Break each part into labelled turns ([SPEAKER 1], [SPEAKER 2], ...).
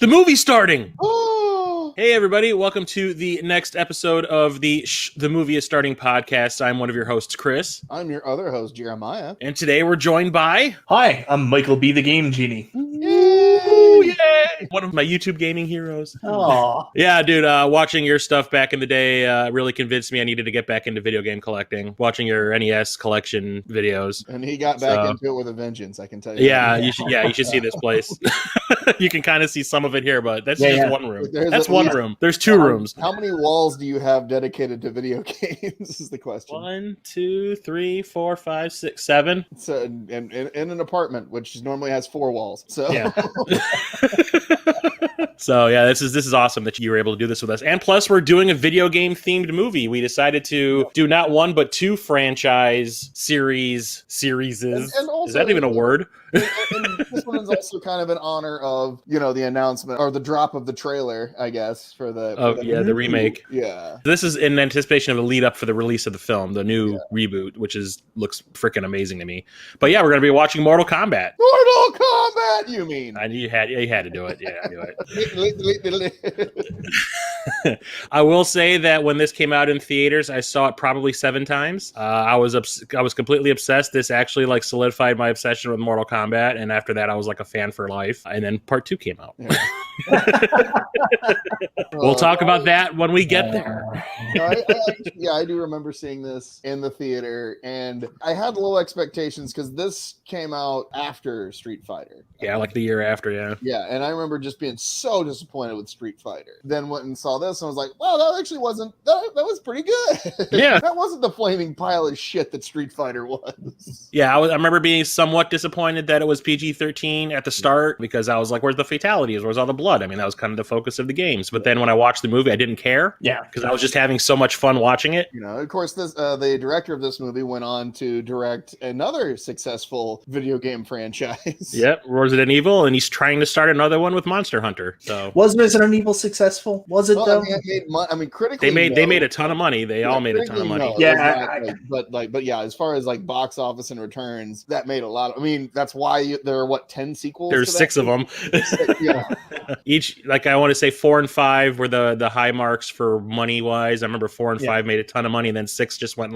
[SPEAKER 1] The movie's starting!
[SPEAKER 2] Oh!
[SPEAKER 1] Hey everybody, welcome to the next episode of the Movie is Starting podcast. I'm one of your hosts, Chris.
[SPEAKER 2] I'm your other host, Jeremiah.
[SPEAKER 1] And today we're joined by...
[SPEAKER 3] Hi, I'm Michael B. the Game Genie.
[SPEAKER 1] Ooh, yay! One of my YouTube gaming heroes.
[SPEAKER 3] Aww.
[SPEAKER 1] Yeah, dude, watching your stuff back in the day really convinced me I needed to get back into video game collecting. Watching your NES collection videos.
[SPEAKER 2] And he got back into it with a vengeance, I can tell you.
[SPEAKER 1] Yeah, you should see this place. You can kind of see some of it here, but that's just one room. That's one room. There's two rooms.
[SPEAKER 2] How many walls do you have dedicated to video games is the question.
[SPEAKER 1] 1, 2, 3, 4, 5, 6, 7.
[SPEAKER 2] So, in an apartment, which normally has 4 walls. So
[SPEAKER 1] yeah. So yeah, this is awesome that you were able to do this with us. And plus, we're doing a video game themed movie. We decided to do not one but 2 franchise series.
[SPEAKER 2] And also,
[SPEAKER 1] is that even a word?
[SPEAKER 2] And this one is also kind of in honor of, the announcement or the drop of the trailer, I guess, for the
[SPEAKER 1] the remake.
[SPEAKER 2] Yeah.
[SPEAKER 1] This is in anticipation of a lead up for the release of the film, the new reboot, which looks freaking amazing to me. But yeah, we're going to be watching Mortal Kombat.
[SPEAKER 2] Mortal Kombat, you mean?
[SPEAKER 1] You had to do it. Yeah, do
[SPEAKER 2] it.
[SPEAKER 1] I will say that when this came out in theaters, I saw it probably 7 times. I was completely obsessed. This actually solidified my obsession with Mortal Kombat, and after that, I was like a fan for life. And then Part 2 came out. Yeah. We'll talk about that when we get there.
[SPEAKER 2] I do remember seeing this in the theater, and I had low expectations because this came out after Street Fighter.
[SPEAKER 1] Yeah, like the year after, yeah.
[SPEAKER 2] Yeah, and I remember just being so disappointed with Street Fighter. Then went and saw this, and I was like, wow, that actually wasn't, that was pretty good.
[SPEAKER 1] Yeah.
[SPEAKER 2] That wasn't the flaming pile of shit that Street Fighter was.
[SPEAKER 1] Yeah, I remember being somewhat disappointed that it was PG-13 at the start, because I was like, where's the fatalities? Where's all the blood? I mean, that was kind of the focus of the games. But then when I watched the movie, I didn't care.
[SPEAKER 3] Yeah.
[SPEAKER 1] Because I was just having so much fun watching it.
[SPEAKER 2] Of course, this the director of this movie went on to direct another successful video game franchise.
[SPEAKER 1] Yep, Resident Evil, and he's trying to start another one with Monster Hunter. So
[SPEAKER 3] was Resident Evil successful? Was it though?
[SPEAKER 2] Critically,
[SPEAKER 1] they made a ton of money. They all made a ton of money.
[SPEAKER 2] No, yeah, but yeah, as far as box office and returns, that made a lot. That's why there are 10 sequels.
[SPEAKER 1] There's 6 of them.
[SPEAKER 2] Yeah.
[SPEAKER 1] Each, I want to say 4 and 5 were the high marks for money wise. I remember 4 and 5 made a ton of money, and then 6 just went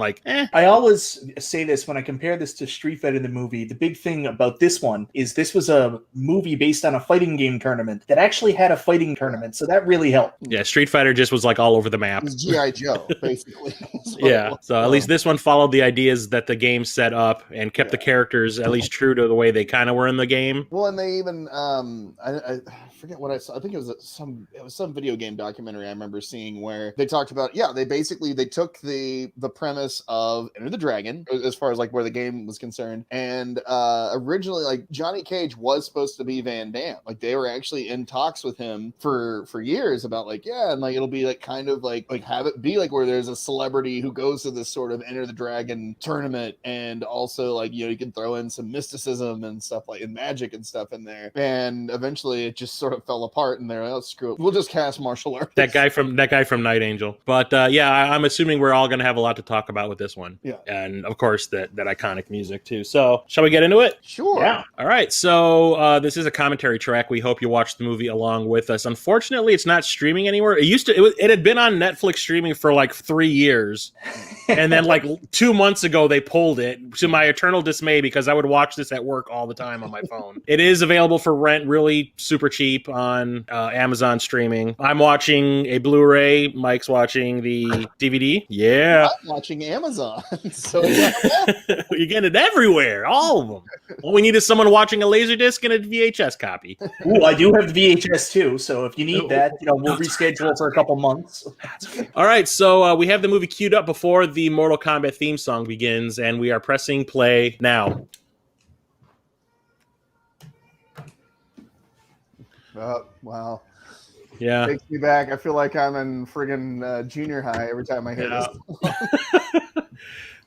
[SPEAKER 3] I always say this when I compare this to Street Fighter the movie. The big thing about this one is this was a movie based on a fighting game tournament that actually had a fighting tournament, so that really helped.
[SPEAKER 1] Yeah, Street Fighter just was all over the map.
[SPEAKER 2] It was G.I. Joe, basically.
[SPEAKER 1] Yeah, so at least this one followed the ideas that the game set up and kept the characters at least true to the way they kind of were in the game.
[SPEAKER 2] Well, and they even I forget what I saw. I think it was some video game documentary I remember seeing where they talked about they took the premise of Enter the Dragon as far as where the game was concerned, and originally Johnny Cage was supposed to be Van Damme. They were actually in talks with him for years about and it'll be kind of have it be where there's a celebrity who goes to this sort of Enter the Dragon tournament, and also you can throw in some mysticism and stuff and magic and stuff in there. And eventually it just sort of fell apart, and they're like, oh, screw it, we'll just cast martial arts.
[SPEAKER 1] That guy from Night Angel. But I'm assuming we're all going to have a lot to talk about with this one.
[SPEAKER 2] Yeah.
[SPEAKER 1] And of course that iconic music too. So shall we get into it?
[SPEAKER 2] Sure.
[SPEAKER 3] Yeah.
[SPEAKER 1] All right. So this is a commentary track. We hope you watch the movie along with us. Unfortunately, it's not streaming anywhere. It had been on Netflix streaming for 3 years. And then 2 months ago, they pulled it, to my eternal dismay, because I would watch this at work all the time on my phone. It is available for rent, really super cheap on Amazon streaming. I'm watching a Blu-ray. Mike's watching the DVD. Yeah.
[SPEAKER 2] I'm watching Amazon. So
[SPEAKER 1] you're getting it everywhere, all of them. All we need is someone watching a Laserdisc and a VHS copy.
[SPEAKER 3] Ooh, I do have the VHS too, so if you need that, we'll reschedule for a couple months.
[SPEAKER 1] All right, so we have the movie queued up before the Mortal Kombat theme song begins, and we are pressing play now.
[SPEAKER 2] Wow.
[SPEAKER 1] Yeah.
[SPEAKER 2] Takes me back. I feel like I'm in friggin' junior high every time I hear this.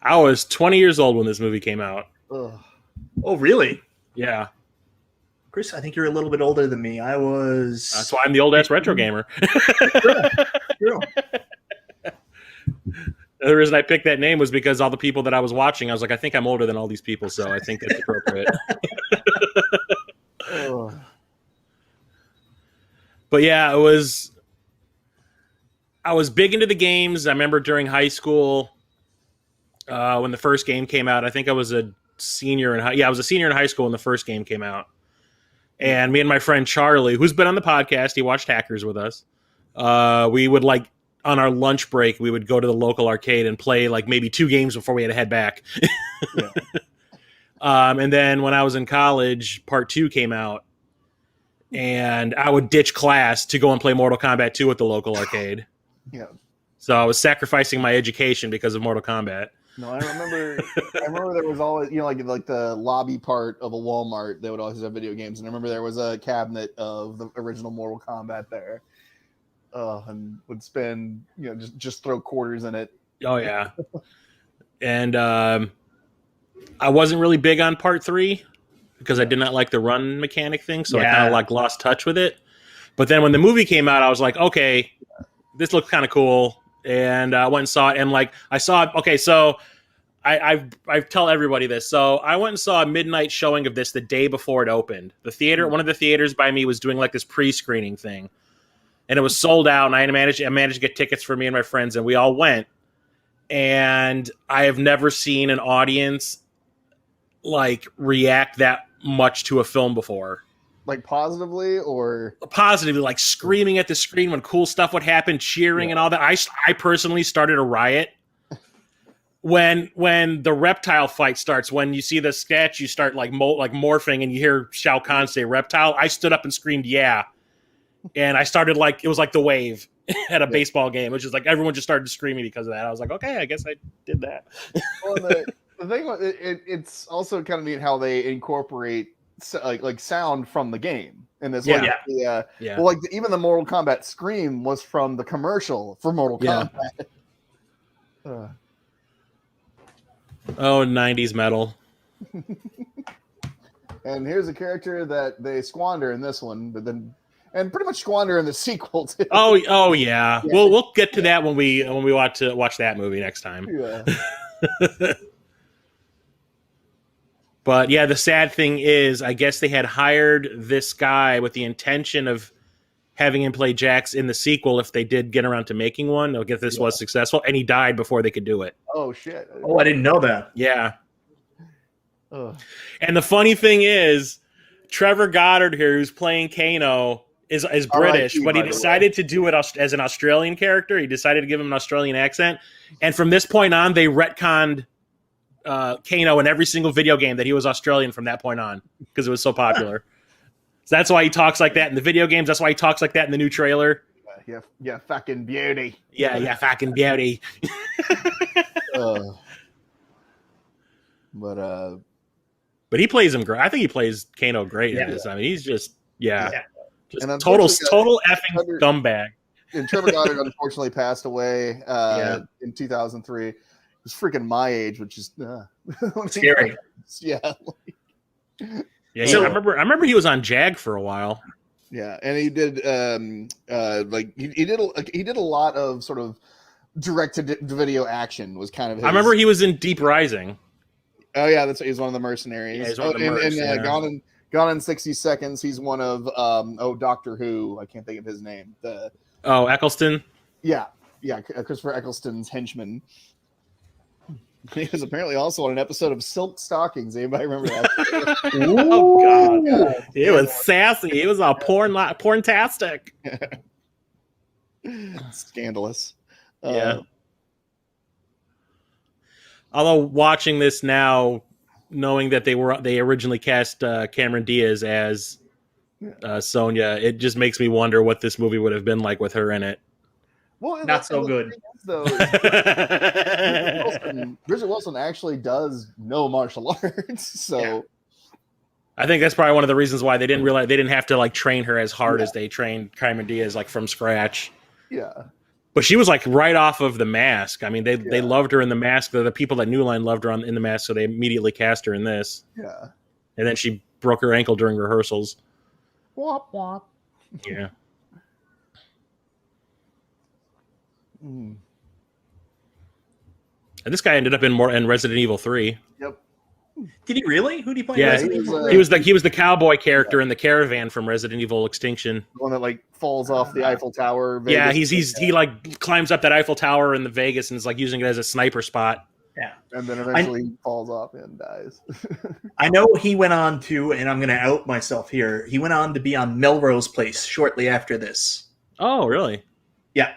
[SPEAKER 1] I was 20 years old when this movie came out.
[SPEAKER 2] Ugh.
[SPEAKER 3] Oh, really?
[SPEAKER 1] Yeah.
[SPEAKER 3] Chris, I think you're a little bit older than me. I was...
[SPEAKER 1] That's why I'm the old-ass retro gamer.
[SPEAKER 3] True.
[SPEAKER 1] The reason I picked that name was because all the people that I was watching, I was like, I think I'm older than all these people, so I think that's appropriate. But yeah, I was big into the games. I remember during high school when the first game came out. I think I was a senior I was a senior in high school when the first game came out. And me and my friend Charlie, who's been on the podcast, he watched Hackers with us. We would like on our lunch break, we would go to the local arcade and play like maybe 2 games before we had to head back.
[SPEAKER 2] Yeah.
[SPEAKER 1] And then when I was in college, Part 2 came out, and I would ditch class to go and play Mortal Kombat 2 at the local arcade.
[SPEAKER 2] Yeah.
[SPEAKER 1] So I was sacrificing my education because of Mortal Kombat.
[SPEAKER 2] No, I remember there was always, like the lobby part of a Walmart, they would always have video games. And I remember there was a cabinet of the original Mortal Kombat there. And would spend, just throw quarters in it.
[SPEAKER 1] Oh, yeah. And I wasn't really big on Part 3 because I did not like the run mechanic thing. So I kind of like lost touch with it. But then when the movie came out, I was like, okay, this looks kind of cool. And I went and saw it. And like I saw, okay, so I tell everybody this. So I went and saw a midnight showing of this the day before it opened. The theater, one of the theaters by me was doing like this pre-screening thing. And it was sold out. And I managed to get tickets for me and my friends. And we all went. And I have never seen an audience like react that much to a film before.
[SPEAKER 2] Like positively or
[SPEAKER 1] positively, like screaming at the screen when cool stuff would happen, cheering and all that. I personally started a riot when the reptile fight starts. When you see the statue start like morphing and you hear Shao Kahn say reptile, I stood up and screamed yeah, and I started like it was like the wave at a baseball game, which is like everyone just started screaming because of that. I was like, okay, I guess I did that.
[SPEAKER 2] Well, the thing it's also kind of neat how they incorporate like sound from the game in this. Well, like even the Mortal Kombat scream was from the commercial for Mortal Kombat.
[SPEAKER 1] Oh, 90s metal.
[SPEAKER 2] And here's a character that they squander in this one, but then and pretty much squander in the sequel too.
[SPEAKER 1] Oh yeah. We'll get to that when we watch that movie next time.
[SPEAKER 2] Yeah.
[SPEAKER 1] But yeah, the sad thing is, I guess they had hired this guy with the intention of having him play Jax in the sequel if they did get around to making one, or if this was successful, and he died before they could do it.
[SPEAKER 2] Oh, shit.
[SPEAKER 3] Oh, I didn't know that.
[SPEAKER 1] Yeah.
[SPEAKER 2] Ugh.
[SPEAKER 1] And the funny thing is, Trevor Goddard here, who's playing Kano, is British, but he decided to do it as an Australian character. He decided to give him an Australian accent. And from this point on, they retconned Kano in every single video game that he was Australian from that point on because it was so popular. So that's why he talks like that in the video games. That's why he talks like that in the new trailer.
[SPEAKER 2] Yeah, fucking beauty.
[SPEAKER 1] Yeah, fucking beauty. But he plays him great. I think he plays Kano great in this. I mean, he's just just total effing scumbag.
[SPEAKER 2] And Trevor Goddard unfortunately passed away in 2003. He's freaking my age, which is
[SPEAKER 3] scary.
[SPEAKER 2] Yeah.
[SPEAKER 1] Yeah, so, I remember he was on JAG for a while.
[SPEAKER 2] Yeah, and he did he did a lot of sort of direct to video action was kind of his.
[SPEAKER 1] I remember he was in Deep Rising.
[SPEAKER 2] Oh yeah, he's one of the mercenaries.
[SPEAKER 1] Yeah, he's one of the
[SPEAKER 2] Gone in 60 Seconds. He's one of Doctor Who. I can't think of his name.
[SPEAKER 1] Eccleston.
[SPEAKER 2] Yeah, Christopher Eccleston's henchman. He was apparently also on an episode of Silk Stockings. Anybody remember that?
[SPEAKER 1] Oh God, he was sassy. He was all porntastic.
[SPEAKER 2] Scandalous.
[SPEAKER 1] Yeah. Although watching this now, knowing that they originally cast Cameron Diaz as Sonya, it just makes me wonder what this movie would have been like with her in it.
[SPEAKER 2] Well,
[SPEAKER 3] not so good.
[SPEAKER 2] Though, Bridgette Wilson actually does know martial arts, so
[SPEAKER 1] I think that's probably one of the reasons why they didn't have to like train her as hard as they trained Cameron Diaz like from scratch.
[SPEAKER 2] Yeah.
[SPEAKER 1] But she was like right off of The Mask. I mean, they loved her in The Mask. The people at New Line loved her in The Mask, so they immediately cast her in this.
[SPEAKER 2] Yeah.
[SPEAKER 1] And then she broke her ankle during rehearsals.
[SPEAKER 2] Womp womp.
[SPEAKER 1] Yeah. And this guy ended up in Resident Evil 3.
[SPEAKER 2] Yep.
[SPEAKER 3] Did he really? Who did he play?
[SPEAKER 1] Yeah,
[SPEAKER 3] Resident Evil?
[SPEAKER 1] he was the cowboy character in the caravan from Resident Evil Extinction.
[SPEAKER 2] The one that like falls off the Eiffel Tower.
[SPEAKER 1] Vegas. Yeah, he like climbs up that Eiffel Tower in the Vegas and is like using it as a sniper spot.
[SPEAKER 3] Yeah,
[SPEAKER 2] and then eventually falls off and dies.
[SPEAKER 3] I know he went on to, and I'm going to out myself here. He went on to be on Melrose Place shortly after this.
[SPEAKER 1] Oh, really?
[SPEAKER 3] Yeah.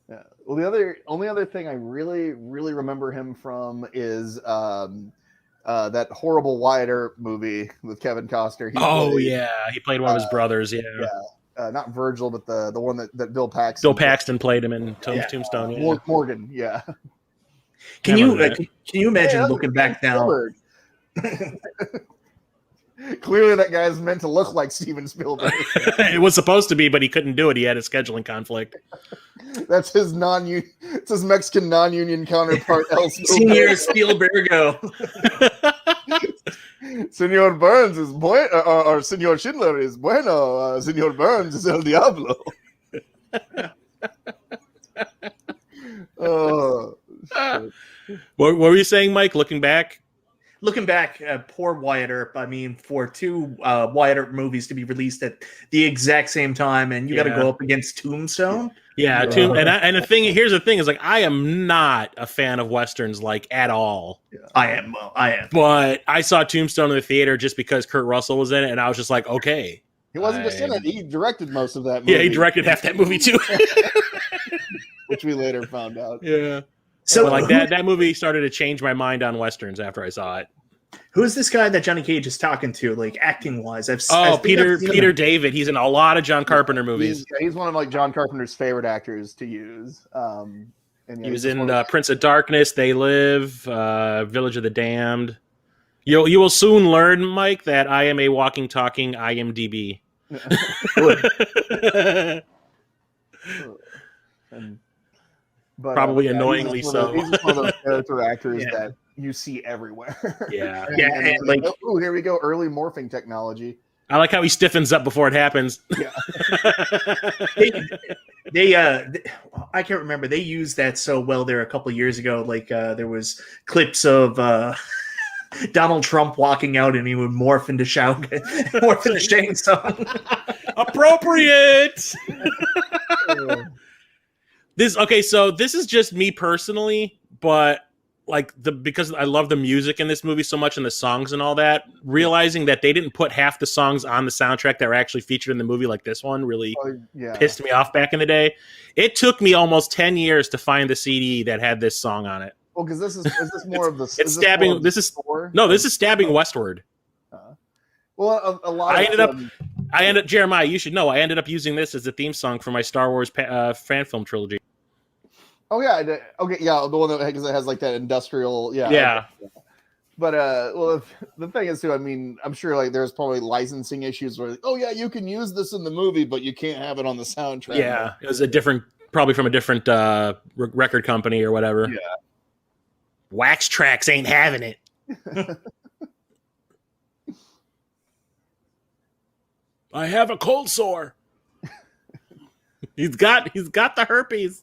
[SPEAKER 2] Yeah. Well, the only other thing I really remember him from is that horrible Wyatt Earp movie with Kevin Costner.
[SPEAKER 1] He played one of his brothers. Yeah.
[SPEAKER 2] Not Virgil, but the one that Bill Paxton.
[SPEAKER 1] Bill Paxton played him in Tombstone. Yeah.
[SPEAKER 2] Morgan. Yeah.
[SPEAKER 3] Can you imagine looking back now?
[SPEAKER 2] Clearly, that guy's meant to look like Steven Spielberg.
[SPEAKER 1] It was supposed to be, but he couldn't do it. He had a scheduling conflict.
[SPEAKER 2] That's his It's his Mexican non-union counterpart, El
[SPEAKER 3] Senior Spielbergo.
[SPEAKER 2] Senor Burns is bueno, or Senor Schindler is bueno. Senor Burns is El Diablo. Oh.
[SPEAKER 1] What were you saying, Mike? Looking back,
[SPEAKER 3] poor Wyatt Earp. I mean, for two Wyatt Earp movies to be released at the exact same time, and you got to go up against Tombstone.
[SPEAKER 1] Yeah, and here's the thing is like I am not a fan of westerns like at all.
[SPEAKER 3] Yeah. I am.
[SPEAKER 1] But I saw Tombstone in the theater just because Kurt Russell was in it, and I was just like, okay.
[SPEAKER 2] He wasn't just in it; he directed most of that movie.
[SPEAKER 1] Yeah, he directed half that movie too,
[SPEAKER 2] which we later found out.
[SPEAKER 1] Yeah. So like that movie started to change my mind on westerns after I saw it.
[SPEAKER 3] Who's this guy that Johnny Cage is talking to, like acting wise?
[SPEAKER 1] Peter David. He's in a lot of John Carpenter movies.
[SPEAKER 2] He's one of like John Carpenter's favorite actors to use. And
[SPEAKER 1] he was in Prince of Darkness, They Live, Village of the Damned. You will soon learn, Mike, that I am a walking, talking IMDb. Probably annoyingly so.
[SPEAKER 2] He's one of those character actors that you see everywhere.
[SPEAKER 1] Yeah.
[SPEAKER 2] and like, oh, here we go, early morphing technology.
[SPEAKER 1] I like how he stiffens up before it happens.
[SPEAKER 2] Yeah.
[SPEAKER 3] I can't remember. They used that so well there a couple of years ago. Like there was clips of Donald Trump walking out and he would morph into Shang Tsung.
[SPEAKER 1] Appropriate. So this is just me personally, but like because I love the music in this movie so much and the songs and all that, realizing that they didn't put half the songs on the soundtrack that were actually featured in the movie, like this one, really pissed me off back in the day. It took me almost 10 years to find the CD that had this song on it.
[SPEAKER 2] Well, because is this more of the?
[SPEAKER 1] It's stabbing. This is Stabbing Westward.
[SPEAKER 2] Well, a lot.
[SPEAKER 1] I ended up Jeremiah. You should know. I ended up using this as the theme song for my Star Wars fan film trilogy.
[SPEAKER 2] Oh yeah, okay, yeah, the one that has like that industrial,
[SPEAKER 1] yeah.
[SPEAKER 2] But well, the thing is too, I mean, I'm sure like there's probably licensing issues where, oh yeah, you can use this in the movie, but you can't have it on the soundtrack.
[SPEAKER 1] Yeah, it was probably from a different record company or whatever.
[SPEAKER 2] Yeah.
[SPEAKER 1] Wax Tracks ain't having it. I have a cold sore. He's got the herpes.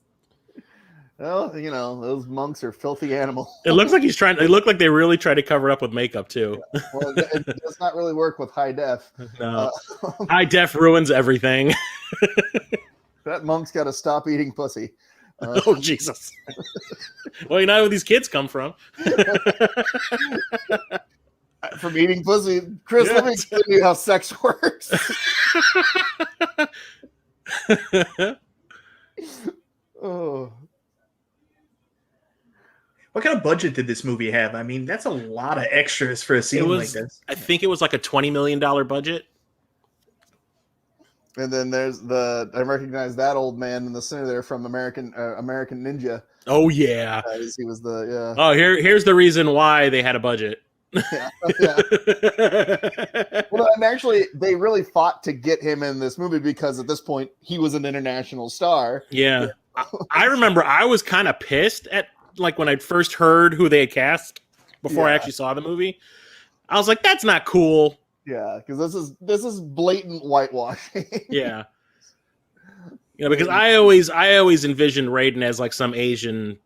[SPEAKER 2] Well, you know, those monks are filthy animals.
[SPEAKER 1] It looks like They look like they really try to cover up with makeup too.
[SPEAKER 2] Yeah. Well, it does not really work with high def.
[SPEAKER 1] No, high def ruins everything.
[SPEAKER 2] That monk's got to stop eating pussy.
[SPEAKER 1] Oh Jesus! Well, you know where these kids come from.
[SPEAKER 2] From eating pussy, Chris. Let me explain to you how sex works. Oh.
[SPEAKER 3] What kind of budget did this movie have? I mean, that's a lot of extras for a scene like this.
[SPEAKER 1] I think it was like a $20 million budget.
[SPEAKER 2] And then there's I recognize that old man in the center there from American Ninja.
[SPEAKER 1] Oh yeah,
[SPEAKER 2] he was the
[SPEAKER 1] Oh, here's the reason why they had a budget.
[SPEAKER 2] Yeah. Well, and actually, they really fought to get him in this movie because at this point he was an international star.
[SPEAKER 1] Yeah, I remember I was kind of pissed at like when I first heard who they had cast before I actually saw the movie. I was like, that's not cool.
[SPEAKER 2] Yeah, because this is blatant whitewashing.
[SPEAKER 1] Yeah, because I always envisioned Raiden as like some Asian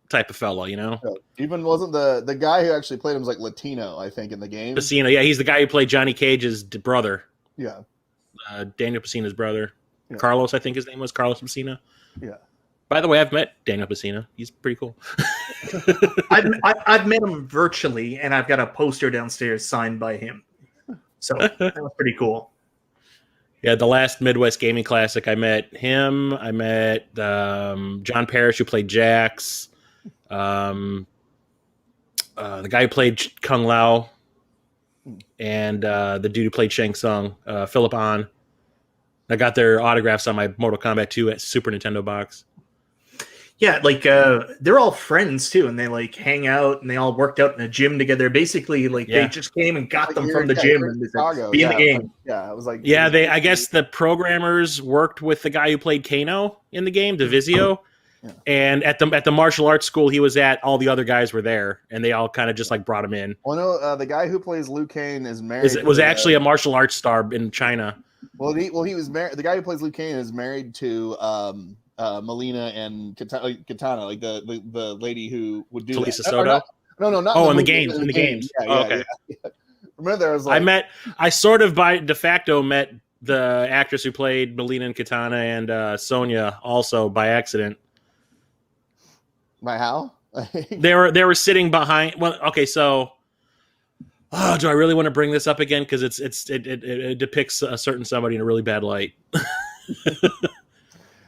[SPEAKER 1] type of fellow, you know.
[SPEAKER 2] Yeah. Even wasn't the guy who actually played him was like Latino, I think, in the game.
[SPEAKER 1] Pacino, yeah, he's the guy who played Johnny Cage's brother.
[SPEAKER 2] Yeah.
[SPEAKER 1] Daniel Pacino's brother.
[SPEAKER 2] Yeah.
[SPEAKER 1] Carlos, I think his name was Carlos Pacino.
[SPEAKER 2] Yeah.
[SPEAKER 1] By the way, I've met Daniel Pacino. He's pretty cool.
[SPEAKER 3] I've met him virtually, and I've got a poster downstairs signed by him. So that was pretty cool.
[SPEAKER 1] Yeah, the last Midwest Gaming Classic, I met him. I met John Parrish, who played Jax. The guy who played Kung Lao. And the dude who played Shang Tsung, Philip Ahn. I got their autographs on my Mortal Kombat 2 at Super Nintendo box.
[SPEAKER 3] Yeah, like they're all friends too, and they like hang out, and they all worked out in a gym together. Basically, like they just came and got them from the gym and
[SPEAKER 2] Chicago,
[SPEAKER 3] be in the game.
[SPEAKER 2] Yeah, it was like
[SPEAKER 1] I guess the programmers worked with the guy who played Kano in the game, Divisio.
[SPEAKER 2] Yeah.
[SPEAKER 1] And at the martial arts school he was at, all the other guys were there, and they all kind of just like brought him in.
[SPEAKER 2] Well, no, the guy who plays Liu Kang is married.
[SPEAKER 1] Was actually a martial arts star in China.
[SPEAKER 2] Well, he was married. The guy who plays Liu Kang is married to Melina and Katana, like the lady who would do
[SPEAKER 1] Talisa
[SPEAKER 2] that.
[SPEAKER 1] Soto?
[SPEAKER 2] No, not
[SPEAKER 1] in the
[SPEAKER 2] movie,
[SPEAKER 1] games. In the games.
[SPEAKER 2] Yeah,
[SPEAKER 1] Oh, okay.
[SPEAKER 2] Yeah. Remember, there was like
[SPEAKER 1] I sort of by de facto met the actress who played Melina and Katana and Sonya also by accident.
[SPEAKER 2] By how?
[SPEAKER 1] They were sitting behind. Well, okay, so do I really want to bring this up again? Because it depicts a certain somebody in a really bad light.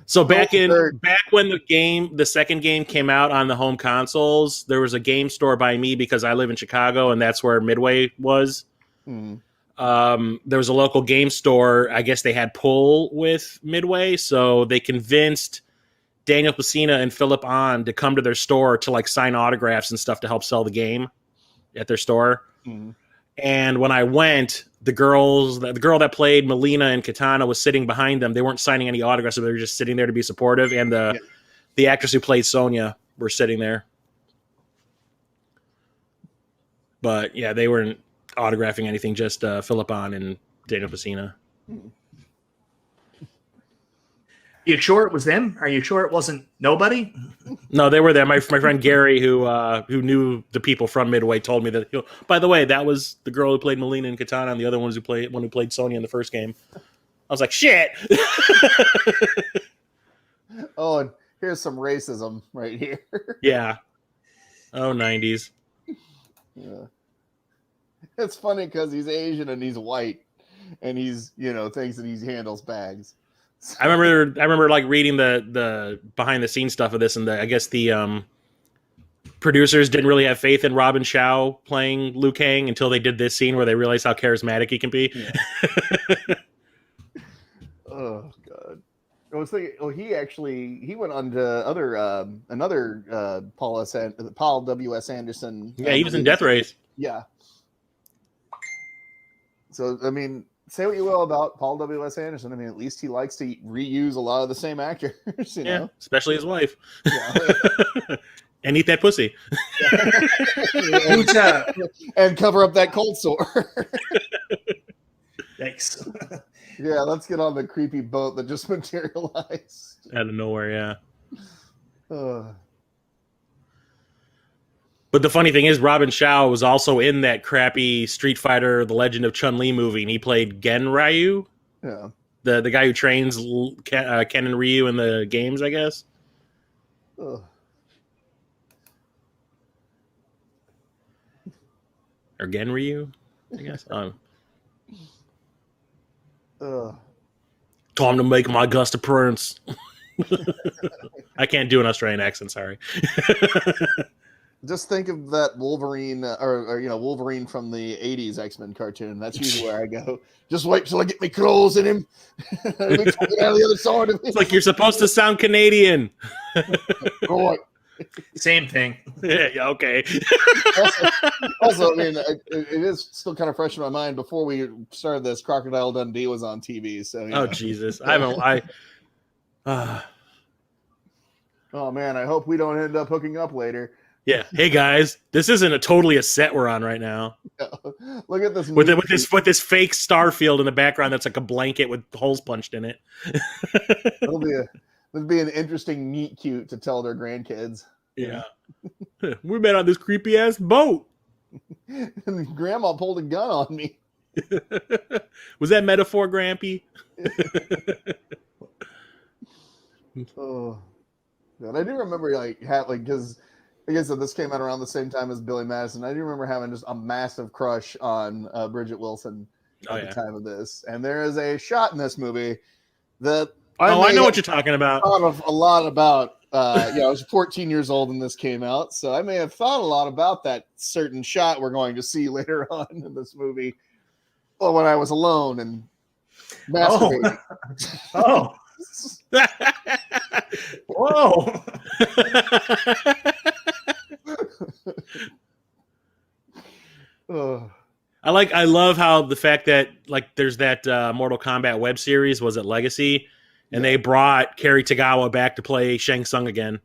[SPEAKER 1] So back when the second game came out on the home consoles, there was a game store by me because I live in Chicago and that's where Midway was. There was a local game store. I guess they had pull with Midway, so they convinced Daniel Pacino and Philip Ahn to come to their store to like sign autographs and stuff to help sell the game at their store. And when I went, the girl that played Melina and Katana was sitting behind them. They weren't signing any autographs, so they were just sitting there to be supportive. And the actress who played Sonya were sitting there. But yeah, they weren't autographing anything, just Philip Ahn and Daniel Pacino.
[SPEAKER 3] You sure it was them? Are you sure it wasn't nobody?
[SPEAKER 1] No, they were there. My friend Gary, who knew the people from Midway, told me that. By the way, that was the girl who played Melina and Katana, and the other one who played Sonya in the first game. I was like, shit.
[SPEAKER 2] Oh, and here's some racism right here.
[SPEAKER 1] Yeah. Oh, 90s.
[SPEAKER 2] Yeah. It's funny because he's Asian and he's white, and he's thinks that he handles bags.
[SPEAKER 1] I remember like reading the behind the scenes stuff of this, and I guess the producers didn't really have faith in Robin Shou playing Liu Kang until they did this scene where they realized how charismatic he can be. Yeah.
[SPEAKER 2] Oh God! I was thinking. He went on to another Paul W.S. Anderson.
[SPEAKER 1] Yeah, he was in Death Race.
[SPEAKER 2] Yeah. So I mean, say what you will about Paul W.S. Anderson. I mean, at least he likes to reuse a lot of the same actors, you know? Especially
[SPEAKER 1] his wife.
[SPEAKER 2] Yeah.
[SPEAKER 1] And eat that pussy.
[SPEAKER 2] And cover up that cold sore.
[SPEAKER 3] Thanks.
[SPEAKER 2] Yeah, let's get on the creepy boat that just materialized.
[SPEAKER 1] Out of nowhere, yeah. But the funny thing is, Robin Shou was also in that crappy Street Fighter: The Legend of Chun-Li movie, and he played Gen Ryu.
[SPEAKER 2] Yeah.
[SPEAKER 1] The guy who trains Ken and Ryu in the games, I guess.
[SPEAKER 2] Ugh.
[SPEAKER 1] Or Gen Ryu, I guess. Time to make my guest appearance. I can't do an Australian accent, sorry.
[SPEAKER 2] Just think of that Wolverine, or Wolverine from the '80s X-Men cartoon. That's usually where I go. Just wait till I get my claws in him. Out the other side of him.
[SPEAKER 1] It's like you're supposed to sound Canadian.
[SPEAKER 2] Right.
[SPEAKER 3] Same thing.
[SPEAKER 1] Yeah, okay.
[SPEAKER 2] Also, I mean, it is still kind of fresh in my mind. Before we started this, Crocodile Dundee was on TV. So,
[SPEAKER 1] Jesus,
[SPEAKER 2] Oh man, I hope we don't end up hooking up later.
[SPEAKER 1] Yeah. Hey guys, this isn't totally a set we're on right now.
[SPEAKER 2] Look at this
[SPEAKER 1] with this fake Starfield in the background that's like a blanket with holes punched in it.
[SPEAKER 2] It'll be an interesting meet cute to tell their grandkids.
[SPEAKER 1] Yeah. We met on this creepy ass boat.
[SPEAKER 2] And Grandma pulled a gun on me.
[SPEAKER 1] Was that metaphor, Grampy?
[SPEAKER 2] Oh, and I do remember because like I said, this came out around the same time as Billy Madison. I do remember having just a massive crush on Bridgette Wilson at the time of this. And there is a shot in this movie that
[SPEAKER 1] I know what you're talking about.
[SPEAKER 2] Thought of a lot about. I was 14 years old when this came out, so I may have thought a lot about that certain shot we're going to see later on in this movie. Well, when I was alone and masturbating.
[SPEAKER 3] Oh. Whoa.
[SPEAKER 1] I love how the fact that like there's that Mortal Kombat web series, was it Legacy? And they brought Cary Tagawa back to play Shang Tsung again.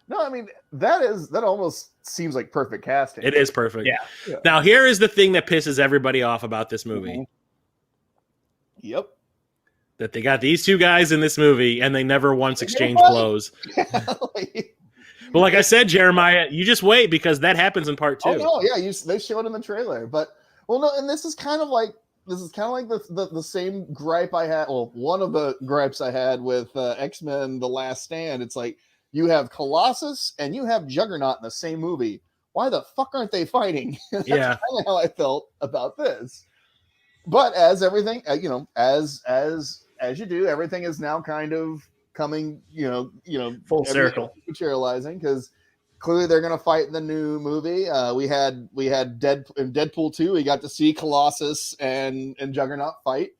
[SPEAKER 2] No, I mean that almost seems like perfect casting.
[SPEAKER 1] It is perfect.
[SPEAKER 3] Yeah.
[SPEAKER 1] Now here is the thing that pisses everybody off about this movie.
[SPEAKER 2] Mm-hmm. Yep.
[SPEAKER 1] That they got these two guys in this movie and they never once exchanged blows. But like I said, Jeremiah, you just wait because that happens in part 2.
[SPEAKER 2] Oh no, yeah, they showed in the trailer, but no, and this is kind of like the same gripe I had. Well, one of the gripes I had with X-Men: The Last Stand. It's like you have Colossus and you have Juggernaut in the same movie. Why the fuck aren't they fighting? That's kind of how I felt about this. But as everything, as you do, everything is now kind of coming,
[SPEAKER 3] full circle,
[SPEAKER 2] materializing, because clearly they're going to fight in the new movie. We had in Deadpool 2, we got to see Colossus and Juggernaut fight,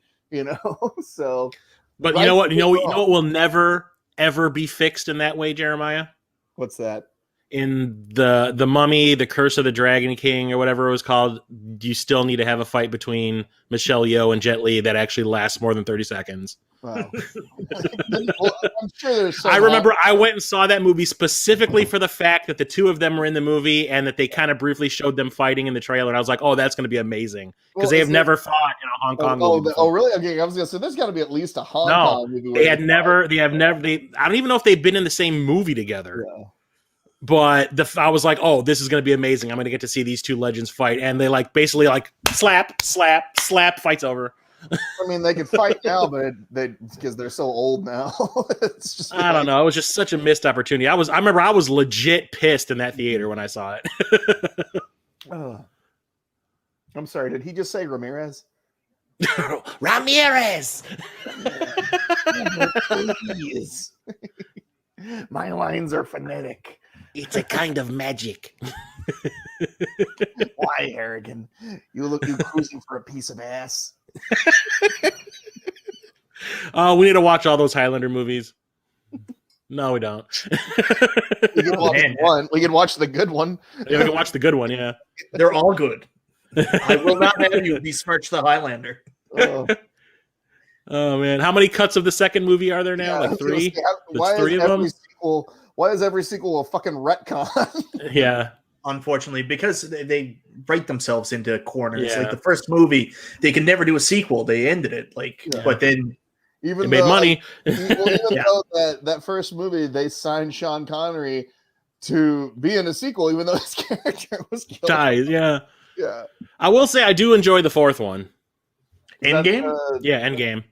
[SPEAKER 2] so.
[SPEAKER 1] But you know what will never ever be fixed in that way, Jeremiah?
[SPEAKER 2] What's that?
[SPEAKER 1] In the Mummy, the Curse of the Dragon King, or whatever it was called, you still need to have a fight between Michelle Yeoh and Jet Li that actually lasts more than 30 seconds.
[SPEAKER 2] Wow. Well, I'm sure there's
[SPEAKER 1] I remember I went and saw that movie specifically for the fact that the two of them were in the movie and that they kind of briefly showed them fighting in the trailer. And I was like, oh, that's going to be amazing. Because they have never fought in a Hong Kong movie.
[SPEAKER 2] Oh, really? Okay, I was going to say, there's got to be at least a Hong Kong movie.
[SPEAKER 1] They have never, I don't even know if they've been in the same movie together.
[SPEAKER 2] Yeah.
[SPEAKER 1] But I was like, oh, this is going to be amazing. I'm going to get to see these two legends fight. And they basically slap, fight's over.
[SPEAKER 2] I mean, they could fight now, but because they're so old now. It's just
[SPEAKER 1] I don't know. It was just such a missed opportunity. I remember I was legit pissed in that theater when I saw it.
[SPEAKER 2] I'm sorry. Did he just say Ramirez?
[SPEAKER 1] Ramirez.
[SPEAKER 2] Please. My lines are phonetic.
[SPEAKER 1] It's a kind of magic.
[SPEAKER 2] Why, Harrigan? You cruising for a piece of ass.
[SPEAKER 1] Oh, we need to watch all those Highlander movies. No, we don't.
[SPEAKER 2] We can watch one. We can watch the good one.
[SPEAKER 1] Yeah, we can watch the good one. Yeah,
[SPEAKER 3] they're all good. I will not have you besmirch the Highlander.
[SPEAKER 1] Oh man, how many cuts of the second movie are there now? Like 3.
[SPEAKER 2] Why
[SPEAKER 1] is 3 of them.
[SPEAKER 2] Why is every sequel a fucking retcon?
[SPEAKER 1] Yeah.
[SPEAKER 3] Unfortunately, because they write themselves into corners.
[SPEAKER 1] Yeah.
[SPEAKER 3] Like the first movie, they could never do a sequel. They ended it. But then
[SPEAKER 1] they made money.
[SPEAKER 2] Even though that first movie, they signed Sean Connery to be in a sequel, even though his character was killed.
[SPEAKER 1] Dies, yeah.
[SPEAKER 2] Yeah.
[SPEAKER 1] I will say I do enjoy the fourth one.
[SPEAKER 3] Endgame?
[SPEAKER 1] Yeah, Endgame.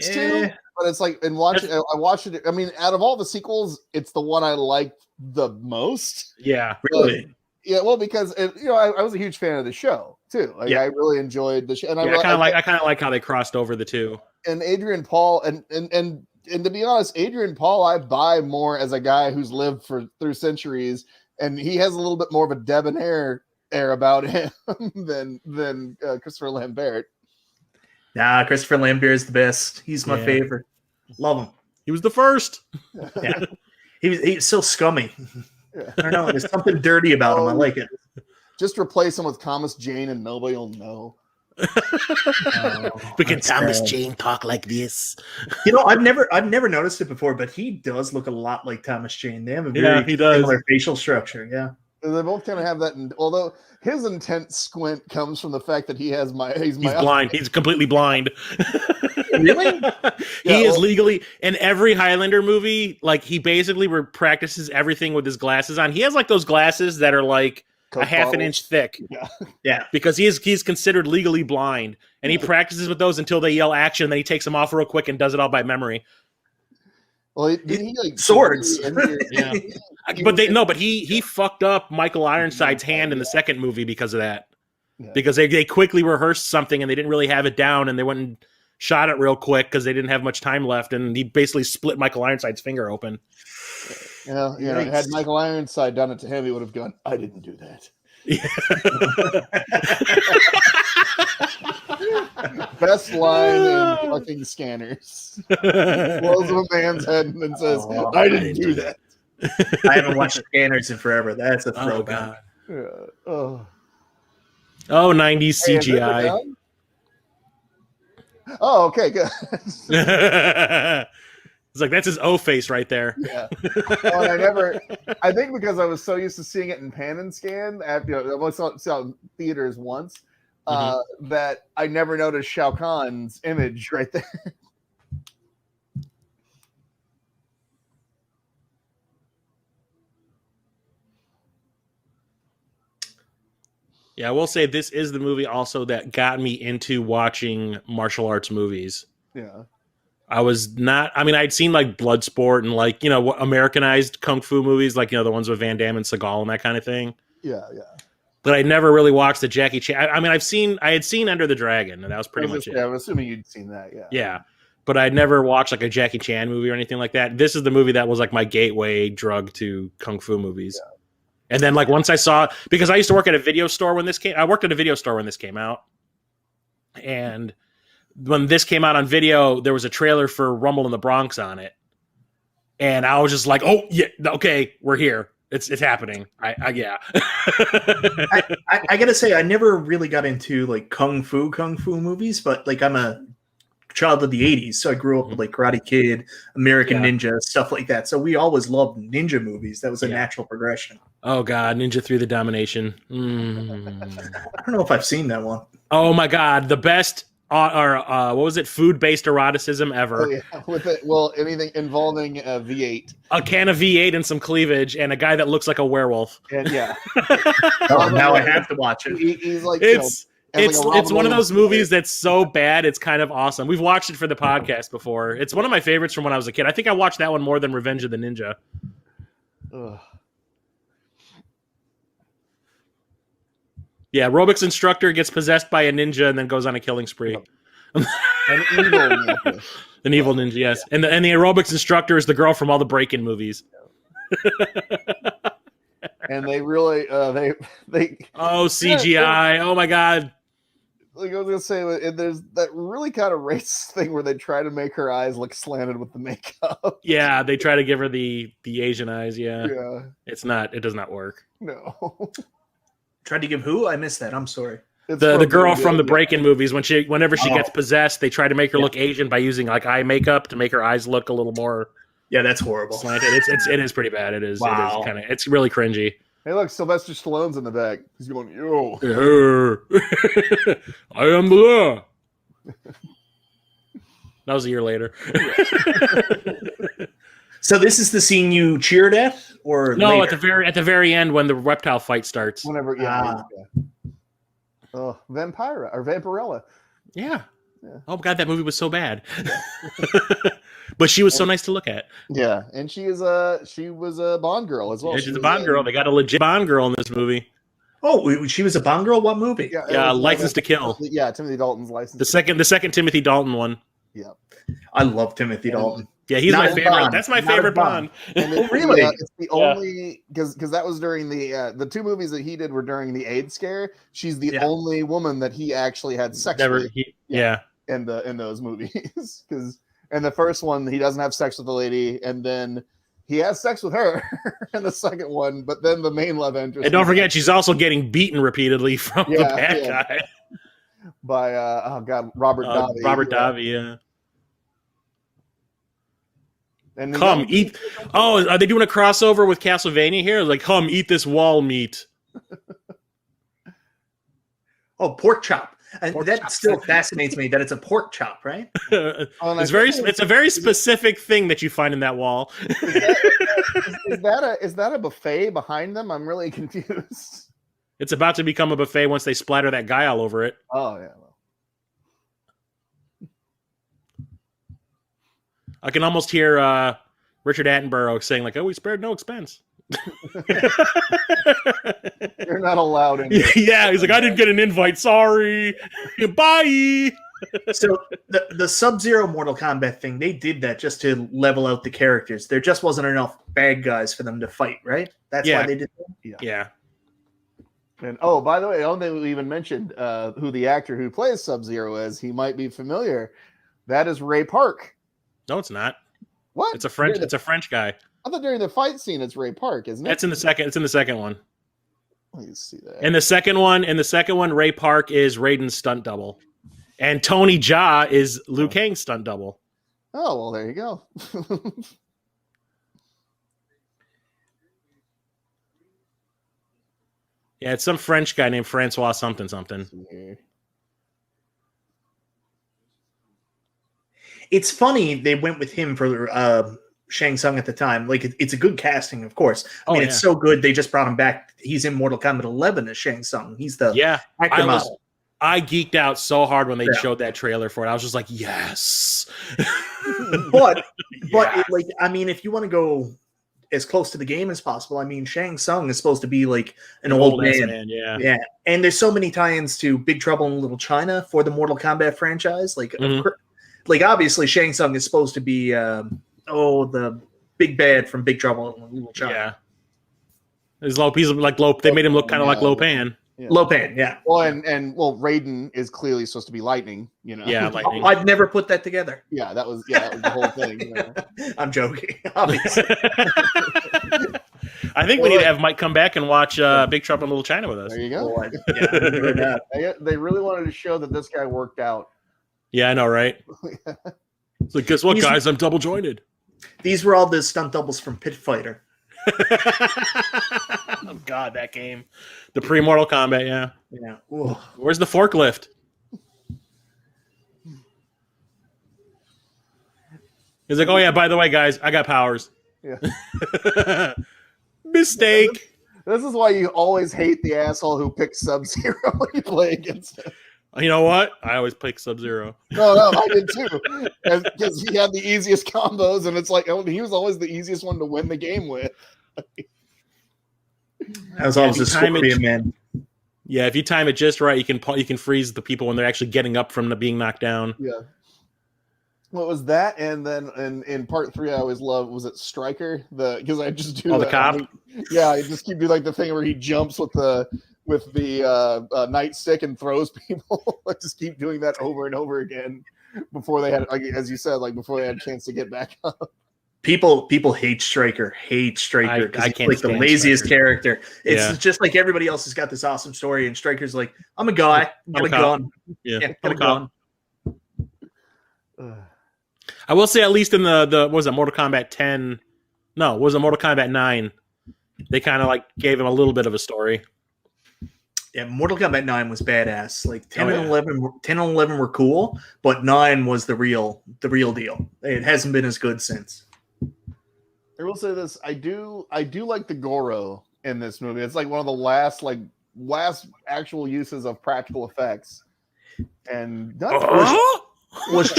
[SPEAKER 2] Too, but it's like I watched it. I mean, out of all the sequels, it's the one I liked the most.
[SPEAKER 1] Yeah,
[SPEAKER 3] really.
[SPEAKER 2] Yeah, well, because I was a huge fan of the show too. I really enjoyed the show, and I
[SPEAKER 1] kind of like how they crossed over the two.
[SPEAKER 2] And Adrian Paul, and to be honest, Adrian Paul, I buy more as a guy who's lived through centuries, and he has a little bit more of a debonair air about him than Christopher Lambert.
[SPEAKER 3] Nah, Christopher Lambert is the best. He's my favorite. Love him.
[SPEAKER 1] He was the first.
[SPEAKER 3] Yeah, he's so scummy. Yeah. I don't know. There's something dirty about him. I like it.
[SPEAKER 2] Just replace him with Thomas Jane, and nobody will know.
[SPEAKER 1] But can Thomas Jane talk like this?
[SPEAKER 3] I've never noticed it before, but he does look a lot like Thomas Jane. They have a very similar facial structure. Yeah.
[SPEAKER 2] They both kind of have that, although his intense squint comes from the fact that he's
[SPEAKER 1] blind. He's completely blind.
[SPEAKER 3] Really?
[SPEAKER 1] He is legally in every Highlander movie. Like he basically practices everything with his glasses on. He has like those glasses that are like
[SPEAKER 2] Coke
[SPEAKER 1] a half
[SPEAKER 2] bottles.
[SPEAKER 1] an inch thick.
[SPEAKER 3] Yeah.
[SPEAKER 1] Because he's considered legally blind, and he practices with those until they yell action. Then he takes them off real quick and does it all by memory.
[SPEAKER 2] Well, didn't he like
[SPEAKER 3] Swords.
[SPEAKER 1] Yeah. But he fucked up Michael Ironside's hand in the second movie because of that.
[SPEAKER 2] Yeah.
[SPEAKER 1] Because they quickly rehearsed something and they didn't really have it down, and they went and shot it real quick because they didn't have much time left, and he basically split Michael Ironside's finger open.
[SPEAKER 2] Had Michael Ironside done it to him, he would have gone, I didn't do that. Best line in fucking Scanners. Blows a man's head and then says, I didn't do that.
[SPEAKER 3] I haven't watched Scanners in forever. That's a throwback.
[SPEAKER 2] Oh,
[SPEAKER 1] 90s
[SPEAKER 2] Hey, is it
[SPEAKER 1] CGI.
[SPEAKER 2] done? Oh, okay, good.
[SPEAKER 1] It's like that's his O face right there.
[SPEAKER 2] Yeah. And I think because I was so used to seeing it in pan and scan, I only saw it in theaters once, that I never noticed Shao Kahn's image right there.
[SPEAKER 1] Yeah, I will say this is the movie also that got me into watching martial arts movies.
[SPEAKER 2] Yeah.
[SPEAKER 1] I was not, I mean, I'd seen like Bloodsport and like, Americanized kung fu movies, like, the ones with Van Damme and Seagal and that kind of thing.
[SPEAKER 2] Yeah, yeah.
[SPEAKER 1] But I never really watched the Jackie Chan. I mean, I had seen Under the Dragon, and that was pretty much it.
[SPEAKER 2] Yeah, I'm assuming you'd seen that, yeah.
[SPEAKER 1] Yeah. But I'd never watched like a Jackie Chan movie or anything like that. This is the movie that was like my gateway drug to kung fu movies. Yeah. And then like once I saw, because I used to work at a video store when this came, I worked at a video store when this came out. And when this came out on video, there was a trailer for Rumble in the Bronx on it. And I was just like, oh yeah, okay, we're here. It's happening. Yeah.
[SPEAKER 3] I gotta say, I never really got into like kung fu movies, but like I'm a child of the 80s, so I grew up with like Karate Kid, American Ninja, stuff like that. So we always loved ninja movies. That was a natural progression.
[SPEAKER 1] Oh god, Ninja 3: The Domination.
[SPEAKER 3] I don't know if I've seen that one.
[SPEAKER 1] Oh my god, the best what was it? Food-based eroticism ever.
[SPEAKER 2] Oh, yeah. With it, well, anything involving V8,
[SPEAKER 1] a can of V8 and some cleavage, and a guy that looks like a werewolf.
[SPEAKER 2] and yeah.
[SPEAKER 3] Now I have to watch it.
[SPEAKER 2] He's like,
[SPEAKER 1] it's
[SPEAKER 2] like
[SPEAKER 1] one of those movies that's so bad it's kind of awesome. We've watched it for the podcast before. It's one of my favorites from when I was a kid. I think I watched that one more than Revenge of the Ninja.
[SPEAKER 2] Ugh.
[SPEAKER 1] Yeah, aerobics instructor gets possessed by a ninja and then goes on a killing spree.
[SPEAKER 2] An evil ninja.
[SPEAKER 1] An evil ninja, yes. Yeah. And the aerobics instructor is the girl from all the break-in movies.
[SPEAKER 2] And they really they
[SPEAKER 1] CGI. Oh my god.
[SPEAKER 2] Like I was gonna say, there's that really kind of racist thing where they try to make her eyes look slanted with the makeup.
[SPEAKER 1] Yeah, they try to give her the Asian eyes. Yeah. It does not work.
[SPEAKER 2] No.
[SPEAKER 3] Tried to give who? I missed that. I'm sorry.
[SPEAKER 1] The girl from the break-in movies, whenever she gets possessed, they try to make her look Asian by using like eye makeup to make her eyes look a little more.
[SPEAKER 3] Yeah, that's horrible.
[SPEAKER 1] Slanted. It is pretty bad. It is.
[SPEAKER 3] Wow.
[SPEAKER 1] It's really cringy.
[SPEAKER 2] Hey, look, Sylvester Stallone's in the back. He's going, yo.
[SPEAKER 1] I am the law. That was a year later.
[SPEAKER 3] So this is the scene you cheered at, or
[SPEAKER 1] no?
[SPEAKER 3] later?
[SPEAKER 1] At the very end when the reptile fight starts.
[SPEAKER 2] Whenever, Oh, Vampirella.
[SPEAKER 1] Yeah. Oh god, that movie was so bad. But she was so nice to look at.
[SPEAKER 2] Yeah, and she was a Bond girl as well.
[SPEAKER 1] Yeah, she's a Bond girl. They got a legit Bond girl in this movie.
[SPEAKER 3] Oh, she was a Bond girl? What movie?
[SPEAKER 1] Yeah, License to Kill.
[SPEAKER 2] Yeah, Timothy Dalton's License.
[SPEAKER 1] The second Timothy Dalton one.
[SPEAKER 2] Yeah.
[SPEAKER 3] I love Timothy Dalton.
[SPEAKER 1] Yeah, he's
[SPEAKER 3] Not
[SPEAKER 1] my favorite.
[SPEAKER 3] Bond.
[SPEAKER 1] That's my
[SPEAKER 3] Not
[SPEAKER 1] favorite Bond.
[SPEAKER 2] And
[SPEAKER 3] Really?
[SPEAKER 2] It's the only because that was during the two movies that he did were during the AIDS scare. She's the only woman that he actually had sex with. In those movies, because in the first one he doesn't have sex with the lady, and then he has sex with her in the second one. But then the main love interest.
[SPEAKER 1] And don't forget, she's also getting beaten repeatedly from the bad guy
[SPEAKER 2] by Robert Davi.
[SPEAKER 1] Robert Davi, yeah.
[SPEAKER 2] And
[SPEAKER 1] come eat. Oh, are they doing a crossover with Castlevania here? Like, come eat this wall meat.
[SPEAKER 3] Oh, pork chop. And
[SPEAKER 1] Pork
[SPEAKER 3] that
[SPEAKER 1] chop
[SPEAKER 3] still
[SPEAKER 1] section.
[SPEAKER 3] fascinates me that it's a pork chop, right?
[SPEAKER 2] And I
[SPEAKER 1] It's very.
[SPEAKER 2] think
[SPEAKER 1] It's a very specific thing that you find in that wall.
[SPEAKER 2] is that a buffet behind them? I'm really confused.
[SPEAKER 1] It's about to become a buffet once they splatter that guy all over it.
[SPEAKER 2] Oh yeah. Well.
[SPEAKER 1] I can almost hear Richard Attenborough saying like, "Oh, we spared no expense."
[SPEAKER 2] You're not allowed in.
[SPEAKER 1] Yeah, he's like, "I didn't get an invite. Sorry. Bye."
[SPEAKER 3] So the Sub-Zero Mortal Kombat thing, they did that just to level out the characters. There just wasn't enough bad guys for them to fight, right? That's
[SPEAKER 1] Yeah.
[SPEAKER 3] why they did that.
[SPEAKER 1] Yeah.
[SPEAKER 2] And oh, by the way, I don't think we even mentioned who the actor who plays Sub-Zero is. He might be familiar. That is Ray Park.
[SPEAKER 1] No, it's not.
[SPEAKER 2] What?
[SPEAKER 1] It's a French. It's a French guy.
[SPEAKER 2] I thought during the fight scene it's Ray Park, isn't it?
[SPEAKER 1] That's in the second. It's in the second one.
[SPEAKER 2] Let me see that.
[SPEAKER 1] In the second one, Ray Park is Raiden's stunt double, and Tony Jaa is Liu Kang's stunt double.
[SPEAKER 2] Oh well, there you go.
[SPEAKER 1] Yeah, it's some French guy named Francois something something.
[SPEAKER 3] It's funny they went with him for Shang Tsung at the time. Like it's a good casting, of course. I mean, it's so good they just brought him back. He's in Mortal Kombat 11 as Shang Tsung. He's the actor model.
[SPEAKER 1] I geeked out so hard when they showed that trailer for it. I was just like, yes.
[SPEAKER 3] but I mean, if you want to go as close to the game as possible, I mean, Shang Tsung is supposed to be like an old man. Yeah. And there's so many tie-ins to Big Trouble in Little China for the Mortal Kombat franchise. Like, like obviously Shang Tsung is supposed to be the big bad from Big Trouble in Little China.
[SPEAKER 1] Yeah. He's like Lo. They made him look kind of like Lo Pan.
[SPEAKER 2] Yeah.
[SPEAKER 3] Lo Pan, yeah.
[SPEAKER 2] Well, and Raiden is clearly supposed to be lightning, you know.
[SPEAKER 1] Yeah, lightning.
[SPEAKER 3] I've never put that together.
[SPEAKER 2] Yeah, that was the whole thing. You know?
[SPEAKER 3] I'm joking, obviously.
[SPEAKER 1] I think we need to have Mike come back and watch Big Trouble in Little China with us.
[SPEAKER 2] There you go. They really wanted to show that this guy worked out.
[SPEAKER 1] Yeah, I know, right? It's like, guess what, guys? I'm double jointed.
[SPEAKER 3] These were all the stunt doubles from Pit Fighter.
[SPEAKER 1] Oh God, that game, the pre-Mortal Kombat,
[SPEAKER 3] yeah.
[SPEAKER 1] Ooh. Where's the forklift? He's like, oh yeah, by the way, guys, I got powers.
[SPEAKER 2] Yeah.
[SPEAKER 1] Mistake.
[SPEAKER 2] This is why you always hate the asshole who picks Sub-Zero when you play against him.
[SPEAKER 1] You know what? I always pick Sub-Zero.
[SPEAKER 2] No, I did too. Because he had the easiest combos, and it's like he was always the easiest one to win the game with.
[SPEAKER 3] That was always a Scorpion Man.
[SPEAKER 1] Yeah, if you time it just right, you can freeze the people when they're actually getting up from being knocked down.
[SPEAKER 2] Yeah. What was that? And then in part 3, I always loved, was it Stryker? Because I just do
[SPEAKER 1] the cop.
[SPEAKER 2] I just keep doing like the thing where he jumps with the nightstick and throws people. I just keep doing that over and over again before they had, like, as you said, like before they had a chance to get back up.
[SPEAKER 3] People hate Stryker. I can't like the laziest character. It's just like everybody else has got this awesome story, and Stryker's like, I'm a guy, I'm a gun.
[SPEAKER 1] Yeah,
[SPEAKER 3] I'm a gun.
[SPEAKER 1] I will say, at least in the what was it, Mortal Kombat 10? No, was it Mortal Kombat 9? They kind of like gave him a little bit of a story.
[SPEAKER 3] Yeah, Mortal Kombat 9 was badass. Like 10 and 11 were cool, but 9 was the real deal. It hasn't been as good since.
[SPEAKER 2] I will say this: I do like the Goro in this movie. It's like one of the last actual uses of practical effects. And
[SPEAKER 3] was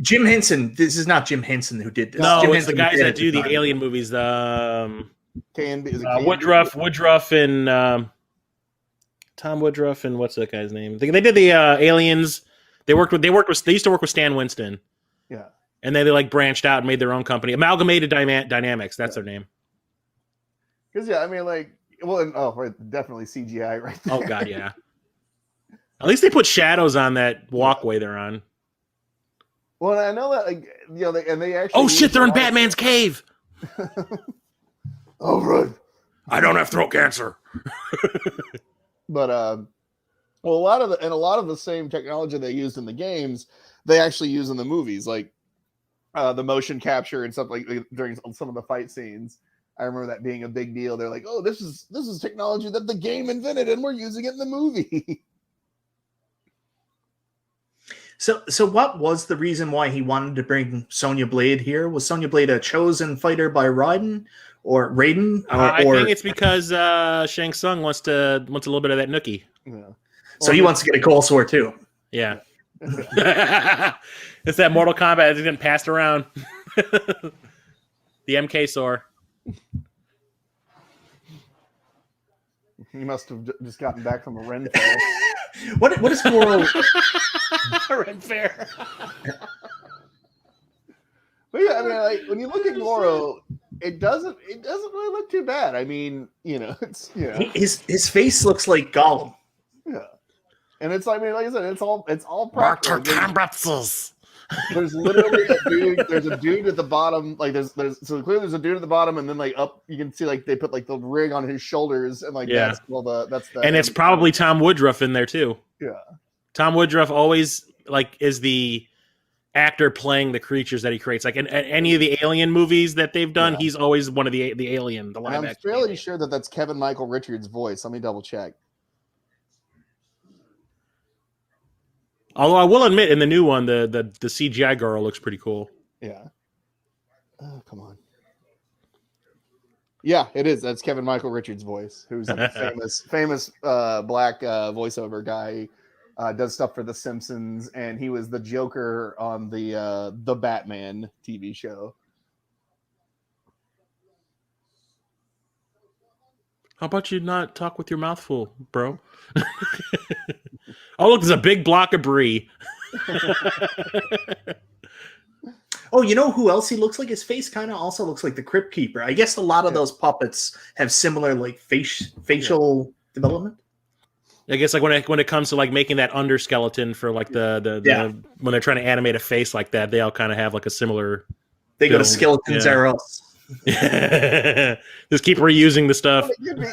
[SPEAKER 3] Jim Henson? This is not Jim Henson who did this.
[SPEAKER 1] No,
[SPEAKER 3] Jim
[SPEAKER 1] it's
[SPEAKER 3] Henson
[SPEAKER 1] the guys that do the
[SPEAKER 3] time.
[SPEAKER 1] Alien movies. The
[SPEAKER 3] Woodruff
[SPEAKER 1] and Tom Woodruff and what's that guy's name? They did the Aliens. They used to work with Stan Winston.
[SPEAKER 2] Yeah.
[SPEAKER 1] And then they like branched out and made their own company. Amalgamated Dynamics, that's their name.
[SPEAKER 2] Because I mean, like, definitely CGI right there.
[SPEAKER 1] Oh God, yeah. At least they put shadows on that walkway they're on.
[SPEAKER 2] Well, I know that, like, they actually.
[SPEAKER 1] Oh shit! They're in Batman's cave.
[SPEAKER 2] Oh right.
[SPEAKER 1] I don't have throat cancer.
[SPEAKER 2] But a lot of the same technology they used in the games, they actually use in the movies, like the motion capture and stuff like during some of the fight scenes. I remember that being a big deal. They're like, "Oh, this is technology that the game invented, and we're using it in the movie."
[SPEAKER 3] So what was the reason why he wanted to bring Sonya Blade here? Was Sonya Blade a chosen fighter by Raiden?
[SPEAKER 1] I think it's because Shang Tsung wants a little bit of that nookie.
[SPEAKER 2] Yeah.
[SPEAKER 3] So he wants to get a cold sword too.
[SPEAKER 1] Yeah. It's that Mortal Kombat that's getting passed around. The MK sword.
[SPEAKER 2] He must have just gotten back from a Ren fair.
[SPEAKER 3] What is Goro?
[SPEAKER 1] Ren fair.
[SPEAKER 2] But yeah, I mean, like when you look at Goro, it doesn't really look too bad. I mean, it's
[SPEAKER 3] His face looks like Gollum.
[SPEAKER 2] yeah, and it's like I said, it's all practical. There's literally a dude. There's a dude at the bottom. Like there's so clearly there's a dude at the bottom, and then like up, you can see like they put like the rig on his shoulders, and like that's the.
[SPEAKER 1] And it's probably Tom Woodruff in there too.
[SPEAKER 2] Yeah,
[SPEAKER 1] Tom Woodruff always like is the actor playing the creatures that he creates. Like in any of the Alien movies that they've done, he's always one of the Alien. The live
[SPEAKER 2] I'm
[SPEAKER 1] action
[SPEAKER 2] fairly
[SPEAKER 1] alien.
[SPEAKER 2] sure that's Kevin Michael Richards' voice. Let me double check.
[SPEAKER 1] Although I will admit, in the new one, the CGI girl looks pretty cool.
[SPEAKER 2] Yeah. Oh, come on. Yeah, it is. That's Kevin Michael Richards' voice, who's like a famous black voiceover guy. Does stuff for The Simpsons, and he was the Joker on the Batman TV show.
[SPEAKER 1] How about you not talk with your mouth full, bro? Oh, look, there's a big block of brie.
[SPEAKER 3] Oh, you know who else he looks like? His face kind of also looks like the Crypt Keeper. I guess a lot of those puppets have similar like facial development.
[SPEAKER 1] I guess like when it comes to like making that underskeleton for like the when they're trying to animate a face like that, they all kind of have like a similar.
[SPEAKER 3] They go to Skeletons R Us.
[SPEAKER 1] Just keep reusing the stuff.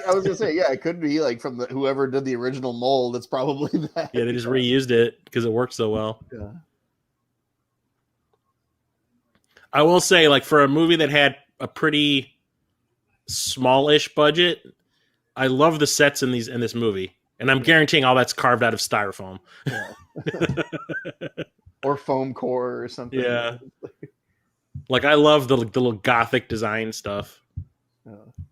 [SPEAKER 2] I was gonna say, it could be like from whoever did the original mold. It's probably that.
[SPEAKER 1] Yeah, they just reused it because it worked so well.
[SPEAKER 2] Yeah.
[SPEAKER 1] I will say, like for a movie that had a pretty smallish budget, I love the sets in this movie, and I'm guaranteeing all that's carved out of styrofoam.
[SPEAKER 2] Yeah. Or foam core or something.
[SPEAKER 1] Yeah. Like I love the little gothic design stuff,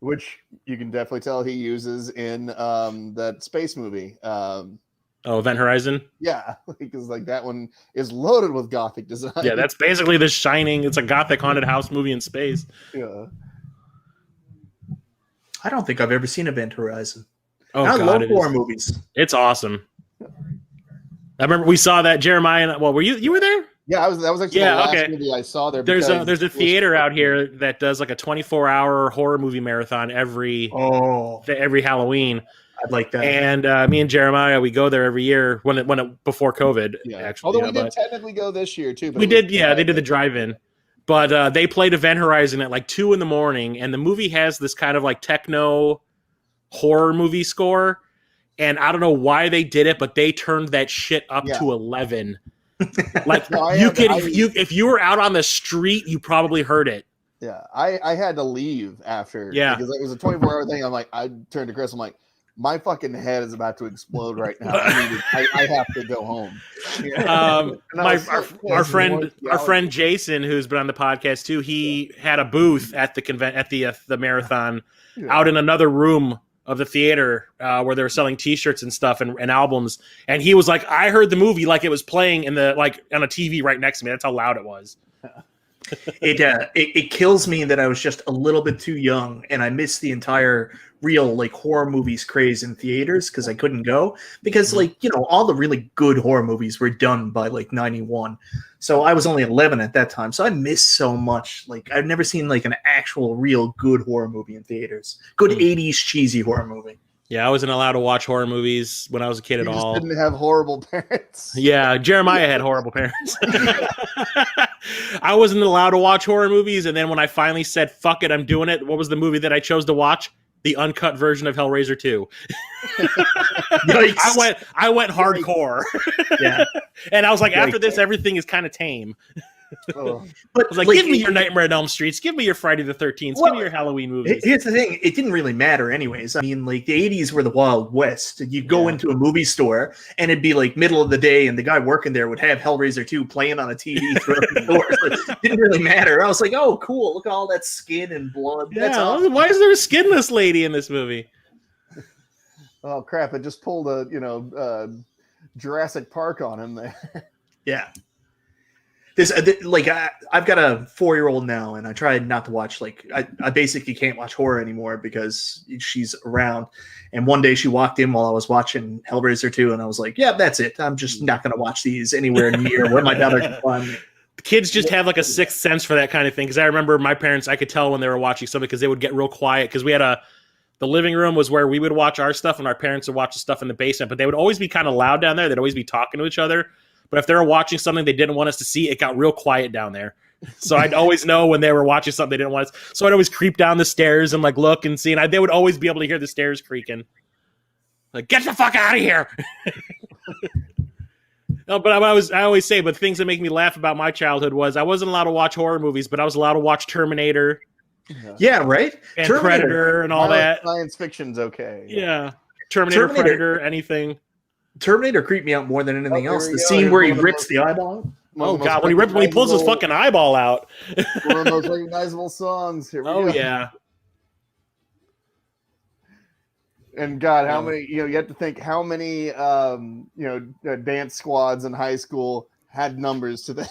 [SPEAKER 2] which you can definitely tell he uses in that space movie.
[SPEAKER 1] Event Horizon.
[SPEAKER 2] Yeah, because like that one is loaded with gothic design.
[SPEAKER 1] Yeah, that's basically The Shining. It's a gothic haunted house movie in space.
[SPEAKER 2] Yeah.
[SPEAKER 3] I don't think I've ever seen Event Horizon.
[SPEAKER 1] Oh,
[SPEAKER 3] I
[SPEAKER 1] God,
[SPEAKER 3] love horror movies.
[SPEAKER 1] It's awesome. I remember we saw that Jeremiah. Well, you were there?
[SPEAKER 2] Yeah, that was actually the last movie I saw there.
[SPEAKER 1] There's a theater out here that does like a 24-hour horror movie marathon every Halloween.
[SPEAKER 3] I'd like that.
[SPEAKER 1] And me and Jeremiah, we go there every year before COVID.
[SPEAKER 2] Yeah.
[SPEAKER 1] Actually,
[SPEAKER 2] although we did technically go this year too. But
[SPEAKER 1] we did. Yeah, they did the drive-in, but they played Event Horizon at like 2 a.m, and the movie has this kind of like techno horror movie score. And I don't know why they did it, but they turned that shit up to 11. Like if you were out on the street, you probably heard it.
[SPEAKER 2] Yeah, I had to leave after.
[SPEAKER 1] Yeah,
[SPEAKER 2] because it was a 24-hour thing. I'm like, I turned to Chris. I'm like, my fucking head is about to explode right now. I have to go home. Yeah.
[SPEAKER 1] Our friend Jason, who's been on the podcast too, he had a booth at the marathon out in another room of the theater where they were selling T-shirts and stuff and albums, and he was like, I heard the movie like it was playing in the like on a TV right next to me. That's how loud it was.
[SPEAKER 3] It kills me that I was just a little bit too young and I missed the entire real like horror movies craze in theaters because I couldn't go because all the really good horror movies were done by like 91. So I was only 11 at that time. So I missed so much. Like I've never seen like an actual real good horror movie in theaters. Good 80s cheesy horror movie.
[SPEAKER 1] Yeah, I wasn't allowed to watch horror movies when I was a kid at all.
[SPEAKER 2] Didn't have horrible parents.
[SPEAKER 1] Yeah, Jeremiah had horrible parents. I wasn't allowed to watch horror movies, and then when I finally said, fuck it, I'm doing it, what was the movie that I chose to watch? The uncut version of Hellraiser 2. I went hardcore.
[SPEAKER 3] Yeah.
[SPEAKER 1] And I was like, after this, everything is kind of tame.
[SPEAKER 2] Oh.
[SPEAKER 3] But
[SPEAKER 1] I was like, give me your Nightmare on Elm Streets, give me your Friday the 13th, give me your Halloween movies.
[SPEAKER 3] Here's the thing, it didn't really matter anyways. I mean, like, the 80s were the Wild West. You'd go into a movie store and it'd be like middle of the day and the guy working there would have Hellraiser 2 playing on a TV throughout the door. So it didn't really matter. I was like, oh, cool, look at all that skin and blood. That's awesome.
[SPEAKER 1] Why is there a skinless lady in this movie?
[SPEAKER 2] Oh crap! It just pulled a Jurassic Park on him there.
[SPEAKER 3] Yeah. There's I've got a 4-year-old now, and I tried not to watch, I basically can't watch horror anymore because she's around. And one day she walked in while I was watching Hellraiser 2, and I was like, yeah, that's it. I'm just not going to watch these anywhere near where my daughter can find me.
[SPEAKER 1] Kids just have like a sixth sense for that kind of thing. Because I remember my parents, I could tell when they were watching something because they would get real quiet. Because we had the living room was where we would watch our stuff, and our parents would watch the stuff in the basement. But they would always be kind of loud down there. They'd always be talking to each other. But if they were watching something they didn't want us to see, it got real quiet down there. So I'd always know when they were watching something they didn't want us. So I'd always creep down the stairs and like look and see. And they would always be able to hear the stairs creaking. Like, get the fuck out of here! No, but I always say, but things that make me laugh about my childhood was I wasn't allowed to watch horror movies, but I was allowed to watch Terminator.
[SPEAKER 3] Yeah, right.
[SPEAKER 1] And Predator and all that.
[SPEAKER 2] Science fiction's okay.
[SPEAKER 1] Yeah, Terminator, Predator, anything.
[SPEAKER 3] Terminator creeped me out more than anything else. The scene where he rips the eyeball.
[SPEAKER 1] Oh god, when he pulls his fucking eyeball out.
[SPEAKER 2] One of the most recognizable songs. Here we go.
[SPEAKER 1] Yeah.
[SPEAKER 2] And God, how many? You have to think how many dance squads in high school had numbers to that.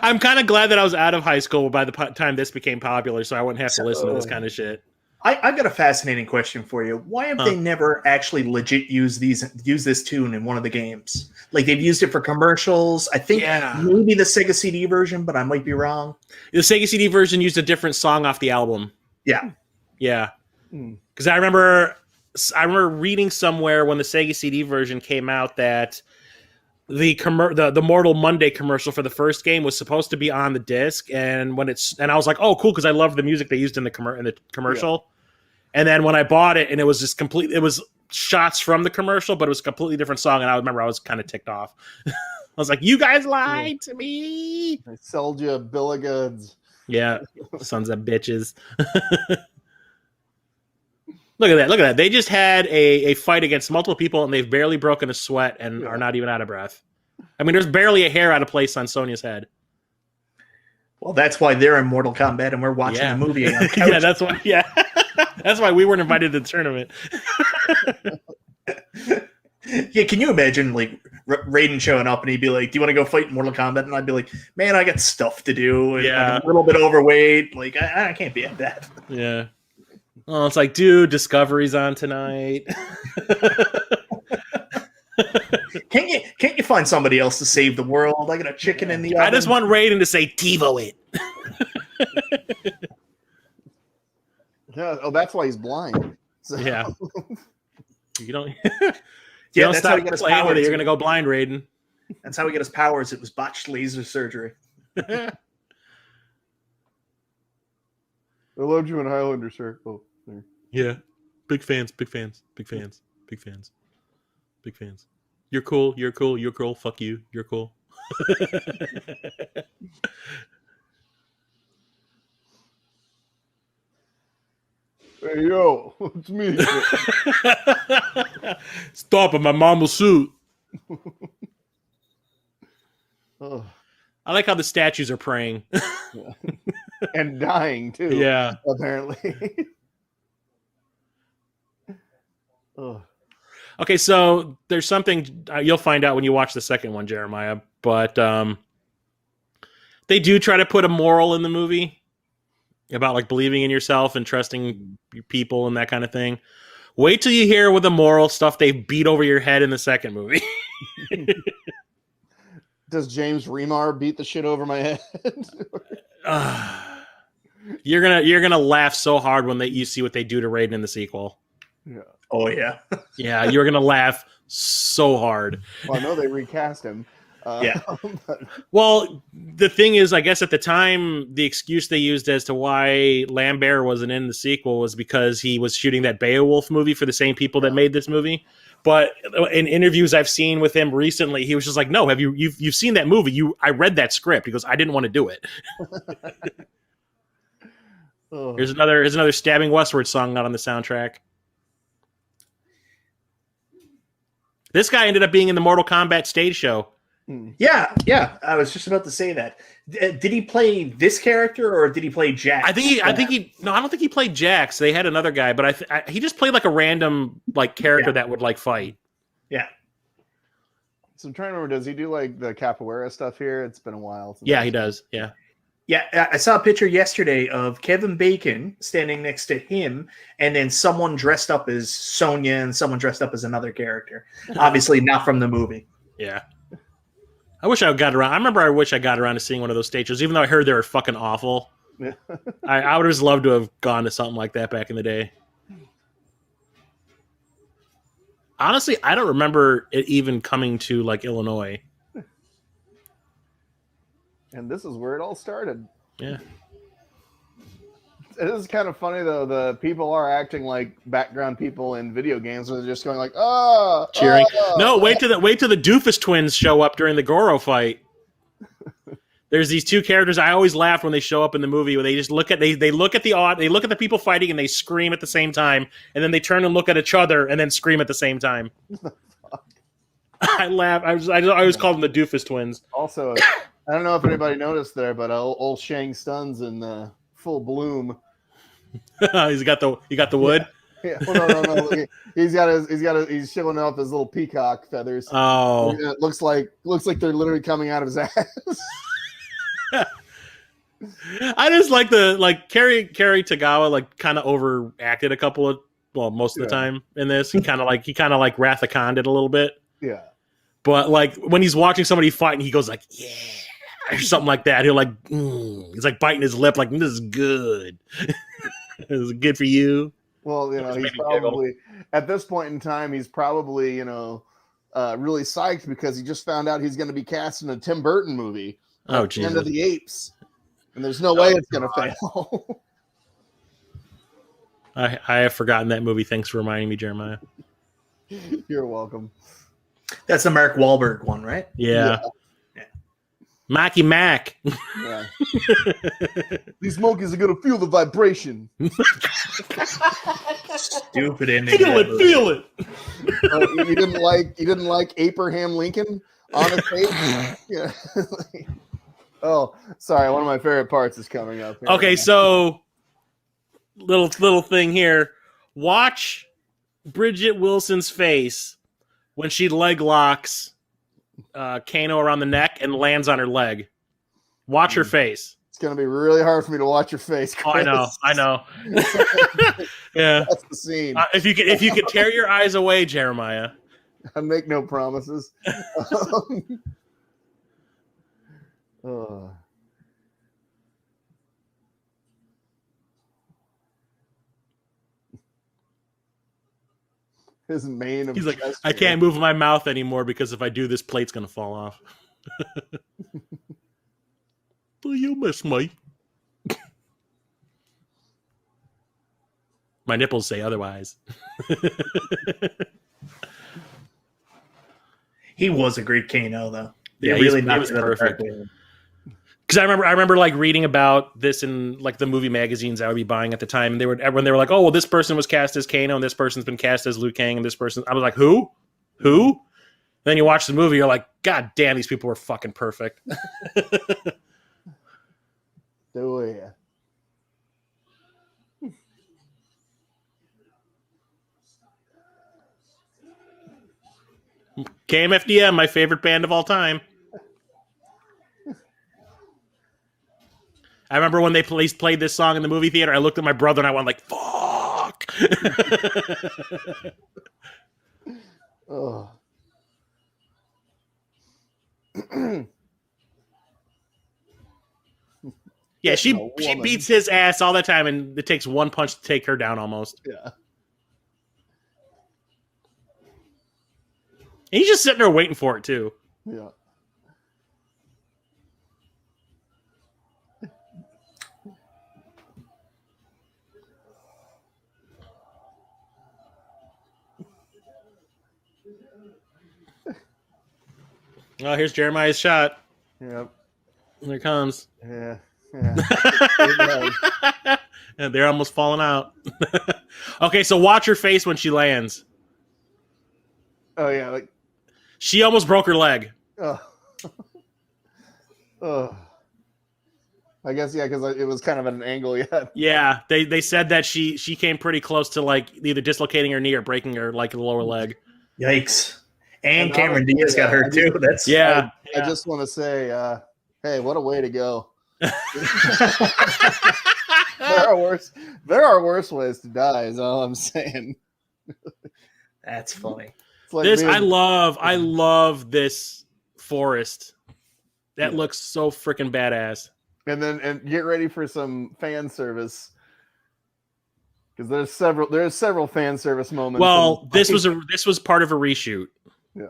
[SPEAKER 1] I'm kind of glad that I was out of high school by the time this became popular, so I wouldn't have to listen to this kind of shit.
[SPEAKER 3] I've got a fascinating question for you. Why have they never actually legit used this tune in one of the games? Like, they've used it for commercials. I think maybe the Sega CD version, but I might be wrong. The
[SPEAKER 1] Sega CD version used a different song off the album.
[SPEAKER 3] Yeah.
[SPEAKER 1] Yeah. Because I remember reading somewhere when the Sega CD version came out that the Mortal Monday commercial for the first game was supposed to be on the disc, and I was like, oh, cool, because I love the music they used in the commercial. And then when I bought it, and it was just it was shots from the commercial, but it was a completely different song, and I remember I was kind of ticked off. I was like, you guys lied to me.
[SPEAKER 2] I sold you a bill of goods.
[SPEAKER 1] Yeah, sons of bitches. Look at that. They just had a fight against multiple people, and they've barely broken a sweat and are not even out of breath. I mean, there's barely a hair out of place on Sonya's head.
[SPEAKER 3] Well, that's why they're in Mortal Kombat, and we're watching the movie.
[SPEAKER 1] Yeah, that's why. Yeah, that's why we weren't invited to the tournament.
[SPEAKER 3] Yeah, can you imagine like Raiden showing up and he'd be like, "Do you want to go fight in Mortal Kombat?" And I'd be like, "Man, I got stuff to do.
[SPEAKER 1] Yeah,
[SPEAKER 3] I'm a little bit overweight. Like, I can't be at that."
[SPEAKER 1] Yeah. Oh, it's like, dude, Discovery's on tonight.
[SPEAKER 3] Can't you find somebody else to save the world? I got a chicken in the oven.
[SPEAKER 1] I just want Raiden to say TiVo it.
[SPEAKER 2] Yeah, that's why he's blind. So.
[SPEAKER 1] Yeah. You don't.
[SPEAKER 3] That's how he got his powers.
[SPEAKER 1] You're gonna go blind, Raiden.
[SPEAKER 3] That's how he got his powers. It was botched laser surgery.
[SPEAKER 2] I loved you in Highlander, sir. Oh, there.
[SPEAKER 1] Yeah. Big fans. You're cool. Fuck you. You're cool.
[SPEAKER 2] Hey, yo, it's me.
[SPEAKER 1] Stop it, my mom will shoot.
[SPEAKER 2] Oh.
[SPEAKER 1] I like how the statues are praying.
[SPEAKER 2] And dying, too.
[SPEAKER 1] Yeah.
[SPEAKER 2] Apparently. Oh.
[SPEAKER 1] Okay, so there's something you'll find out when you watch the second one, Jeremiah, but they do try to put a moral in the movie about like believing in yourself and trusting people and that kind of thing. Wait till you hear with the moral stuff they beat over your head in the second movie.
[SPEAKER 2] Does James Remar beat the shit over my head?
[SPEAKER 1] You're gonna laugh so hard when you see what they do to Raiden in the sequel.
[SPEAKER 2] Yeah.
[SPEAKER 3] Oh yeah.
[SPEAKER 1] Yeah, you're gonna laugh so hard.
[SPEAKER 2] Well, I know they recast him.
[SPEAKER 3] Yeah.
[SPEAKER 1] Well, the thing is, I guess at the time, the excuse they used as to why Lambert wasn't in the sequel was because he was shooting that Beowulf movie for the same people that made this movie. But in interviews I've seen with him recently, he was just like, "No, you've seen that movie? I read that script." He goes, "I didn't want to do it."
[SPEAKER 2] Oh.
[SPEAKER 1] Here's another Stabbing Westward song not on the soundtrack. This guy ended up being in the Mortal Kombat stage show.
[SPEAKER 3] Yeah. I was just about to say that. Did he play this character or did he play Jax?
[SPEAKER 1] I don't think he played Jax. They had another guy, but he just played like a random like character that would like fight.
[SPEAKER 3] Yeah.
[SPEAKER 2] So I'm trying to remember, does he do like the capoeira stuff here? It's been a while.
[SPEAKER 1] Yeah, he does. Yeah.
[SPEAKER 3] Yeah, I saw a picture yesterday of Kevin Bacon standing next to him, and then someone dressed up as Sonya and someone dressed up as another character. Obviously, not from the movie.
[SPEAKER 1] Yeah. I wish I got around. I wish I got around to seeing one of those stages, even though I heard they were fucking awful.
[SPEAKER 2] Yeah.
[SPEAKER 1] I would have just loved to have gone to something like that back in the day. Honestly, I don't remember it even coming to like Illinois.
[SPEAKER 2] And this is where it all started.
[SPEAKER 1] Yeah.
[SPEAKER 2] It is kind of funny though. The people are acting like background people in video games, where they're just going like, "Oh,
[SPEAKER 1] cheering."
[SPEAKER 2] Oh.
[SPEAKER 1] No, wait till the Doofus twins show up during the Goro fight. There's these two characters. I always laugh when they show up in the movie where they just look at they look at the people fighting and they scream at the same time, and then they turn and look at each other and then scream at the same time. I laugh. I always call them the Doofus twins.
[SPEAKER 2] Also, I don't know if anybody noticed there, but old Shang Tsung's in full bloom.
[SPEAKER 1] He's got the wood.
[SPEAKER 2] Yeah. Well, no. He's showing off his little peacock feathers.
[SPEAKER 1] Oh,
[SPEAKER 2] It looks like they're literally coming out of his ass.
[SPEAKER 1] I just like Cary Tagawa like kind of overacted most of the time in this. He kind of like Wrath of Khan did a little bit.
[SPEAKER 2] Yeah.
[SPEAKER 1] But like when he's watching somebody fight and he goes like, "Yeah," or something like that, he'll like, he's like biting his lip like, "This is good." This is good for you.
[SPEAKER 2] Well, he's probably at this point in time, he's probably really psyched because he just found out he's going to be cast in a Tim Burton movie.
[SPEAKER 1] Oh, Jesus.
[SPEAKER 2] Land of the Apes, and there's no way it's going to fail.
[SPEAKER 1] I have forgotten that movie. Thanks for reminding me, Jeremiah.
[SPEAKER 2] You're welcome.
[SPEAKER 3] That's the Mark Wahlberg one, right?
[SPEAKER 1] Yeah. Mackie Mac.
[SPEAKER 2] Yeah. These monkeys are gonna feel the vibration.
[SPEAKER 3] Stupid ending.
[SPEAKER 1] Feel it.
[SPEAKER 2] You didn't like Abraham Lincoln on his face? Yeah. Oh, sorry. One of my favorite parts is coming up here.
[SPEAKER 1] Okay, so little thing here. Watch Bridgette Wilson's face when she leg locks Kano around the neck and lands on her leg. Watch her face.
[SPEAKER 2] It's going to be really hard for me to watch your face, Chris.
[SPEAKER 1] Oh, I know. Yeah.
[SPEAKER 2] That's the scene.
[SPEAKER 1] If you could tear your eyes away, Jeremiah.
[SPEAKER 2] I make no promises. Oh. His mane of
[SPEAKER 1] He's like,
[SPEAKER 2] chest
[SPEAKER 1] I
[SPEAKER 2] hair.
[SPEAKER 1] can't move my mouth anymore because if I do, this plate's going to fall off. Do you miss me? My nipples say otherwise.
[SPEAKER 3] He was a great Kano, though.
[SPEAKER 1] Yeah,
[SPEAKER 3] He really
[SPEAKER 1] he
[SPEAKER 3] knocked
[SPEAKER 1] was
[SPEAKER 3] it out of the
[SPEAKER 1] perfect.
[SPEAKER 3] park.
[SPEAKER 1] Because I remember like reading about this in like the movie magazines I would be buying at the time, and when they were like, "Oh, well, this person was cast as Kano, and this person's been cast as Liu Kang, and this person," I was like, "Who? Then you watch the movie, you're like, "God damn, these people were fucking perfect."
[SPEAKER 2] Oh, yeah.
[SPEAKER 1] KMFDM, my favorite band of all time. I remember when they played this song in the movie theater, I looked at my brother and I went like, "Fuck."
[SPEAKER 2] Oh.
[SPEAKER 1] Yeah, she
[SPEAKER 2] woman.
[SPEAKER 1] beats his ass all the time, and it takes one punch to take her down almost.
[SPEAKER 2] Yeah.
[SPEAKER 1] And he's just sitting there waiting for it too.
[SPEAKER 2] Yeah.
[SPEAKER 1] Oh, here's Jeremiah's shot.
[SPEAKER 2] Yep.
[SPEAKER 1] Here it comes.
[SPEAKER 2] Yeah.
[SPEAKER 1] And they're almost falling out. Okay, so watch her face when she lands.
[SPEAKER 2] Oh yeah, like
[SPEAKER 1] She almost broke her leg.
[SPEAKER 2] oh. Oh. I guess yeah, because it was kind of at an angle. Yeah.
[SPEAKER 1] Yeah, they said that she came pretty close to like either dislocating her knee or breaking her like lower leg.
[SPEAKER 3] Yikes! And
[SPEAKER 2] And
[SPEAKER 3] Cameron
[SPEAKER 2] honestly,
[SPEAKER 3] Diaz got hurt too. That's
[SPEAKER 1] Yeah,
[SPEAKER 2] I just want to say, hey, what a way to go. There are worse ways to die, is all I'm saying.
[SPEAKER 3] That's funny.
[SPEAKER 2] It's like
[SPEAKER 1] this
[SPEAKER 2] being-
[SPEAKER 1] I love this forest. That looks so freaking badass.
[SPEAKER 2] and get ready for some fan service. Because there's several fan service moments.
[SPEAKER 1] Well, this was part of a reshoot.
[SPEAKER 2] Yeah.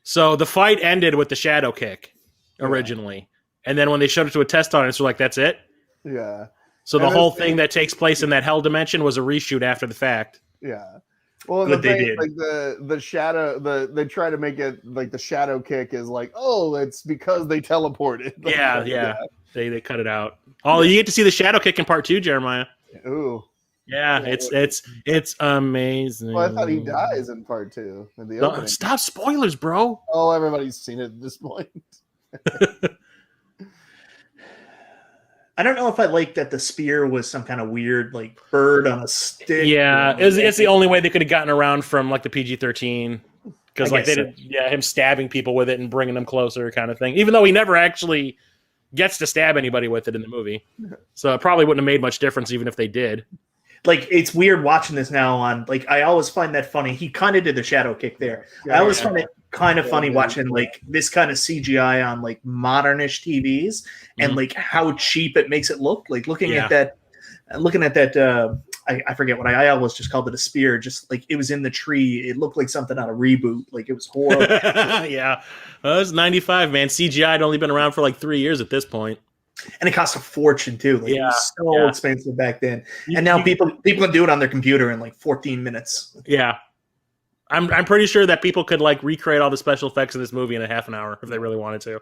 [SPEAKER 1] So the fight ended with the shadow kick originally. And then when they showed it to a test audience, we're like, that's it?
[SPEAKER 2] Yeah.
[SPEAKER 1] So the
[SPEAKER 2] And
[SPEAKER 1] whole
[SPEAKER 2] then-
[SPEAKER 1] thing that takes place in that hell dimension was a reshoot after the fact.
[SPEAKER 2] Yeah. Well,
[SPEAKER 3] Good
[SPEAKER 2] the
[SPEAKER 3] they
[SPEAKER 2] thing,
[SPEAKER 3] did.
[SPEAKER 2] like the shadow, they try to make it like the shadow kick is like, oh, it's because they teleported. Like,
[SPEAKER 1] Yeah. They cut it out. Oh, you get to see the shadow kick in part 2, Jeremiah.
[SPEAKER 2] Ooh.
[SPEAKER 1] Yeah, it's amazing.
[SPEAKER 2] Well, I thought he dies in part 2 in the
[SPEAKER 1] No,
[SPEAKER 2] opening.
[SPEAKER 1] stop spoilers, bro.
[SPEAKER 2] Oh, everybody's seen it at this point.
[SPEAKER 3] I don't know if I like that the spear was some kind of weird like bird on a stick.
[SPEAKER 1] Yeah, it's the only way they could have gotten around from like the PG-13 because
[SPEAKER 3] I
[SPEAKER 1] like they
[SPEAKER 3] guess
[SPEAKER 1] did, him stabbing people with it and bringing them closer, kind of thing. Even though he never actually gets to stab anybody with it in the movie, so it probably wouldn't have made much difference even if they did.
[SPEAKER 3] Like it's weird watching this now on like I always find that funny. He kind of did the shadow kick there. I always find it kind of funny watching like this kind of CGI on like modernish TVs and like how cheap it makes it look. Like looking at that, I forget what I always just called it a spear. Just like it was in the tree, it looked like something on a reboot. Like it was horrible.
[SPEAKER 1] Yeah, well, it was 95, man. CGI had only been around for like 3 years at this point.
[SPEAKER 3] And it cost a fortune too. Like, it was so expensive back then. And now people can do it on their computer in like 14 minutes.
[SPEAKER 1] Yeah. I'm pretty sure that people could like recreate all the special effects in this movie in a half an hour if they really wanted to.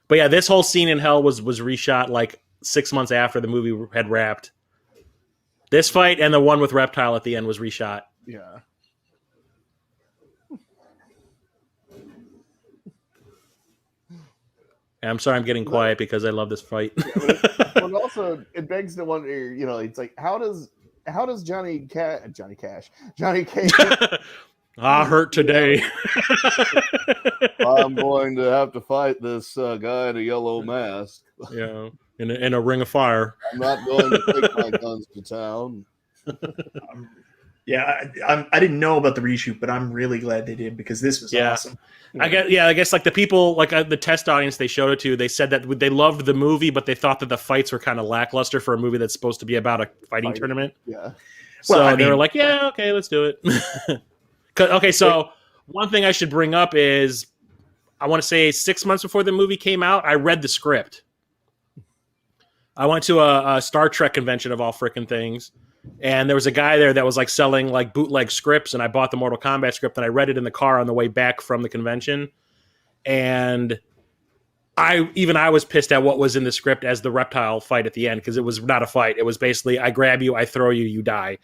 [SPEAKER 1] But yeah, this whole scene in hell was reshot like 6 months after the movie had wrapped. This fight and the one with Reptile at the end was reshot.
[SPEAKER 2] Yeah.
[SPEAKER 1] And I'm sorry I'm getting quiet because I love this fight.
[SPEAKER 2] But also, it begs to wonder, it's like, how does Johnny Cage
[SPEAKER 1] I hurt today.
[SPEAKER 2] I'm going to have to fight this guy in a yellow mask.
[SPEAKER 1] Yeah, in a ring of fire.
[SPEAKER 2] I'm not going to take my guns to town.
[SPEAKER 3] Yeah, I didn't know about the reshoot, but I'm really glad they did because this was awesome.
[SPEAKER 1] I guess like the people, like the test audience they showed it to, they said that they loved the movie, but they thought that the fights were kind of lackluster for a movie that's supposed to be about a fighting tournament.
[SPEAKER 2] Yeah.
[SPEAKER 1] So
[SPEAKER 3] Well,
[SPEAKER 1] they were like, yeah, okay, let's do it. Okay, so one thing I should bring up is I want to say 6 months before the movie came out, I read the script. I went to a Star Trek convention of all freaking things. And there was a guy there that was like selling like bootleg scripts, and I bought the Mortal Kombat script and I read it in the car on the way back from the convention. And I was pissed at what was in the script as the reptile fight at the end, because it was not a fight. It was basically I grab you, I throw you, you die.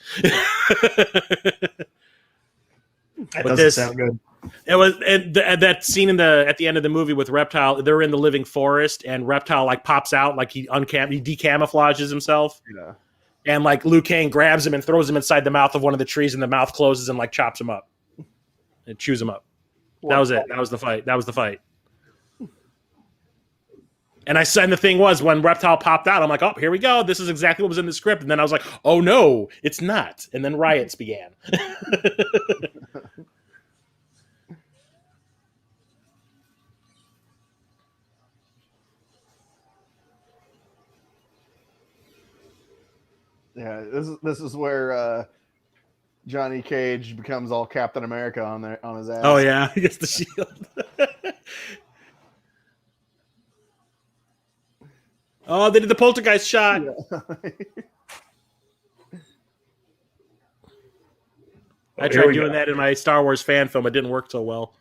[SPEAKER 3] That doesn't sound good.
[SPEAKER 1] It was that scene at the end of the movie with Reptile. They're in the living forest, and Reptile like pops out, like he decamouflages himself.
[SPEAKER 2] Yeah.
[SPEAKER 1] And like Liu Kang grabs him and throws him inside the mouth of one of the trees, and the mouth closes and like chops him up and chews him up. That was it. That was the fight. And the thing was, when Reptile popped out, I'm like, oh, here we go. This is exactly what was in the script. And then I was like, oh no, it's not. And then riots began.
[SPEAKER 2] Yeah, this is where Johnny Cage becomes all Captain America on his ass.
[SPEAKER 1] Oh yeah, he gets the shield. Oh, they did the poltergeist shot.
[SPEAKER 2] Yeah.
[SPEAKER 1] I tried doing that in my Star Wars fan film. It didn't work so well.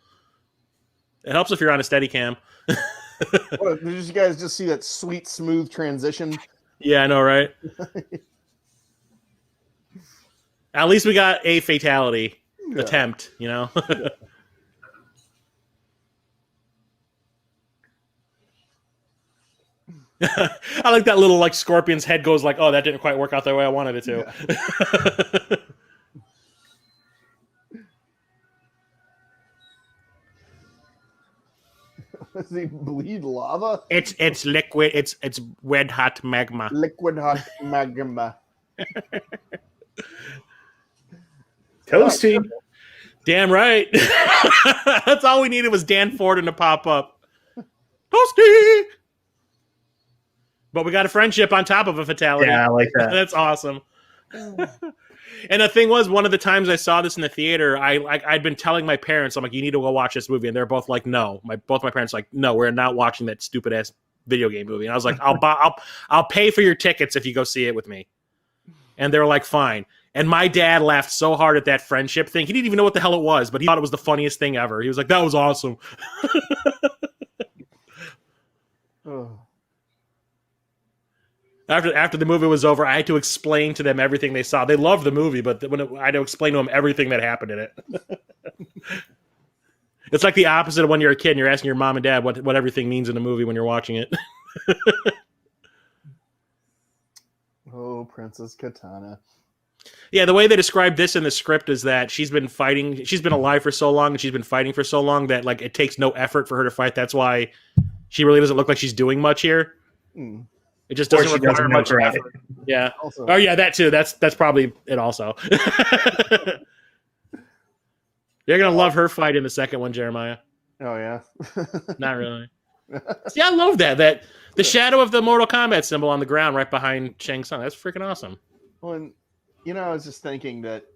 [SPEAKER 1] It helps if you're on a Steadicam.
[SPEAKER 2] Did you guys just see that sweet, smooth transition?
[SPEAKER 1] Yeah, I know, right? At least we got a fatality attempt, you know? I like that little, like, scorpion's head goes like, oh, that didn't quite work out the way I wanted it to. Yeah.
[SPEAKER 2] Does he bleed lava?
[SPEAKER 1] It's liquid. It's red hot magma.
[SPEAKER 2] Liquid hot magma.
[SPEAKER 3] Toasty.
[SPEAKER 1] Damn right. That's all we needed was Dan Forden to pop up. Toasty. But we got a friendship on top of a fatality.
[SPEAKER 3] Yeah, I like that.
[SPEAKER 1] That's awesome. And the thing was, one of the times I saw this in the theater, I'd been telling my parents, I'm like, you need to go watch this movie, and they're both like, no. Both my parents were like, no, we're not watching that stupid ass video game movie. And I was like, I'll pay for your tickets if you go see it with me. And they were like, fine. And my dad laughed so hard at that friendship thing. He didn't even know what the hell it was, but he thought it was the funniest thing ever. He was like, that was awesome. After the movie was over, I had to explain to them everything they saw. They loved the movie, but I had to explain to them everything that happened in it. It's like the opposite of when you're a kid and you're asking your mom and dad what everything means in a movie when you're watching it.
[SPEAKER 2] Oh, Princess Katana.
[SPEAKER 1] Yeah, the way they described this in the script is that she's been alive for so long and she's been fighting for so long that like it takes no effort for her to fight. That's why she really doesn't look like she's doing much here. It just doesn't require much effort. Yeah.
[SPEAKER 2] Also,
[SPEAKER 1] oh yeah, that too. That's probably it also. You're gonna love her fight in the second one, Jeremiah.
[SPEAKER 2] Oh yeah.
[SPEAKER 1] Not really. See, I love that the shadow of the Mortal Kombat symbol on the ground right behind Shang Tsung. That's freaking awesome.
[SPEAKER 2] Well, I was just thinking that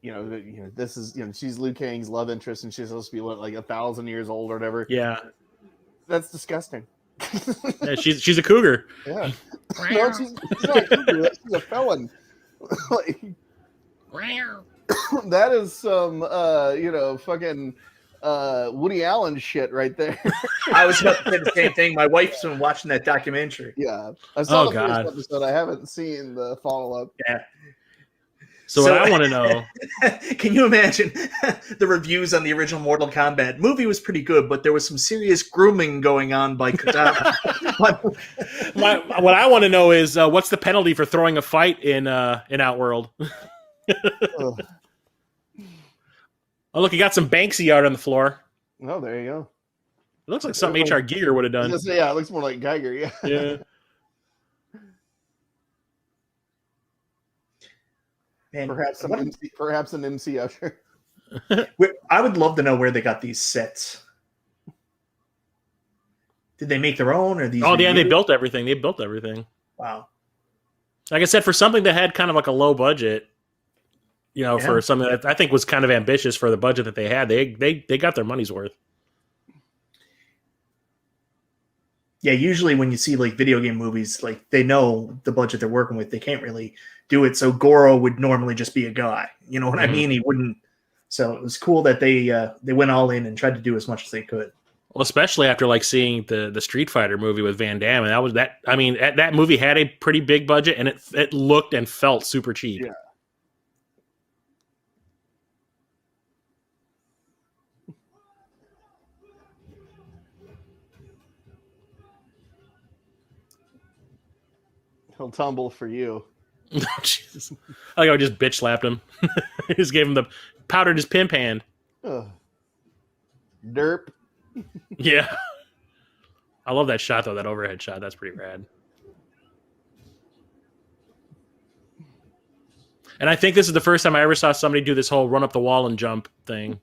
[SPEAKER 2] this is she's Liu Kang's love interest and she's supposed to be like 1,000 years old or whatever.
[SPEAKER 1] Yeah.
[SPEAKER 2] That's disgusting.
[SPEAKER 1] Yeah, she's a cougar.
[SPEAKER 2] Yeah. No, she's not a cougar. She's a felon. Like, that is some fucking Woody Allen shit right there.
[SPEAKER 3] I was about to say the same thing. My wife's been watching that documentary.
[SPEAKER 2] Yeah. I saw the first episode. I haven't seen the follow-up.
[SPEAKER 3] Yeah.
[SPEAKER 1] So what I want to know...
[SPEAKER 3] Can you imagine the reviews on the original Mortal Kombat? Movie was pretty good, but there was some serious grooming going on by Katana.
[SPEAKER 1] What I want to know is what's the penalty for throwing a fight in Outworld? Oh, look, you got some Banksy art on the floor.
[SPEAKER 2] Oh, there you go.
[SPEAKER 1] It looks like something H.R. Giger would have done.
[SPEAKER 2] Yeah, it looks more like Geiger, yeah.
[SPEAKER 1] Yeah.
[SPEAKER 3] Man,
[SPEAKER 2] perhaps an MC Usher.
[SPEAKER 3] I would love to know where they got these sets. Did they make their own, or these?
[SPEAKER 1] Oh, yeah, they built everything. They built everything.
[SPEAKER 3] Wow.
[SPEAKER 1] Like I said, for something that had kind of like a low budget, for something that I think was kind of ambitious for the budget that they had, they got their money's worth.
[SPEAKER 3] Yeah, usually when you see like video game movies, like they know the budget they're working with, they can't really do it. So Goro would normally just be a guy. You know what I mean? He wouldn't. So it was cool that they went all in and tried to do as much as they could.
[SPEAKER 1] Well, especially after like seeing the Street Fighter movie with Van Damme, and that movie had a pretty big budget, and it looked and felt super cheap.
[SPEAKER 2] Yeah. He'll tumble for you.
[SPEAKER 1] Oh, Jesus. I think I just bitch slapped him. Just gave him powdered his pimp hand.
[SPEAKER 2] Derp.
[SPEAKER 1] Yeah. I love that shot, though, that overhead shot. That's pretty rad. And I think this is the first time I ever saw somebody do this whole run up the wall and jump thing.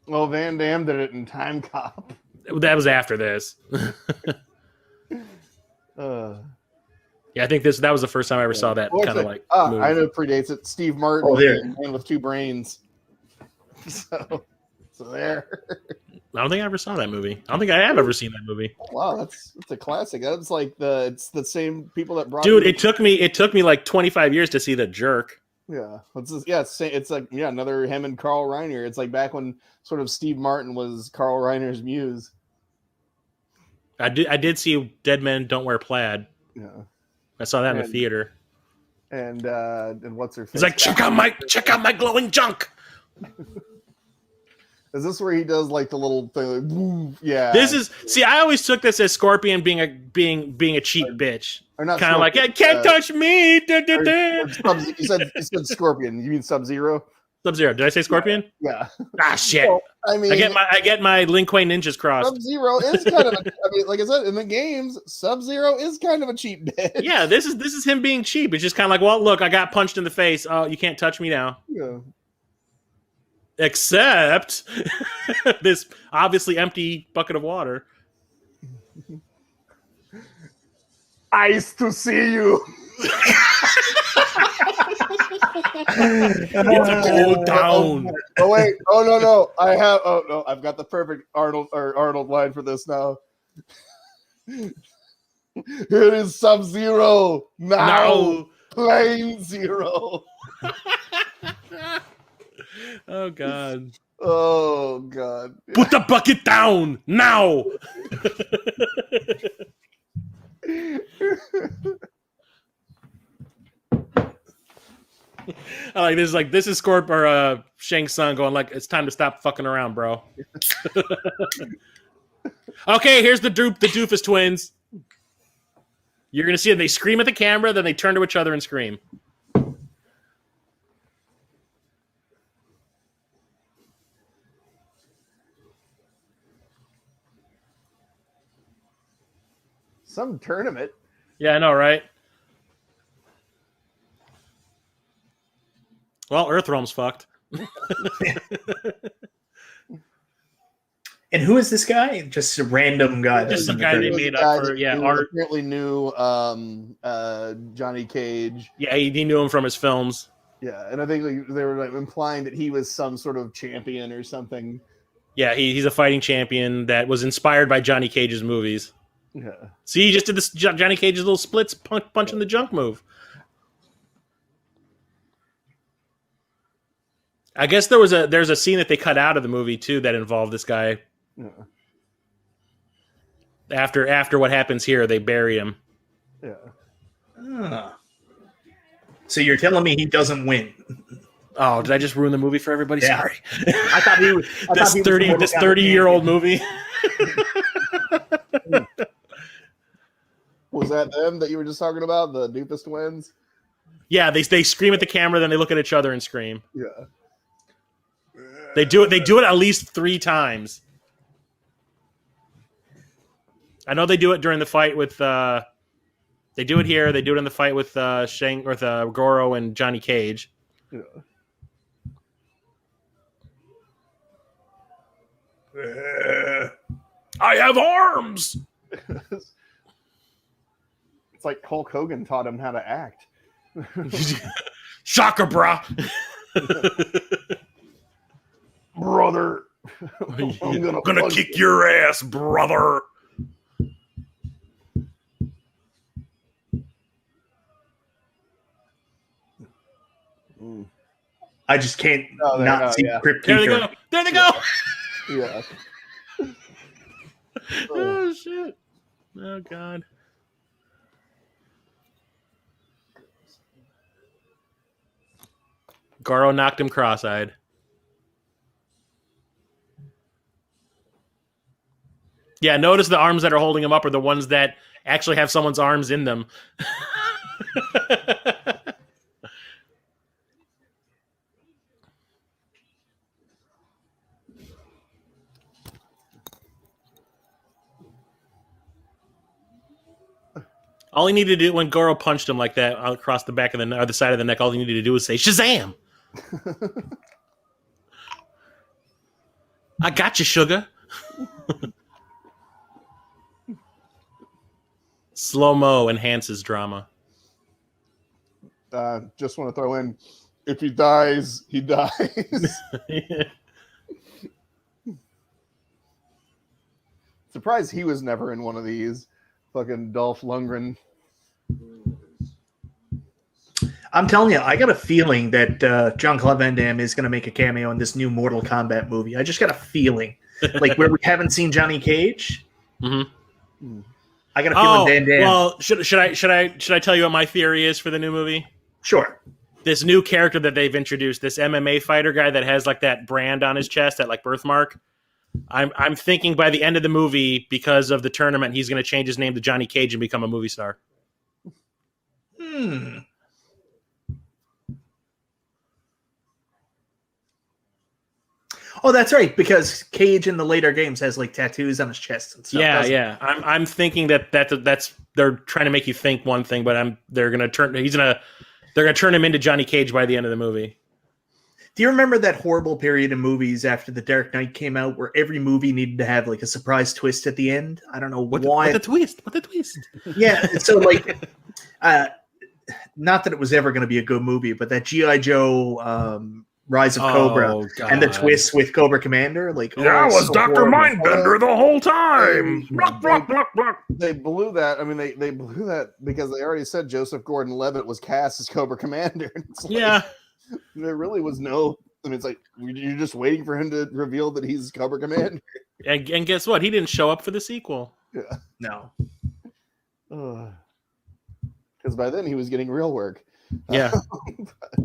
[SPEAKER 2] Well, Van Damme did it in Time Cop.
[SPEAKER 1] That was after this. Yeah, I think that was the first time I ever saw that kind of like move.
[SPEAKER 2] I know it predates it. Steve Martin, Man with Two Brains. So there.
[SPEAKER 1] I don't think I ever saw that movie. I don't think I have ever seen that movie.
[SPEAKER 2] Wow, that's a classic. That's like it's the same people that brought.
[SPEAKER 1] Dude, it took me like 25 years to see The Jerk.
[SPEAKER 2] Yeah, it's like another him and Carl Reiner. It's like back when sort of Steve Martin was Carl Reiner's muse.
[SPEAKER 1] I did see Dead Men Don't Wear Plaid.
[SPEAKER 2] Yeah,
[SPEAKER 1] I saw that in the theater.
[SPEAKER 2] And what's her face?
[SPEAKER 1] He's like, check out my glowing junk.
[SPEAKER 2] Is this where he does like the little thing? Like, woo, yeah.
[SPEAKER 1] I always took this as Scorpion being a cheap bitch.
[SPEAKER 2] Or not
[SPEAKER 1] kind of like, can't touch me.
[SPEAKER 2] You said Scorpion. You mean Sub-Zero?
[SPEAKER 1] Sub-Zero. Did I say Scorpion?
[SPEAKER 2] Yeah.
[SPEAKER 1] Ah, shit. Well, I mean, I get my Lin Kuei ninjas crossed.
[SPEAKER 2] Sub-Zero is kind of. Like I said in the games, Sub-Zero is kind of a cheap bitch.
[SPEAKER 1] Yeah, this is him being cheap. It's just kind of like, well, look, I got punched in the face. Oh, you can't touch me now.
[SPEAKER 2] Yeah.
[SPEAKER 1] Except this obviously empty bucket of water.
[SPEAKER 2] Nice to see you.
[SPEAKER 1] It's a cold down.
[SPEAKER 2] Oh wait! Oh no! I've got the perfect Arnold line for this now. Here is Sub-Zero now. Plain Zero.
[SPEAKER 1] Oh god.
[SPEAKER 2] Oh god.
[SPEAKER 1] Put the bucket down now. I like this. This is Scorp or Shang Tsung going like, it's time to stop fucking around, bro. Okay, here's the doofus twins. You're gonna see them. They scream at the camera, then they turn to each other and scream.
[SPEAKER 2] Some tournament.
[SPEAKER 1] Yeah, I know, right? Well, Earthrealm's fucked.
[SPEAKER 3] And who is this guy? Just a random guy.
[SPEAKER 1] Just some guy they made up for art.
[SPEAKER 2] Apparently knew Johnny Cage.
[SPEAKER 1] Yeah, he knew him from his films.
[SPEAKER 2] Yeah, and I think they were implying that he was some sort of champion or something.
[SPEAKER 1] Yeah, he's a fighting champion that was inspired by Johnny Cage's movies.
[SPEAKER 2] Yeah.
[SPEAKER 1] See, he just did this Johnny Cage's little splits punch in the junk move. I guess there's a scene that they cut out of the movie too that involved this guy.
[SPEAKER 2] Yeah.
[SPEAKER 1] After what happens here, they bury him.
[SPEAKER 2] Yeah.
[SPEAKER 3] So you're telling me he doesn't win?
[SPEAKER 1] Oh, did I just ruin the movie for everybody? Yeah. Sorry.
[SPEAKER 3] I thought he was
[SPEAKER 1] this 30-year-old movie.
[SPEAKER 2] Was that them that you were just talking about? The doofus twins?
[SPEAKER 1] Yeah, they scream at the camera, then they look at each other and scream.
[SPEAKER 2] Yeah.
[SPEAKER 1] They do it at least 3 times. I know they do it during the fight with they do it here, they do it in the fight with Goro and Johnny Cage.
[SPEAKER 2] Yeah.
[SPEAKER 1] I have arms.
[SPEAKER 2] It's like Hulk Hogan taught him how to act.
[SPEAKER 1] Shocker, brah.
[SPEAKER 2] Brother.
[SPEAKER 1] I'm gonna kick your ass, brother.
[SPEAKER 3] I just can't see Crypt
[SPEAKER 1] There
[SPEAKER 3] Keeper.
[SPEAKER 1] they go. There they go.
[SPEAKER 2] Yeah.
[SPEAKER 1] Oh shit. Oh god. Goro knocked him cross-eyed. Yeah, notice the arms that are holding him up are the ones that actually have someone's arms in them. All he needed to do when Goro punched him like that across the back of the or the side of the neck, all he needed to do was say Shazam. I got you, sugar. Slow-mo enhances drama.
[SPEAKER 2] Just want to throw in, if he dies, he dies. Surprised he was never in one of these. Fucking Dolph Lundgren.
[SPEAKER 3] I'm telling you, I got a feeling that Jean-Claude Van Damme is going to make a cameo in this new Mortal Kombat movie. I just got a feeling, like where we haven't seen Johnny Cage.
[SPEAKER 1] Mm-hmm.
[SPEAKER 3] I got a feeling Van Damme.
[SPEAKER 1] Well, should I tell you what my theory is for the new movie?
[SPEAKER 3] Sure.
[SPEAKER 1] This new character that they've introduced, this MMA fighter guy that has like that brand on his chest, that like birthmark. I'm thinking by the end of the movie, because of the tournament, he's going to change his name to Johnny Cage and become a movie star.
[SPEAKER 3] Oh, that's right, because Cage in the later games has like tattoos on his chest and stuff.
[SPEAKER 1] Yeah. I'm thinking that's they're trying to make you think one thing, but they're gonna turn him into Johnny Cage by the end of the movie.
[SPEAKER 3] Do you remember that horrible period in movies after The Dark Knight came out, where every movie needed to have like a surprise twist at the end? I don't know why.
[SPEAKER 1] What the twist?
[SPEAKER 3] Yeah, so like, not that it was ever going to be a good movie, but that G.I. Joe. Rise of Cobra and the twist with Cobra Commander, like
[SPEAKER 1] I was so Dr. Mindbender the whole time.
[SPEAKER 2] They blew that. I mean, they blew that because they already said Joseph Gordon-Levitt was cast as Cobra Commander. It's like, there really was no. I mean, it's like you're just waiting for him to reveal that he's Cobra Commander.
[SPEAKER 1] And guess what? He didn't show up for the sequel.
[SPEAKER 2] Yeah.
[SPEAKER 3] No.
[SPEAKER 2] Because by then he was getting real work.
[SPEAKER 1] Yeah.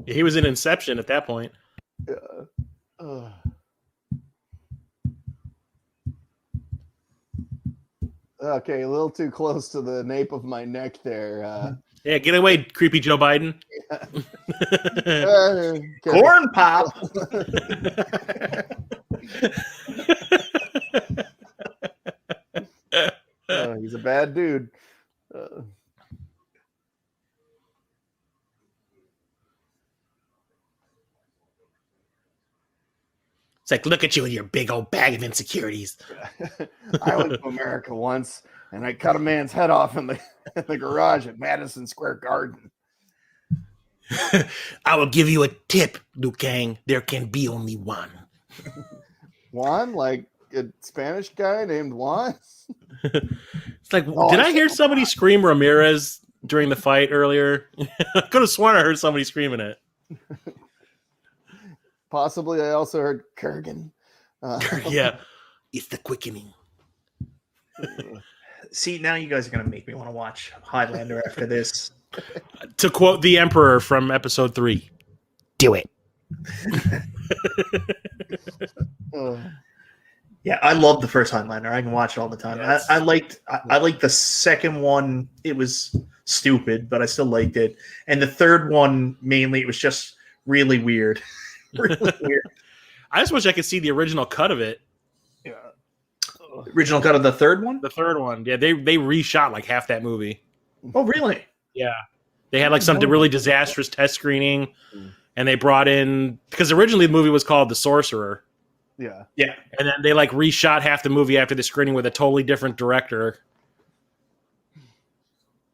[SPEAKER 1] He was in Inception at that point.
[SPEAKER 2] Okay, a little too close to the nape of my neck there.
[SPEAKER 1] Yeah, get away, creepy Joe Biden.
[SPEAKER 3] Corn pop.
[SPEAKER 2] He's a bad dude.
[SPEAKER 1] It's like, look at you with your big old bag of insecurities.
[SPEAKER 2] I went to America once, and I cut a man's head off in the garage at Madison Square Garden.
[SPEAKER 1] I will give you a tip, Liu Kang. There can be only one.
[SPEAKER 2] Juan? Like a Spanish guy named Juan?
[SPEAKER 1] It's like, did I hear somebody scream Ramirez during the fight earlier? I could have sworn I heard somebody screaming it.
[SPEAKER 2] Possibly, I also heard Kurgan.
[SPEAKER 1] Yeah, it's the quickening.
[SPEAKER 3] See, now you guys are going to make me want to watch Highlander after this.
[SPEAKER 1] To quote the Emperor from Episode 3, do it.
[SPEAKER 3] Yeah, I love the first Highlander. I can watch it all the time. Yes. I liked the second one. It was stupid, but I still liked it. And the third one, mainly, it was just really weird. Really weird.
[SPEAKER 1] I just wish I could see the original cut of it.
[SPEAKER 3] Yeah. Original cut of the third one?
[SPEAKER 1] The third one. Yeah, they reshot like half that movie.
[SPEAKER 3] Oh, really?
[SPEAKER 1] Yeah. They had like some really disastrous test screening, and they brought in, because originally the movie was called The Sorcerer.
[SPEAKER 2] Yeah.
[SPEAKER 3] Yeah.
[SPEAKER 1] And then they like reshot half the movie after the screening with a totally different director.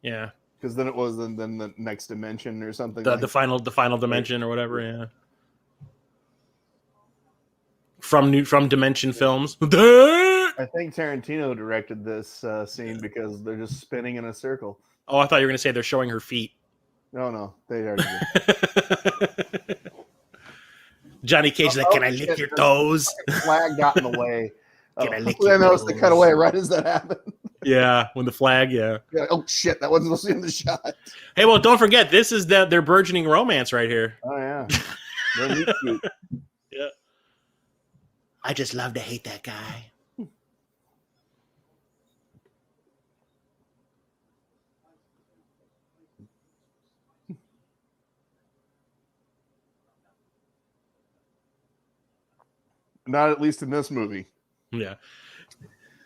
[SPEAKER 1] Yeah.
[SPEAKER 2] Because then it was then the next dimension or something.
[SPEAKER 1] The final dimension or whatever, yeah. From Dimension Films.
[SPEAKER 2] I think Tarantino directed this scene because they're just spinning in a circle.
[SPEAKER 1] Oh, I thought you were going to say they're showing her feet.
[SPEAKER 2] No, they already did.
[SPEAKER 1] Johnny Cage like, can I lick your toes?
[SPEAKER 2] Flag got in the way.
[SPEAKER 1] Can I lick your toes?
[SPEAKER 2] I noticed the cutaway right as that happened.
[SPEAKER 1] Yeah, when the flag, yeah.
[SPEAKER 2] Oh, shit, that wasn't supposed to be in the shot.
[SPEAKER 1] Hey, well, don't forget, this is their burgeoning romance right here.
[SPEAKER 2] Oh, yeah. They're cute.
[SPEAKER 1] Yeah. I just love to hate that guy.
[SPEAKER 2] Not at least in this movie.
[SPEAKER 1] Yeah.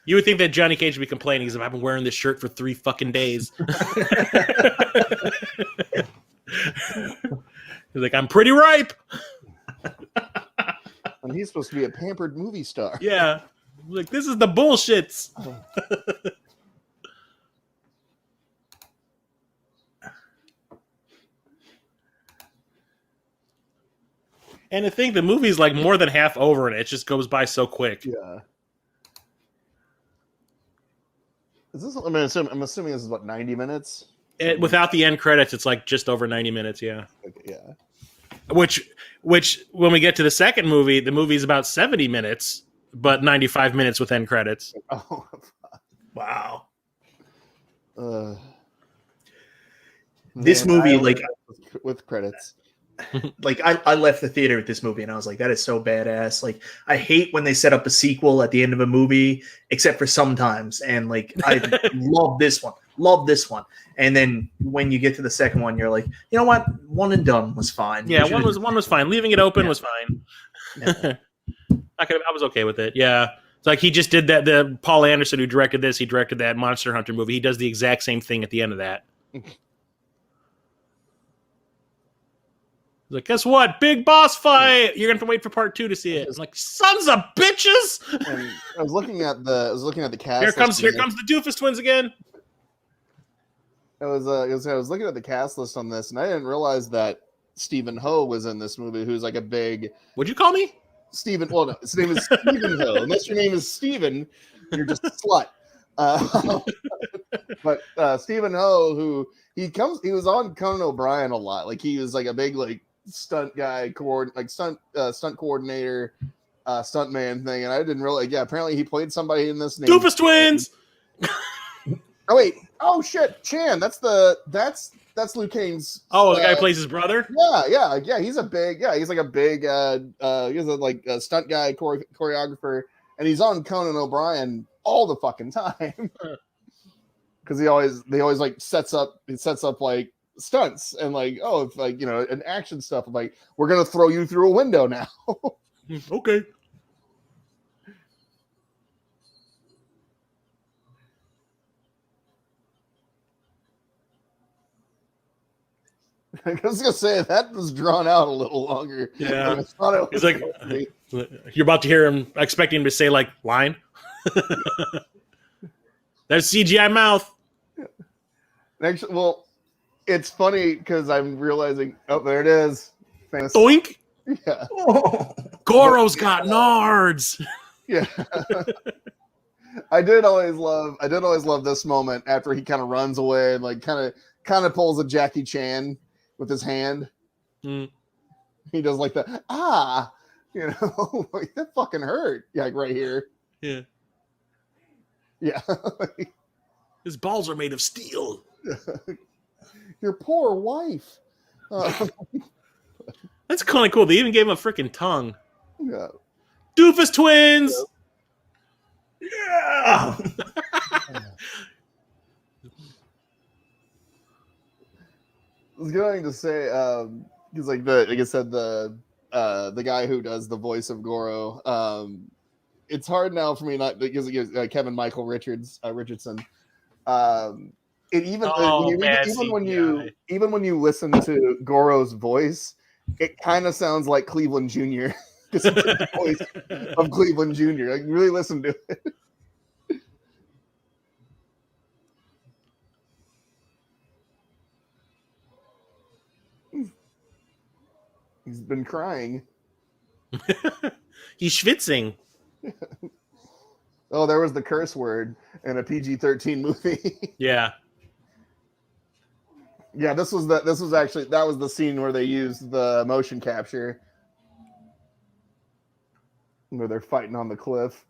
[SPEAKER 1] You would think that Johnny Cage would be complaining because I've been wearing this shirt for 3 fucking days. He's like, I'm pretty ripe.
[SPEAKER 2] And he's supposed to be a pampered movie star.
[SPEAKER 1] Yeah. Like, this is the bullshits. And I think the movie's like more than half over and it just goes by so quick.
[SPEAKER 2] Yeah. Is this? I'm assuming this is what, 90 minutes.
[SPEAKER 1] Without the end credits, it's like just over 90 minutes. Yeah.
[SPEAKER 2] Okay, yeah.
[SPEAKER 1] Which when we get to the second movie, the movie's about 70 minutes, but 95 minutes with end credits.
[SPEAKER 2] Oh,
[SPEAKER 3] Wow.
[SPEAKER 2] this
[SPEAKER 3] movie, like
[SPEAKER 2] with credits.
[SPEAKER 3] Like I left the theater with this movie and I was like, that is so badass. Like I hate when they set up a sequel at the end of a movie, except for sometimes. And like I love this one. And then when you get to the second one, you're like, you know what? One and done was fine.
[SPEAKER 1] Yeah, one was fine. Leaving it open was fine.
[SPEAKER 3] Yeah.
[SPEAKER 1] I was okay with it. Yeah. It's like he just did that. The Paul Anderson who directed this, he directed that Monster Hunter movie. He does the exact same thing at the end of that. He's like, guess what? Big boss fight. You're gonna have to wait for part 2 to see it. I'm like, sons of bitches.
[SPEAKER 2] And I was looking at the cast.
[SPEAKER 1] Here comes the Doofus twins again.
[SPEAKER 2] I was looking at the cast list on this, and I didn't realize that Stephen Ho was in this movie. Who's like a big.
[SPEAKER 1] What'd you call me?
[SPEAKER 2] Stephen. Well, no, his name is Stephen Ho. Unless your name is Stephen, you're just a slut. But Stephen Ho, who he was on Conan O'Brien a lot. Like he was like a big like stunt guy, stunt coordinator, stuntman thing. And I didn't really. Yeah, apparently he played somebody in this.
[SPEAKER 1] Doofus twins.
[SPEAKER 2] Oh wait! Oh shit! Chan. That's Liu Kang's.
[SPEAKER 1] Oh, the guy who plays his brother.
[SPEAKER 2] Yeah. He's like a big. He's a stunt guy, choreographer, and he's on Conan O'Brien all the fucking time. Because they always like sets up like stunts and like if like an action stuff. I'm like, we're gonna throw you through a window now.
[SPEAKER 1] Okay.
[SPEAKER 2] I was gonna say that was drawn out a little longer.
[SPEAKER 1] Yeah,
[SPEAKER 2] I thought it was.
[SPEAKER 1] He's like, you're about to hear him, expecting him to say like line. There's CGI mouth.
[SPEAKER 2] Actually, well, it's funny because I'm realizing. Oh, there it is. Famous.
[SPEAKER 1] Doink.
[SPEAKER 2] Yeah.
[SPEAKER 1] Goro's got nards.
[SPEAKER 2] Yeah. I did always love this moment after he kind of runs away and like kind of pulls a Jackie Chan with his hand.
[SPEAKER 1] Mm.
[SPEAKER 2] He does like the like, that fucking hurt. Yeah, like right here.
[SPEAKER 1] Yeah.
[SPEAKER 2] Yeah.
[SPEAKER 1] His balls are made of steel.
[SPEAKER 2] Your poor wife.
[SPEAKER 1] That's kind of cool. They even gave him a freaking tongue.
[SPEAKER 2] Yeah.
[SPEAKER 1] Doofus twins.
[SPEAKER 3] Yeah.
[SPEAKER 2] I was going to say, he's like like I said, the guy who does the voice of Goro. It's hard now for me not because Kevin Michael Richardson. Even when you listen to Goro's voice, it kind of sounds like Cleveland Jr. Just the voice of Cleveland Jr. Like really listen to it. He's been crying.
[SPEAKER 1] He's schwitzing.
[SPEAKER 2] Oh, there was the curse word in a PG-13 movie.
[SPEAKER 1] Yeah.
[SPEAKER 2] Yeah, that was the scene where they used the motion capture. Where they're fighting on the cliff.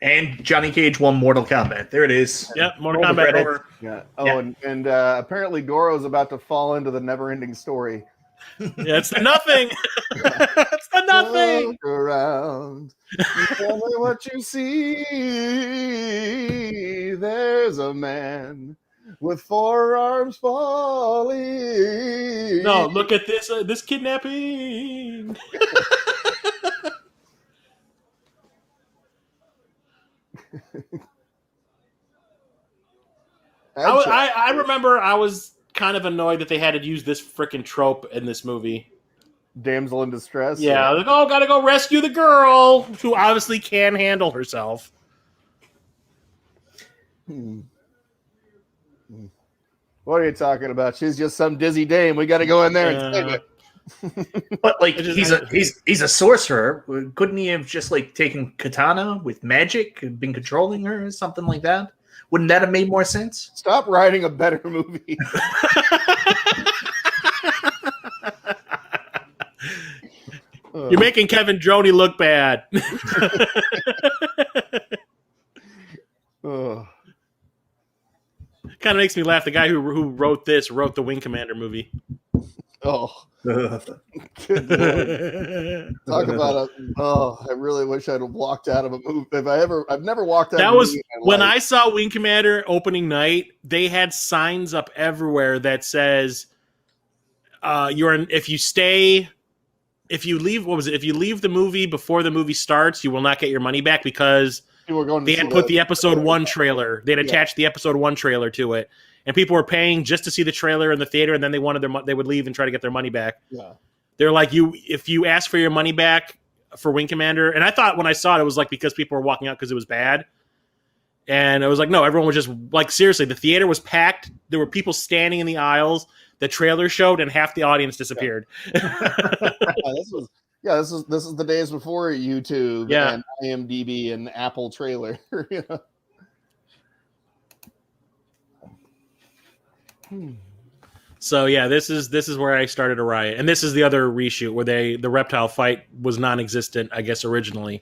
[SPEAKER 3] And Johnny Cage won Mortal Kombat. There it is.
[SPEAKER 1] Yep, Mortal Kombat over.
[SPEAKER 2] Yeah. Oh, yeah. And apparently Goro's about to fall into the never-ending story.
[SPEAKER 1] Yeah, it's the nothing. It's the nothing.
[SPEAKER 2] Look around. You tell me what you see. There's a man with 4 arms falling.
[SPEAKER 1] No, look at this. This kidnapping. I remember I was kind of annoyed that they had to use this freaking trope in this movie.
[SPEAKER 2] Damsel in distress.
[SPEAKER 1] Yeah, like, oh, gotta go rescue the girl who obviously can handle herself.
[SPEAKER 2] What are you talking about? She's just some dizzy dame. We got to go in there and save it.
[SPEAKER 3] But like he's a sorcerer. Couldn't he have just like taken katana with magic and been controlling her or something like that? Wouldn't that have made more sense?
[SPEAKER 2] Stop writing a better movie.
[SPEAKER 1] You're making Kevin Droney look bad. Kind of makes me laugh. The guy who wrote this wrote the Wing Commander movie.
[SPEAKER 2] Oh, good Lord. Talk about it. Oh, I really wish I'd have walked out of a movie. I've never walked out.
[SPEAKER 1] That
[SPEAKER 2] of a
[SPEAKER 1] was
[SPEAKER 2] movie in my
[SPEAKER 1] when
[SPEAKER 2] life.
[SPEAKER 1] I saw Wing Commander opening night. They had signs up everywhere that says, if you leave the movie before the movie starts, you will not get your money back because
[SPEAKER 2] People were going to
[SPEAKER 1] they had put the episode 1 trailer. They'd attached the episode 1 trailer to it, and people were paying just to see the trailer in the theater, and then they would leave and try to get their money back.
[SPEAKER 2] Yeah.
[SPEAKER 1] They're like, if you ask for your money back for Wing Commander, and I thought when I saw it was like because people were walking out because it was bad, and it was like, no, everyone was just like, seriously, the theater was packed. There were people standing in the aisles. The trailer showed, and half the audience disappeared.
[SPEAKER 2] This is the days before YouTube
[SPEAKER 1] Yeah.
[SPEAKER 2] and IMDb and Apple trailer. You know?
[SPEAKER 1] So yeah, this is where I started a riot, and this is the other reshoot where the reptile fight was non-existent, I guess, originally.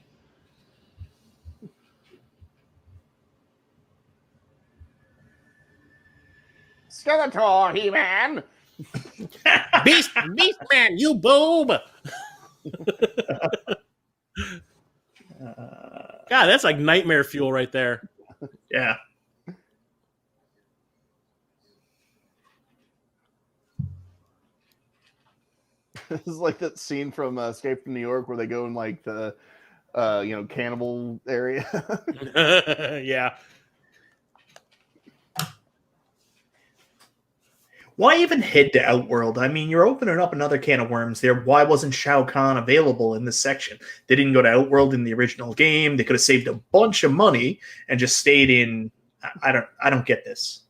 [SPEAKER 2] Skeletor, He-Man.
[SPEAKER 1] Beast Man, you boob! God, that's like nightmare fuel right there.
[SPEAKER 3] Yeah.
[SPEAKER 2] This is like that scene from Escape from New York where they go in like the cannibal area.
[SPEAKER 1] Yeah.
[SPEAKER 3] Why even head to Outworld? I mean, you're opening up another can of worms there. Why wasn't Shao Kahn available in this section? They didn't go to Outworld in the original game. They could have saved a bunch of money and just stayed in. I don't get this.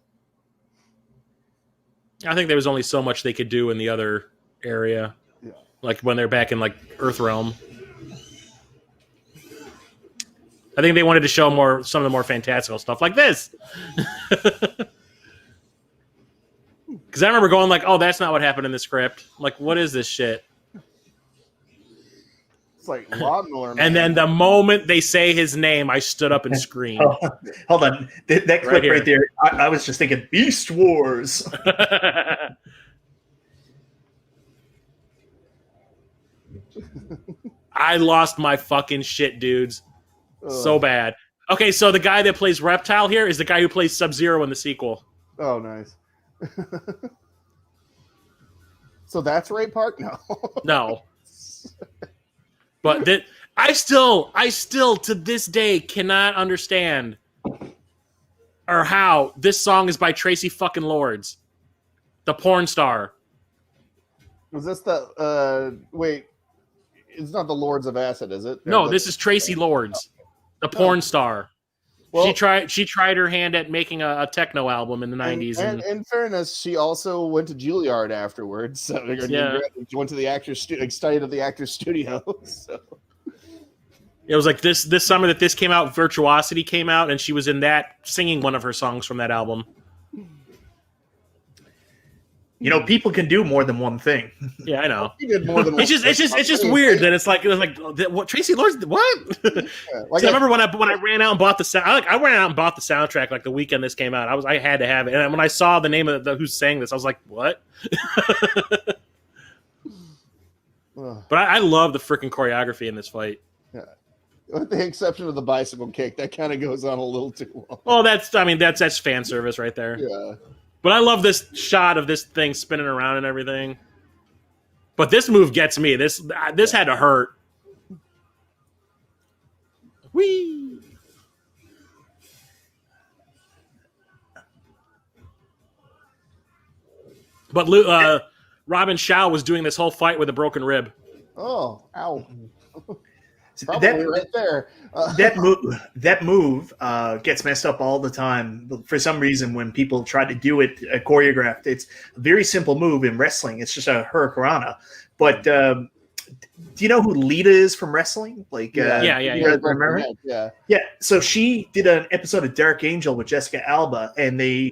[SPEAKER 1] I think there was only so much they could do in the other area.
[SPEAKER 2] Yeah.
[SPEAKER 1] Like when they're back in like Earthrealm. I think they wanted to show some of the more fantastical stuff like this. Because I remember going like, oh, that's not what happened in the script. Like, what is this shit?
[SPEAKER 2] It's like Lawnmower Man.
[SPEAKER 1] And then the moment they say his name, I stood up and screamed.
[SPEAKER 3] Hold on. That clip right there, I was just thinking Beast Wars.
[SPEAKER 1] I lost my fucking shit, dudes. So bad. Okay, so the guy that plays Reptile here is the guy who plays Sub-Zero in the sequel.
[SPEAKER 2] Oh, nice. So that's Ray Park? No.
[SPEAKER 1] No. But I still to this day cannot understand or how this song is by Tracy fucking Lords, the porn star.
[SPEAKER 2] Was this the wait? It's not the Lords of Acid, is it?
[SPEAKER 1] No, this is Tracy Lords, the porn star. Well, she tried her hand at making a techno album in the 90s.
[SPEAKER 2] And in fairness, she also went to Juilliard afterwards. So she went to the actor's studied at the actor's studio. So.
[SPEAKER 1] It was like this summer that this came out, Virtuosity came out, and she was in that singing one of her songs from that album.
[SPEAKER 3] You know, people can do more than one thing.
[SPEAKER 1] Yeah, I know.
[SPEAKER 2] He did more than
[SPEAKER 1] it's just weird that it's like what Tracy Lords what? Yeah, like I remember when I ran out and bought the I ran out and bought the soundtrack like the weekend this came out. I had to have it, and when I saw the name of who's saying this, I was like, what? But I love the freaking choreography in this fight.
[SPEAKER 2] Yeah. With the exception of the bicycle kick, that kind of goes on a little too long.
[SPEAKER 1] Oh, that's fan service right there.
[SPEAKER 2] Yeah.
[SPEAKER 1] But I love this shot of this thing spinning around and everything. But this move gets me. This had to hurt. Whee! But Robin Shou was doing this whole fight with a broken rib.
[SPEAKER 2] Oh, ow. Probably right there.
[SPEAKER 3] That move gets messed up all the time. For some reason, when people try to do it choreographed, it's a very simple move in wrestling. It's just a hurricanrana. But Do you know who Lita is from wrestling? Like,
[SPEAKER 1] Yeah.
[SPEAKER 3] remember?
[SPEAKER 2] Yeah.
[SPEAKER 3] Yeah. So she did an episode of Dark Angel with Jessica Alba, and they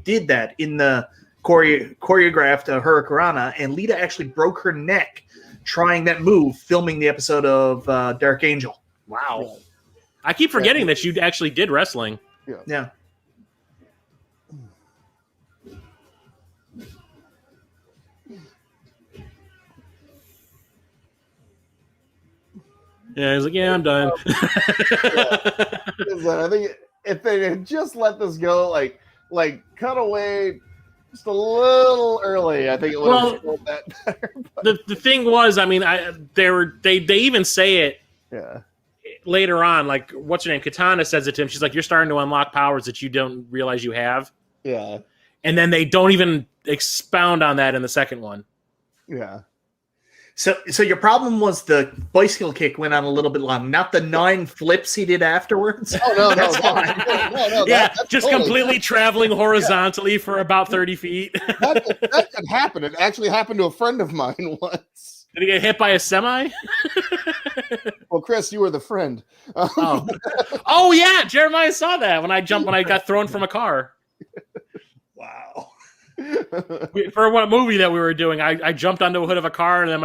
[SPEAKER 3] did that in the choreographed Hurricanrana, and Lita actually broke her neck trying that move, filming the episode of Dark Angel.
[SPEAKER 1] Wow.
[SPEAKER 2] Yeah.
[SPEAKER 1] I keep forgetting that you actually did wrestling.
[SPEAKER 3] Yeah.
[SPEAKER 1] Yeah, he's like, yeah, I'm done.
[SPEAKER 2] I think if they had just let this go, like cut away just a little early, I think it would have felt that better.
[SPEAKER 1] The thing was, I mean, they even say it later on. Like, what's her name? Katana says it to him. She's like, "You're starting to unlock powers that you don't realize you have."
[SPEAKER 2] Yeah.
[SPEAKER 1] And then they don't even expound on that in the second one.
[SPEAKER 2] Yeah.
[SPEAKER 3] So your problem was the bicycle kick went on a little bit long, not the 9 flips he did afterwards.
[SPEAKER 2] Oh no,
[SPEAKER 3] That's fine.
[SPEAKER 2] no,
[SPEAKER 1] Yeah,
[SPEAKER 2] that's
[SPEAKER 1] just
[SPEAKER 2] totally
[SPEAKER 1] completely traveling horizontally for about 30 feet.
[SPEAKER 2] that could happen. It actually happened to a friend of mine once.
[SPEAKER 1] Did he get hit by a semi?
[SPEAKER 2] Well, Chris, you were the friend.
[SPEAKER 1] Oh yeah, Jeremiah saw that when I got thrown from a car.
[SPEAKER 3] Wow.
[SPEAKER 1] For what movie that we were doing, I jumped onto a hood of a car, and then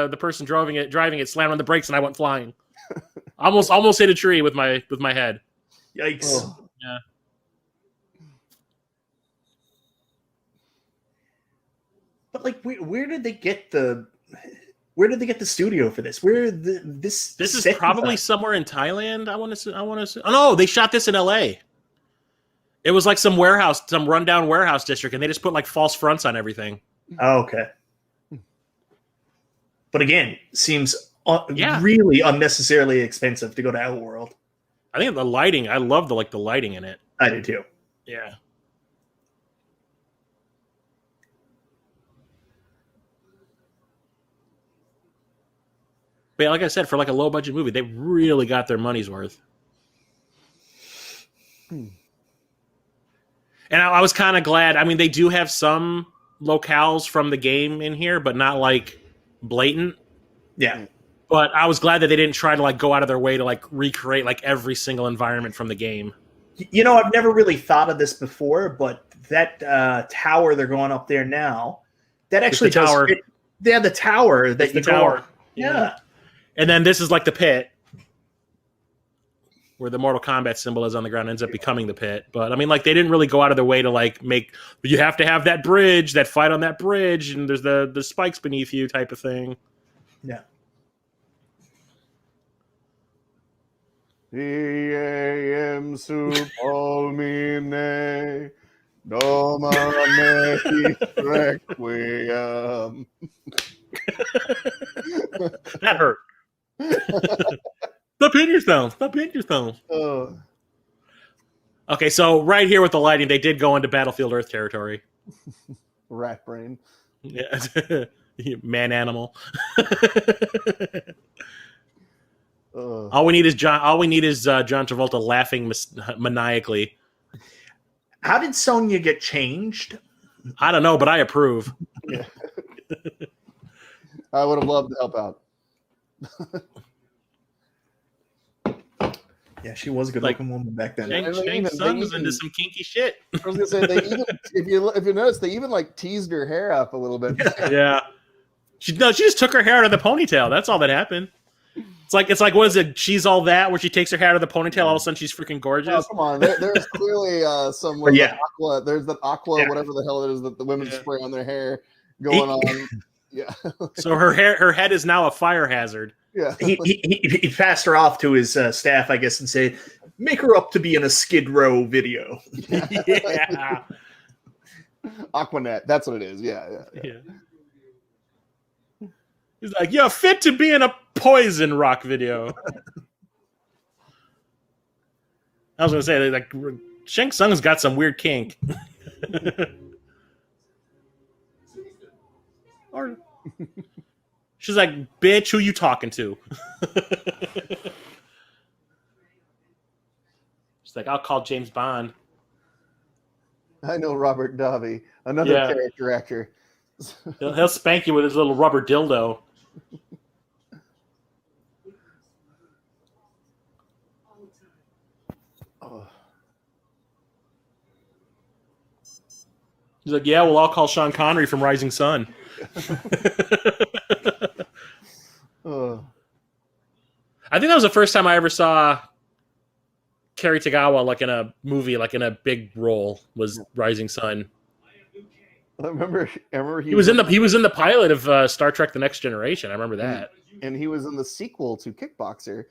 [SPEAKER 1] the person driving it slammed on the brakes, and I went flying. almost hit a tree with my head.
[SPEAKER 3] Yikes!
[SPEAKER 2] Oh.
[SPEAKER 1] Yeah.
[SPEAKER 3] But like, where did they get the studio for this? This
[SPEAKER 1] is probably somewhere in Thailand. I want to say. Oh no, they shot this in L.A. It was like some rundown warehouse district, and they just put like false fronts on everything.
[SPEAKER 3] Oh, okay. But again, seems really unnecessarily expensive to go to Outworld.
[SPEAKER 1] I think the lighting. I love the lighting in it.
[SPEAKER 3] I do too.
[SPEAKER 1] Yeah. But yeah, like I said, for like a low budget movie, they really got their money's worth. And I was kind of glad. I mean, they do have some locales from the game in here, but not like blatant.
[SPEAKER 3] Yeah.
[SPEAKER 1] But I was glad that they didn't try to like go out of their way to like recreate like every single environment from the game.
[SPEAKER 3] You know, I've never really thought of this before, but that tower they're going up there now, that actually
[SPEAKER 1] the tower.
[SPEAKER 3] Yeah, the tower that
[SPEAKER 1] the tower.
[SPEAKER 3] Yeah.
[SPEAKER 1] And then this is like the pit, where the Mortal Kombat symbol is on the ground, ends up becoming the pit. But I mean, like, they didn't really go out of their way to like you have to have that bridge, that fight on that bridge, and there's the spikes beneath you type of thing.
[SPEAKER 3] Yeah.
[SPEAKER 2] Iam supolmine domine requiem.
[SPEAKER 1] That hurt. Stop hitting yourself. Stop hitting yourself. Okay, so right here with the lighting, they did go into Battlefield Earth territory.
[SPEAKER 2] Rat brain.
[SPEAKER 1] Yeah. Man animal. All we need is John Travolta laughing maniacally.
[SPEAKER 3] How did Sonya get changed?
[SPEAKER 1] I don't know, but I approve.
[SPEAKER 2] Yeah. I would have loved to help out.
[SPEAKER 3] Yeah, she was a good-looking woman back then.
[SPEAKER 1] Shang Tsung was into some kinky shit.
[SPEAKER 2] I was gonna say, if you notice, they even like teased her hair up a little bit.
[SPEAKER 1] Yeah, she just took her hair out of the ponytail. That's all that happened. It's like what is it? She's All That, where she takes her hair out of the ponytail. All of a sudden, she's freaking gorgeous.
[SPEAKER 2] Oh, come on, there's clearly some aqua. There's that aqua, whatever the hell it is that the women spray on their hair going on. Yeah.
[SPEAKER 1] So her head is now a fire hazard.
[SPEAKER 2] Yeah.
[SPEAKER 3] He passed her off to his staff, I guess, and said, "Make her up to be in a Skid Row video."
[SPEAKER 1] Yeah.
[SPEAKER 2] Aquanet. That's what it is. Yeah.
[SPEAKER 1] He's like, "You're fit to be in a Poison Rock video." I was gonna say, like, Shang Tsung's got some weird kink. Or she's like, "Bitch, who you talking to?" She's like, "I'll call James Bond."
[SPEAKER 2] I know Robert Davi, another character actor.
[SPEAKER 1] He'll spank you with his little rubber dildo. He's like, yeah, well, I'll call Sean Connery from Rising Sun. I think that was the first time I ever saw Cary Tagawa like in a movie, like in a big role, was Rising Sun.
[SPEAKER 2] I remember
[SPEAKER 1] he was in the pilot of Star Trek: The Next Generation. I remember that,
[SPEAKER 2] and he was in the sequel to Kickboxer.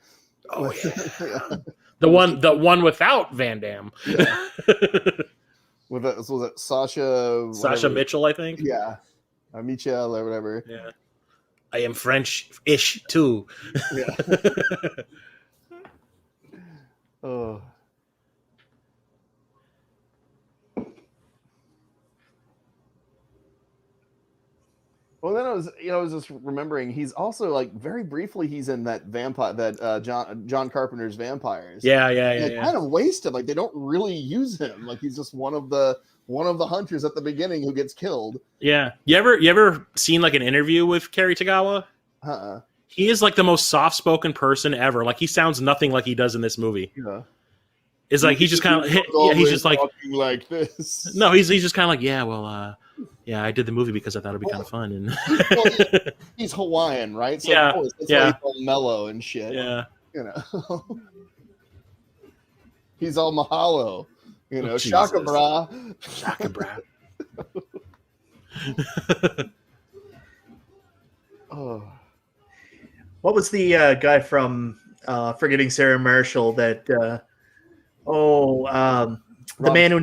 [SPEAKER 1] Oh yeah, the one without Van Damme. Yeah.
[SPEAKER 2] Was it Sasha
[SPEAKER 1] Mitchell, I think.
[SPEAKER 2] Yeah, Michelle or whatever.
[SPEAKER 1] Yeah, I am French-ish too.
[SPEAKER 2] Yeah. Oh. Well, then I was just remembering he's also like very briefly he's in that vampire that John Carpenter's Vampires.
[SPEAKER 1] Yeah.
[SPEAKER 2] Kind of wasted. Like they don't really use him. Like he's just one of the hunters at the beginning who gets killed.
[SPEAKER 1] Yeah. You ever seen like an interview with Cary Tagawa? He is like the most soft-spoken person ever. Like he sounds nothing like he does in this movie.
[SPEAKER 2] Yeah.
[SPEAKER 1] It's like he's just kind of he's just like
[SPEAKER 2] this.
[SPEAKER 1] No, he's just kind of like, yeah, well, yeah, I did the movie because I thought it'd be kind of fun. And
[SPEAKER 2] he's Hawaiian, right? So
[SPEAKER 1] yeah,
[SPEAKER 2] of course, that's why he's all mellow and shit.
[SPEAKER 1] Yeah,
[SPEAKER 2] he's all mahalo, shaka bra,
[SPEAKER 1] shaka bra.
[SPEAKER 2] Oh,
[SPEAKER 3] what was the guy from Forgetting Sarah Marshall that? The man who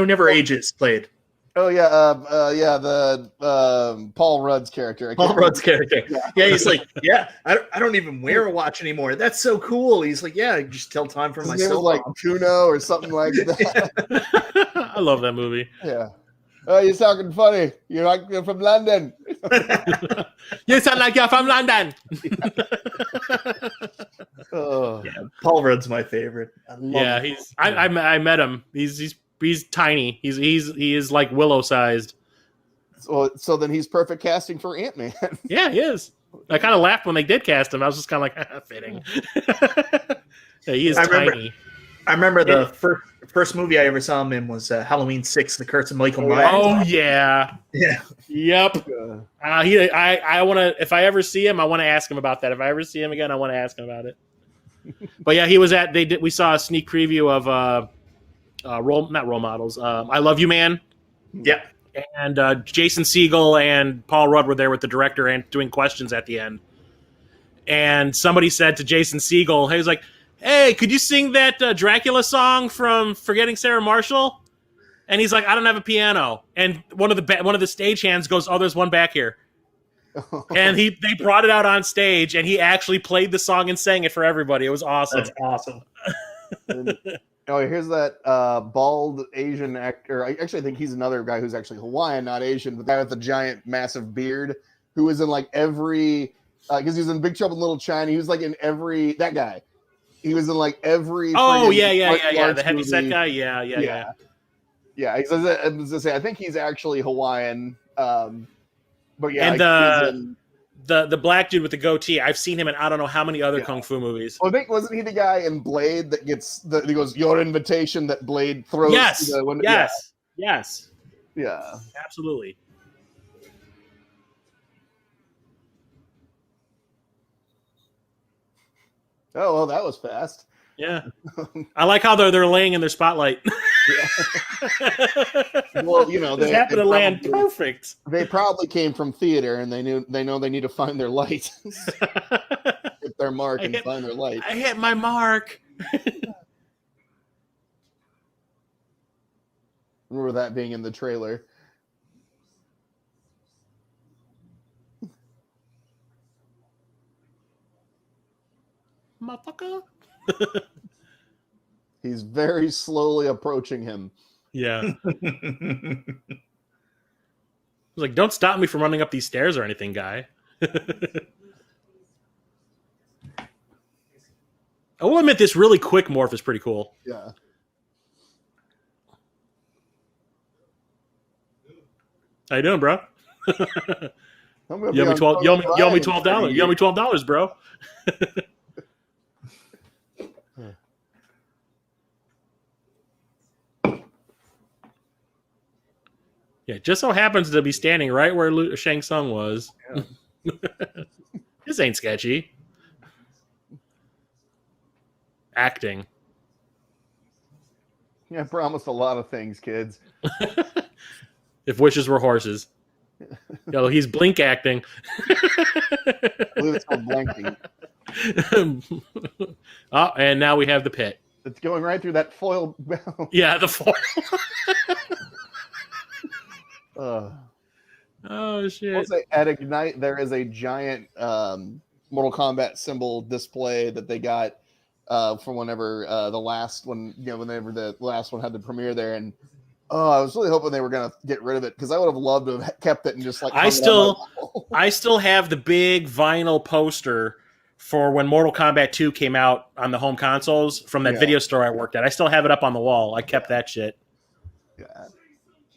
[SPEAKER 3] never ages played.
[SPEAKER 2] Oh yeah, the Paul Rudd's character.
[SPEAKER 3] Yeah, he's like, yeah, I don't even wear a watch anymore. That's so cool. He's like, yeah, I just tell time for myself.
[SPEAKER 2] Like Kuno or something like that.
[SPEAKER 1] I love that movie.
[SPEAKER 2] Yeah. Oh, you're talking funny. You're from London.
[SPEAKER 1] You sound like you're from London.
[SPEAKER 2] Oh.
[SPEAKER 3] Yeah, Paul Rudd's my favorite.
[SPEAKER 1] I met him. He's tiny. He is like Willow sized.
[SPEAKER 2] So then he's perfect casting for Ant-Man.
[SPEAKER 1] Yeah, he is. I kind of laughed when they did cast him. I was just kind of like, fitting. Yeah, he is tiny.
[SPEAKER 3] I remember the first movie I ever saw him in was Halloween 6: The Curse of Michael Myers.
[SPEAKER 1] Oh yeah. Yep. I want to. If I ever see him, I want to ask him about that. If I ever see him again, I want to ask him about it. But yeah, he was at. We saw a sneak preview of not role models. I Love You, Man.
[SPEAKER 3] Yeah.
[SPEAKER 1] And Jason Segel and Paul Rudd were there with the director and doing questions at the end. And somebody said to Jason Segel, he was like, hey, could you sing that Dracula song from Forgetting Sarah Marshall? And he's like, I don't have a piano. And one of the stagehands goes, oh, there's one back here. And they brought it out on stage, and he actually played the song and sang it for everybody. It was awesome.
[SPEAKER 3] That's awesome.
[SPEAKER 2] Here's that bald Asian actor. I think he's another guy who's actually Hawaiian, not Asian, but the guy with the giant, massive beard who was in like every because he was in Big Trouble in Little China. He was like in every that guy. He was in like every.
[SPEAKER 1] Oh yeah. The heavyset guy. Yeah.
[SPEAKER 2] I was gonna say I think he's actually Hawaiian. But yeah,
[SPEAKER 1] and the black dude with the goatee, I've seen him in I don't know how many other kung fu movies.
[SPEAKER 2] Well, I think wasn't he the guy in Blade that he goes your invitation that Blade throws?
[SPEAKER 1] Yes.
[SPEAKER 2] To the window?
[SPEAKER 1] Yes.
[SPEAKER 2] Yeah.
[SPEAKER 1] Absolutely.
[SPEAKER 2] Oh well, that was fast.
[SPEAKER 1] Yeah, I like how they're laying in their spotlight.
[SPEAKER 2] Well,
[SPEAKER 1] they happen to land perfect.
[SPEAKER 2] They probably came from theater, and they know they need to find their light, hit their mark, find their light.
[SPEAKER 1] I hit my mark.
[SPEAKER 2] Remember that being in the trailer.
[SPEAKER 1] Motherfucker.
[SPEAKER 2] He's very slowly approaching him.
[SPEAKER 1] Yeah. I was like, don't stop me from running up these stairs or anything, guy. I will admit this really quick morph is pretty cool.
[SPEAKER 2] Yeah.
[SPEAKER 1] How you doing, bro? You owe me $12. You owe me $12. You owe me $12, bro. Yeah, just so happens to be standing right where Shang Tsung was.
[SPEAKER 2] Yeah.
[SPEAKER 1] This ain't sketchy. Acting.
[SPEAKER 2] Yeah, promised a lot of things, kids.
[SPEAKER 1] If wishes were horses. Yo, he's blink acting.
[SPEAKER 2] I believe it's called blanking.
[SPEAKER 1] Oh, and now we have the pit.
[SPEAKER 2] It's going right through that foil.
[SPEAKER 1] Yeah, the foil. Oh shit!
[SPEAKER 2] I'll say at Ignite there is a giant Mortal Kombat symbol display that they got from whenever the last one, whenever the last one had the premiere there, and I was really hoping they were gonna get rid of it because I would have loved to have kept it and just like
[SPEAKER 1] I still have the big vinyl poster for when Mortal Kombat 2 came out on the home consoles from that video store I worked at. I still have it up on the wall. I kept that shit.
[SPEAKER 2] Yeah.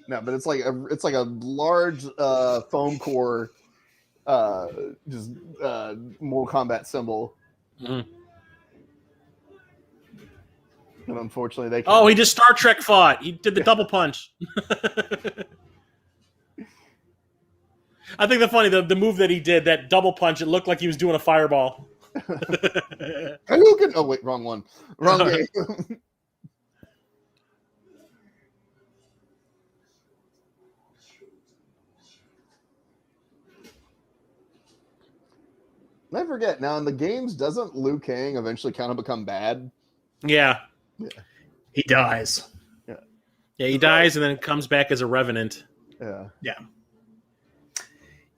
[SPEAKER 2] No, but it's like a large foam core just Mortal Kombat symbol.
[SPEAKER 1] Mm-hmm.
[SPEAKER 2] And unfortunately they can't.
[SPEAKER 1] Oh, he just Star Trek fought. He did the double punch. I think the move that he did, that double punch, it looked like he was doing a fireball.
[SPEAKER 2] Oh wait, wrong one. Wrong game. I forget now in the games, doesn't Liu Kang eventually kind of become bad?
[SPEAKER 1] Yeah.
[SPEAKER 3] He dies.
[SPEAKER 1] Yeah, he dies and then comes back as a revenant.
[SPEAKER 3] Yeah,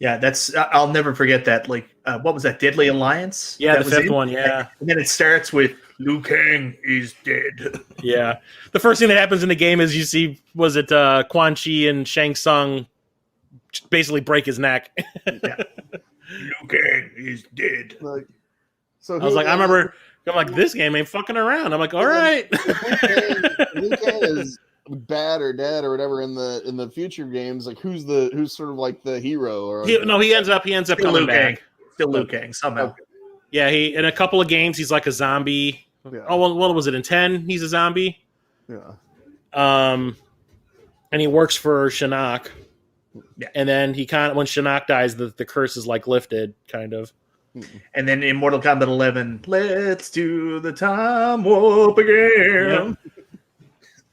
[SPEAKER 3] that's I'll never forget that. Like, what was that? Deadly Alliance?
[SPEAKER 1] Yeah,
[SPEAKER 3] that
[SPEAKER 1] the fifth one. Yeah,
[SPEAKER 3] and then it starts with Liu Kang is dead.
[SPEAKER 1] Yeah, the first thing that happens in the game is you see Quan Chi and Shang Tsung basically break his neck.
[SPEAKER 3] Yeah. Liu Kang is dead.
[SPEAKER 2] I remember.
[SPEAKER 1] I'm like, this game ain't fucking around. I'm like, all right.
[SPEAKER 2] Liu Kang is bad or dead or whatever in the future games. Like, who's sort of like the hero? Or
[SPEAKER 1] he ends up coming back.
[SPEAKER 3] Still Liu Kang somehow.
[SPEAKER 2] Okay.
[SPEAKER 1] Yeah, he in a couple of games he's like a zombie.
[SPEAKER 2] Yeah.
[SPEAKER 1] Oh well, what was it in 10? He's a zombie.
[SPEAKER 2] Yeah.
[SPEAKER 1] And he works for Shinnok.
[SPEAKER 3] Yeah.
[SPEAKER 1] And then he when Shinnok dies, the curse is like lifted, kind of.
[SPEAKER 3] And then in Mortal Kombat 11, let's do the time warp again.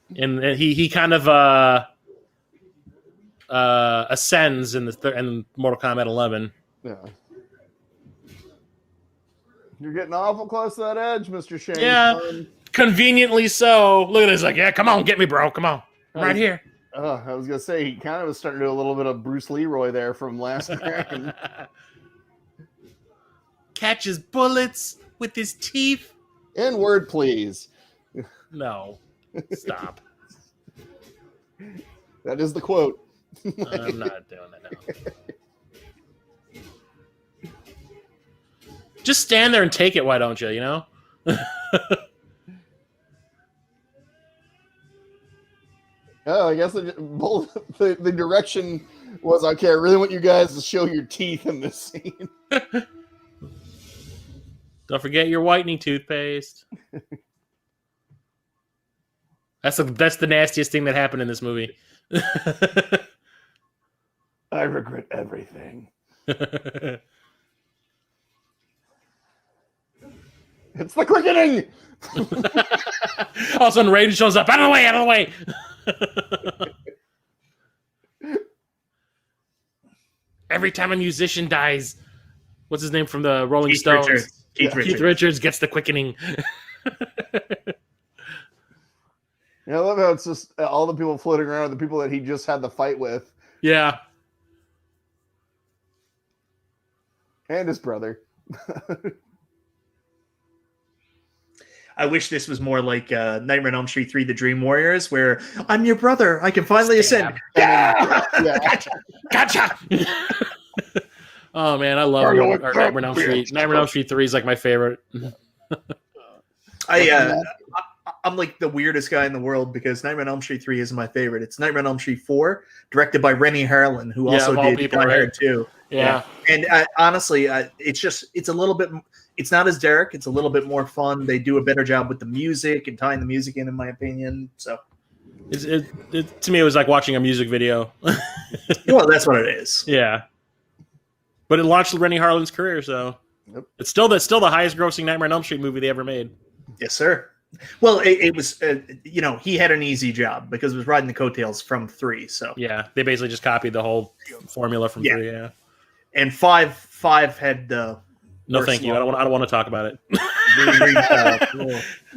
[SPEAKER 1] Yep. And he kind of ascends in in Mortal Kombat 11.
[SPEAKER 2] Yeah. You're getting awful close to that edge, Mr. Shane.
[SPEAKER 1] Yeah, conveniently so. Look at this, like, yeah, come on, get me, bro, come on, I'm right here.
[SPEAKER 2] I was gonna say he kind of was starting to do a little bit of Bruce Leroy there from last game.
[SPEAKER 1] Catches bullets with his teeth.
[SPEAKER 2] N-word, please.
[SPEAKER 1] No, stop.
[SPEAKER 2] That is the quote.
[SPEAKER 1] I'm not doing that now. Just stand there and take it. Why don't you? You know.
[SPEAKER 2] Oh, I guess the direction was, okay, I really want you guys to show your teeth in this scene.
[SPEAKER 1] Don't forget your whitening toothpaste. That's the nastiest thing that happened in this movie.
[SPEAKER 2] I regret everything. It's the quickening!
[SPEAKER 1] All of a sudden, Raiden shows up. Out of the way! Out of the way! Every time a musician dies, what's his name from the Rolling Stones? Keith Richards gets the quickening.
[SPEAKER 2] I love how it's just all the people floating around are the people that he just had the fight with.
[SPEAKER 1] Yeah.
[SPEAKER 2] And his brother.
[SPEAKER 3] I wish this was more like Nightmare on Elm Street 3, The Dream Warriors, where I'm your brother. I can finally ascend.
[SPEAKER 2] Yeah.
[SPEAKER 3] Gotcha.
[SPEAKER 1] Oh, man, I love Nightmare on Elm Street. Nightmare on Elm Street 3 is like my favorite.
[SPEAKER 3] I'm like the weirdest guy in the world because Nightmare on Elm Street 3 is my favorite. It's Nightmare on Elm Street 4, directed by Rennie Harlan, who also did Die Hard 2.
[SPEAKER 1] Yeah.
[SPEAKER 3] And honestly, it's a little bit, it's not as dark. It's a little bit more fun. They do a better job with the music and tying the music in my opinion. So,
[SPEAKER 1] To me, it was like watching a music video.
[SPEAKER 3] Well, that's what it is.
[SPEAKER 1] Yeah. But it launched Rennie Harlan's career, so it's still the highest grossing Nightmare on Elm Street movie they ever made.
[SPEAKER 3] Yes, sir. Well, it was, he had an easy job because it was riding the coattails from 3. So
[SPEAKER 1] yeah, they basically just copied the whole formula from 3. Yeah,
[SPEAKER 3] and 5 had the.
[SPEAKER 1] No, thank you. I don't want to talk about it. I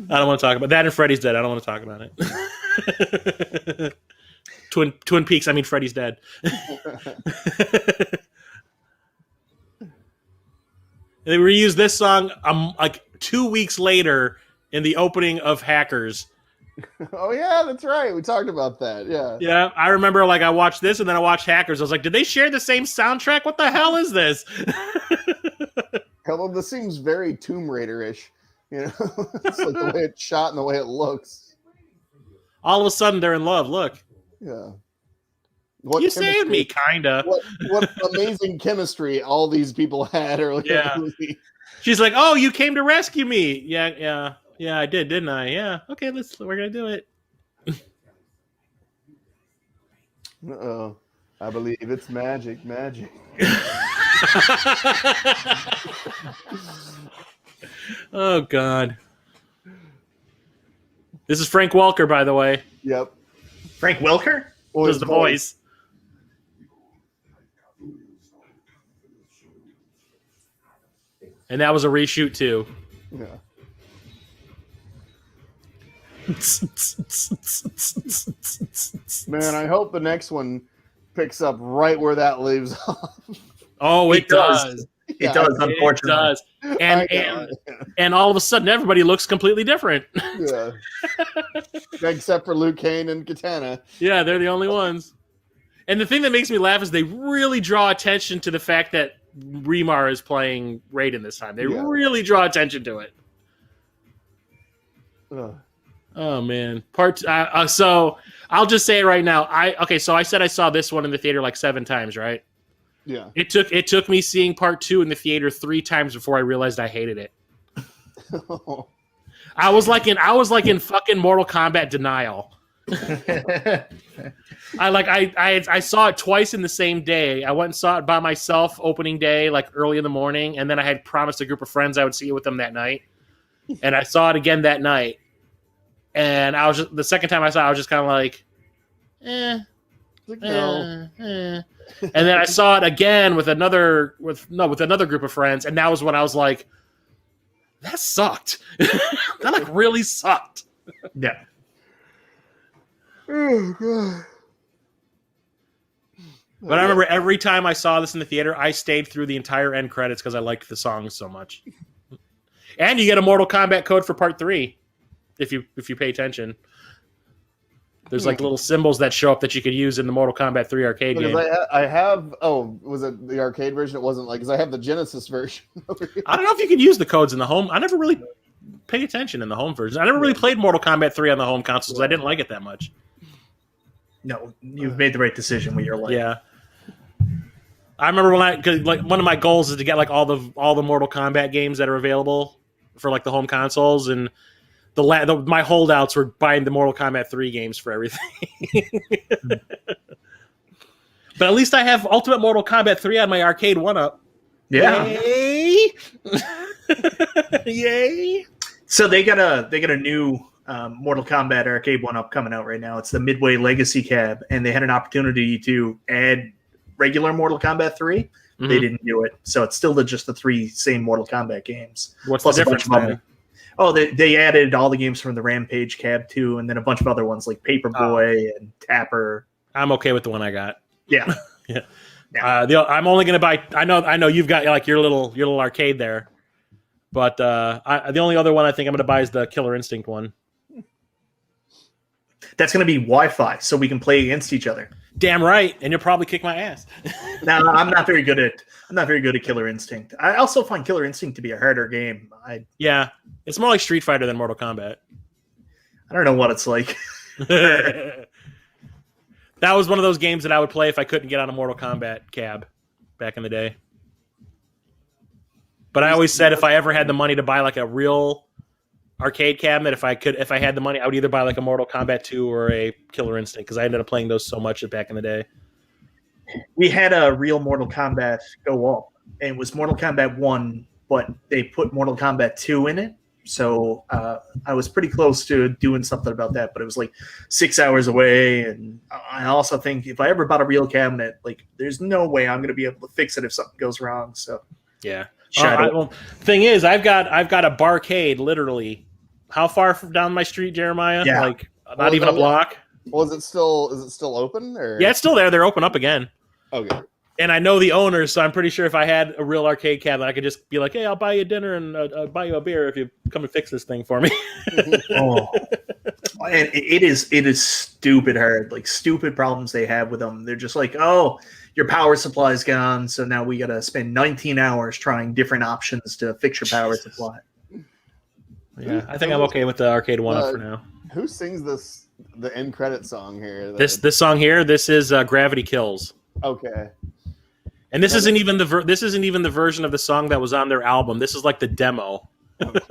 [SPEAKER 1] don't want to talk about that. And Freddy's Dead. I don't want to talk about it. Twin Peaks. I mean, Freddy's Dead. They reused this song like 2 weeks later in the opening of Hackers.
[SPEAKER 2] Oh yeah, that's right. We talked about that. Yeah.
[SPEAKER 1] Yeah, I remember like I watched this and then I watched Hackers. I was like, did they share the same soundtrack? What the hell is this?
[SPEAKER 2] Hello, this seems very Tomb Raider-ish. It's like the way it's shot and the way it looks.
[SPEAKER 1] All of a sudden they're in love. Look.
[SPEAKER 2] Yeah.
[SPEAKER 1] You saved me, kinda.
[SPEAKER 2] What amazing chemistry all these people had earlier.
[SPEAKER 1] Yeah. She's like, "Oh, you came to rescue me." Yeah, I did, didn't I? Yeah. Okay, we're gonna do it.
[SPEAKER 2] Uh-oh. I believe it's magic.
[SPEAKER 1] Oh God. This is Frank Welker, by the way.
[SPEAKER 2] Yep.
[SPEAKER 3] Frank Welker
[SPEAKER 1] was the voice. And that was a reshoot too.
[SPEAKER 2] Yeah. Man, I hope the next one picks up right where that leaves off.
[SPEAKER 1] Oh, it does.
[SPEAKER 3] It does, unfortunately.
[SPEAKER 1] It does. And all of a sudden, everybody looks completely different.
[SPEAKER 2] Yeah. Except for Luke Kane and Katana.
[SPEAKER 1] Yeah, they're the only ones. And the thing that makes me laugh is they really draw attention to the fact that Remar is playing Raiden this time. They really draw attention to it. Oh man, so I'll just say it right now. So I said I saw this one in the theater like 7 times, right?
[SPEAKER 2] Yeah.
[SPEAKER 1] It took me seeing part 2 in the theater 3 times before I realized I hated it. I was like in fucking Mortal Kombat denial. I saw it twice in the same day. I went and saw it by myself opening day, like early in the morning, and then I had promised a group of friends I would see it with them that night. And I saw it again that night. And the second time I saw it, I was just kind of like, no. And then I saw it again with another group of friends, and that was when I was like, that sucked. That like really sucked.
[SPEAKER 3] Yeah.
[SPEAKER 2] Oh, God.
[SPEAKER 1] But I remember every time I saw this in the theater, I stayed through the entire end credits because I liked the songs so much. And you get a Mortal Kombat code for part 3 if you pay attention. There's like little symbols that show up that you could use in the Mortal Kombat 3 arcade game.
[SPEAKER 2] I have. Oh, was it the arcade version? It wasn't like because I have the Genesis version.
[SPEAKER 1] I don't know if you could use the codes in the home. I never really paid attention in the home version. I never really played Mortal Kombat 3 on the home console because I didn't like it that much.
[SPEAKER 3] No, you've made the right decision with your life.
[SPEAKER 1] Yeah. I remember cause like one of my goals is to get like all the Mortal Kombat games that are available for like the home consoles, and my holdouts were buying the Mortal Kombat 3 games for everything. But at least I have Ultimate Mortal Kombat 3 on my arcade 1-up.
[SPEAKER 3] Yeah.
[SPEAKER 1] Yay! Yay!
[SPEAKER 3] So they got a new Mortal Kombat arcade 1-up coming out right now. It's the Midway Legacy Cab, and they had an opportunity to add regular Mortal Kombat 3. Mm-hmm. They didn't do it, so it's still just the 3 same Mortal Kombat games.
[SPEAKER 1] What's the difference then?
[SPEAKER 3] Oh, they added all the games from the Rampage Cab too, and then a bunch of other ones like Paperboy and Tapper.
[SPEAKER 1] I'm okay with the one I got.
[SPEAKER 3] Yeah,
[SPEAKER 1] yeah. I'm only gonna buy. I know you've got like your little arcade there, but the only other one I think I'm gonna buy is the Killer Instinct one.
[SPEAKER 3] That's gonna be Wi-Fi, so we can play against each other.
[SPEAKER 1] Damn right, and you'll probably kick my ass.
[SPEAKER 3] No, I'm not very good at Killer Instinct. I also find Killer Instinct to be a harder game.
[SPEAKER 1] Yeah, it's more like Street Fighter than Mortal Kombat.
[SPEAKER 3] I don't know what it's like.
[SPEAKER 1] That was one of those games that I would play if I couldn't get on a Mortal Kombat cab back in the day. But I always said if I ever had the money to buy like a real arcade cabinet. If I had the money, I would either buy like a Mortal Kombat 2 or a Killer Instinct because I ended up playing those so much back in the day.
[SPEAKER 3] We had a real Mortal Kombat go up, and it was Mortal Kombat 1, but they put Mortal Kombat 2 in it. So I was pretty close to doing something about that, but it was like 6 hours away. And I also think if I ever bought a real cabinet, like there's no way I'm going to be able to fix it if something goes wrong. So
[SPEAKER 1] yeah. Thing is, I've got a barcade literally. How far down my street, Jeremiah?
[SPEAKER 3] Yeah.
[SPEAKER 1] Like not even a block.
[SPEAKER 2] Well, is it still open? Or?
[SPEAKER 1] Yeah, it's still there. They're open up again.
[SPEAKER 2] Okay.
[SPEAKER 1] And I know the owners, so I'm pretty sure if I had a real arcade cabinet, I could just be like, "Hey, I'll buy you dinner and I'll buy you a beer if you come and fix this thing for me."
[SPEAKER 3] Oh, and it is stupid hard. Like stupid problems they have with them. They're just like, "Oh, your power supply's gone, so now we got to spend 19 hours trying different options to fix your power supply."
[SPEAKER 1] Yeah, I think I'm okay with the arcade one up for now.
[SPEAKER 2] Who sings the end credit song here?
[SPEAKER 1] This song here, this is Gravity Kills.
[SPEAKER 2] Okay.
[SPEAKER 1] And this isn't even the version of the song that was on their album. This is like the demo. Because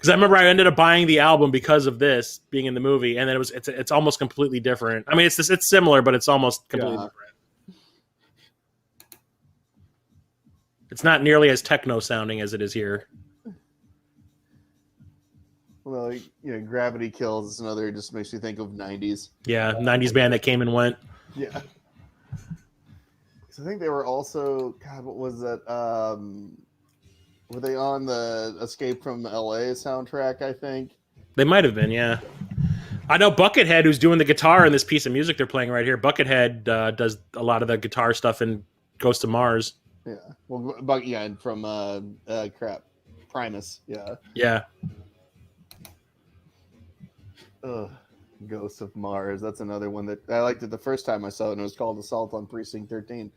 [SPEAKER 1] I remember I ended up buying the album because of this being in the movie, and then it's almost completely different. I mean, it's similar, but it's almost completely different. It's not nearly as techno sounding as it is here.
[SPEAKER 2] Well, Gravity Kills is another. Just makes you think of '90s.
[SPEAKER 1] Yeah, '90s band that came and went.
[SPEAKER 2] Yeah. I think they were also, God, what was that? Were they on the Escape from LA soundtrack, I think?
[SPEAKER 1] They might have been, yeah. I know Buckethead, who's doing the guitar in this piece of music they're playing right here. Buckethead does a lot of the guitar stuff in Ghost of Mars.
[SPEAKER 2] Yeah. Well, and from Primus. Yeah.
[SPEAKER 1] Yeah.
[SPEAKER 2] Ugh. Ghosts of Mars. That's another one that I liked it the first time I saw it, and it was called Assault on Precinct 13.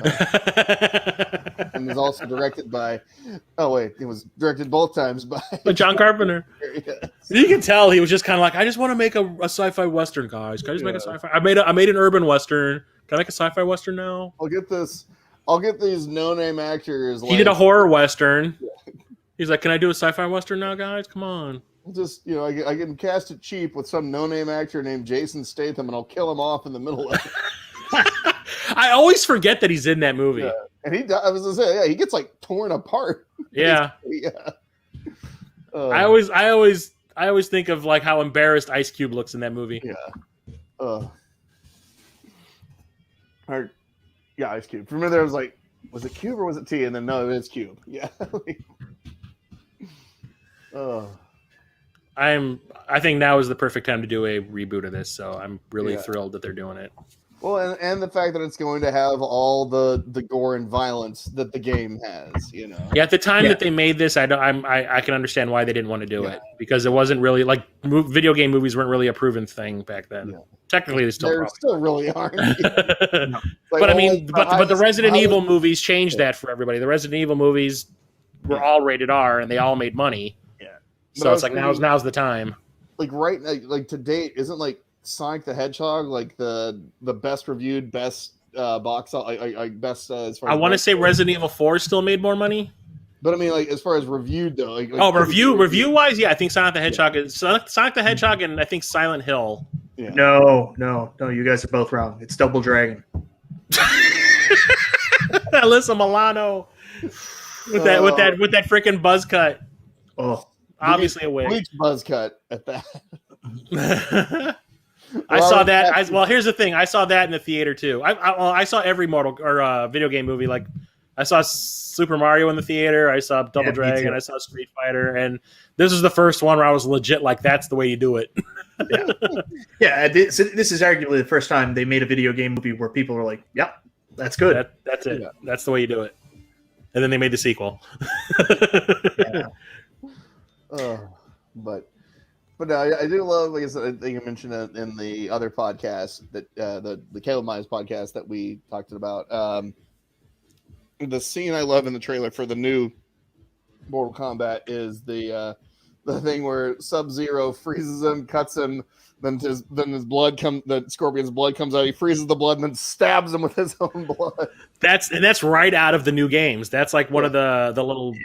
[SPEAKER 2] And it was also directed by. Oh wait, it was directed both times by
[SPEAKER 1] John Carpenter.
[SPEAKER 2] Yes.
[SPEAKER 1] You can tell he was just kind of like, I just want to make a sci-fi western, guys. Can I just make a sci-fi? I made an urban western. Can I make a sci-fi western now?
[SPEAKER 2] I'll get these no-name actors.
[SPEAKER 1] He did a horror western. Yeah. He's like, can I do a sci-fi western now, guys? Come on.
[SPEAKER 2] Just I can cast it cheap with some no-name actor named Jason Statham, and I'll kill him off in the middle of it.
[SPEAKER 1] I always forget that he's in that movie.
[SPEAKER 2] Yeah. And I was gonna say, he gets like torn apart.
[SPEAKER 1] Yeah.
[SPEAKER 2] Yeah.
[SPEAKER 1] I always think of like how embarrassed Ice Cube looks in that movie.
[SPEAKER 2] Yeah. Ice Cube. For me, there was like, was it Cube or was it T? And then no, it is Cube. Yeah.
[SPEAKER 1] I think now is the perfect time to do a reboot of this, so I'm really thrilled that they're doing it.
[SPEAKER 2] Well, and the fact that it's going to have all the gore and violence that the game has, Yeah,
[SPEAKER 1] at the time that they made this, I can understand why they didn't want to do it, because it wasn't really like video game movies weren't really a proven thing back then. Yeah. Technically, they still
[SPEAKER 2] really aren't.
[SPEAKER 1] No. But I mean, but the Resident Evil movies changed that for everybody. The Resident Evil movies were all rated R, and they all made money. So it's like now's the time. Like
[SPEAKER 2] to date, isn't like Sonic the Hedgehog like the best reviewed, best box best as far as
[SPEAKER 1] I want to say Resident Evil 4 still made more money.
[SPEAKER 2] But I mean, like as far as reviewed though,
[SPEAKER 1] review wise, yeah, I think Sonic the Hedgehog is Sonic the Hedgehog and I think Silent Hill.
[SPEAKER 3] Yeah. No, you guys are both wrong. It's Double Dragon.
[SPEAKER 1] Alyssa Milano with that freaking buzz cut.
[SPEAKER 3] Oh.
[SPEAKER 1] Obviously a wig.
[SPEAKER 2] Bleach buzz cut at that.
[SPEAKER 1] I saw that. Here's the thing. I saw that in the theater too. I saw every video game movie. Like I saw Super Mario in the theater. I saw Double Dragon. I saw Street Fighter. And this is the first one where I was legit like, that's the way you do it.
[SPEAKER 3] This is arguably the first time they made a video game movie where people were like, yep, that's good.
[SPEAKER 1] That's it. Yeah. That's the way you do it. And then they made the sequel.
[SPEAKER 2] Yeah. But no, I do love, like I said, I think I mentioned it in the other podcast that the Caleb Myers podcast that we talked about. The scene I love in the trailer for the new Mortal Kombat is the thing where Sub-Zero freezes him, cuts him, then his blood the Scorpion's blood comes out. He freezes the blood and then stabs him with his own blood.
[SPEAKER 1] That's right out of the new games. That's like one of the little.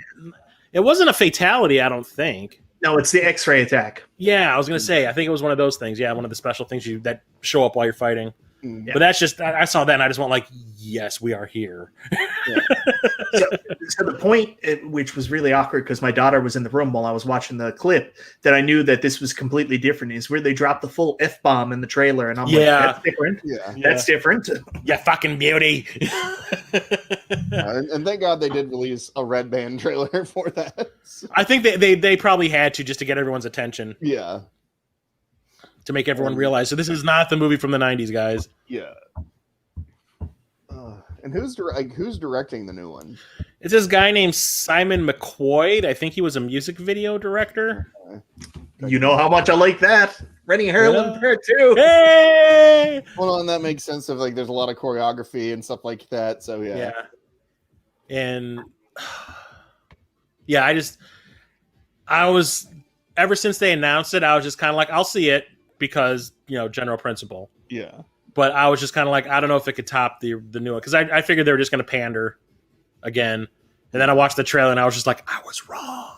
[SPEAKER 1] It wasn't a fatality, I don't think.
[SPEAKER 3] No, it's the X-ray attack.
[SPEAKER 1] Yeah, I was gonna say. I think it was one of those things. Yeah, one of the special things that show up while you're fighting.
[SPEAKER 2] Yeah.
[SPEAKER 1] But that's just I saw that and I just went like, yes, we are here.
[SPEAKER 2] Yeah.
[SPEAKER 3] So the point, which was really awkward because my daughter was in the room while I was watching the clip, that I knew that this was completely different, is where they dropped the full F-bomb in the trailer, and I'm like, that's different.
[SPEAKER 2] Yeah,
[SPEAKER 3] that's different.
[SPEAKER 1] Yeah, fucking beauty.
[SPEAKER 2] And thank God they did release a Red Band trailer for that.
[SPEAKER 1] I think they probably had to just to get everyone's attention.
[SPEAKER 2] Yeah.
[SPEAKER 1] To make everyone realize, so this is not the movie from the 90s, guys.
[SPEAKER 2] Yeah. And who's directing the new one?
[SPEAKER 1] It's this guy named Simon McQuoid. I think he was a music video director.
[SPEAKER 3] You know how much I like that. Rennie Harlan Part 2.
[SPEAKER 1] Hey!
[SPEAKER 2] Well, and that makes sense of like there's a lot of choreography and stuff like that. So yeah.
[SPEAKER 1] And yeah, I was ever since they announced it, I was just kind of like, I'll see it because, general principle.
[SPEAKER 2] Yeah.
[SPEAKER 1] But I was just kind of like, I don't know if it could top the new one because I figured they were just going to pander again. And then I watched the trailer and I was just like, I was wrong.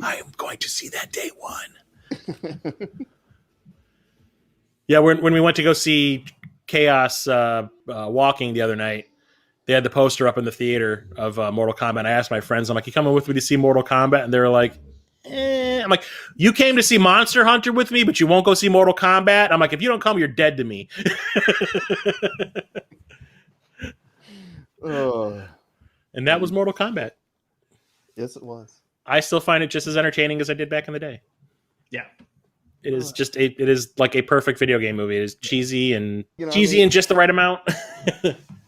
[SPEAKER 1] I am going to see that day one. Yeah, when we went to go see Chaos Walking the other night, they had the poster up in the theater of Mortal Kombat. I asked my friends, I'm like, you coming with me to see Mortal Kombat? And they were like, I'm like, you came to see Monster Hunter with me, but you won't go see Mortal Kombat? I'm like, if you don't come, you're dead to me. And that was Mortal Kombat.
[SPEAKER 2] Yes, it was.
[SPEAKER 1] I still find it just as entertaining as I did back in the day.
[SPEAKER 3] Yeah.
[SPEAKER 1] It is just it is like a perfect video game movie. It is cheesy and in just the right amount.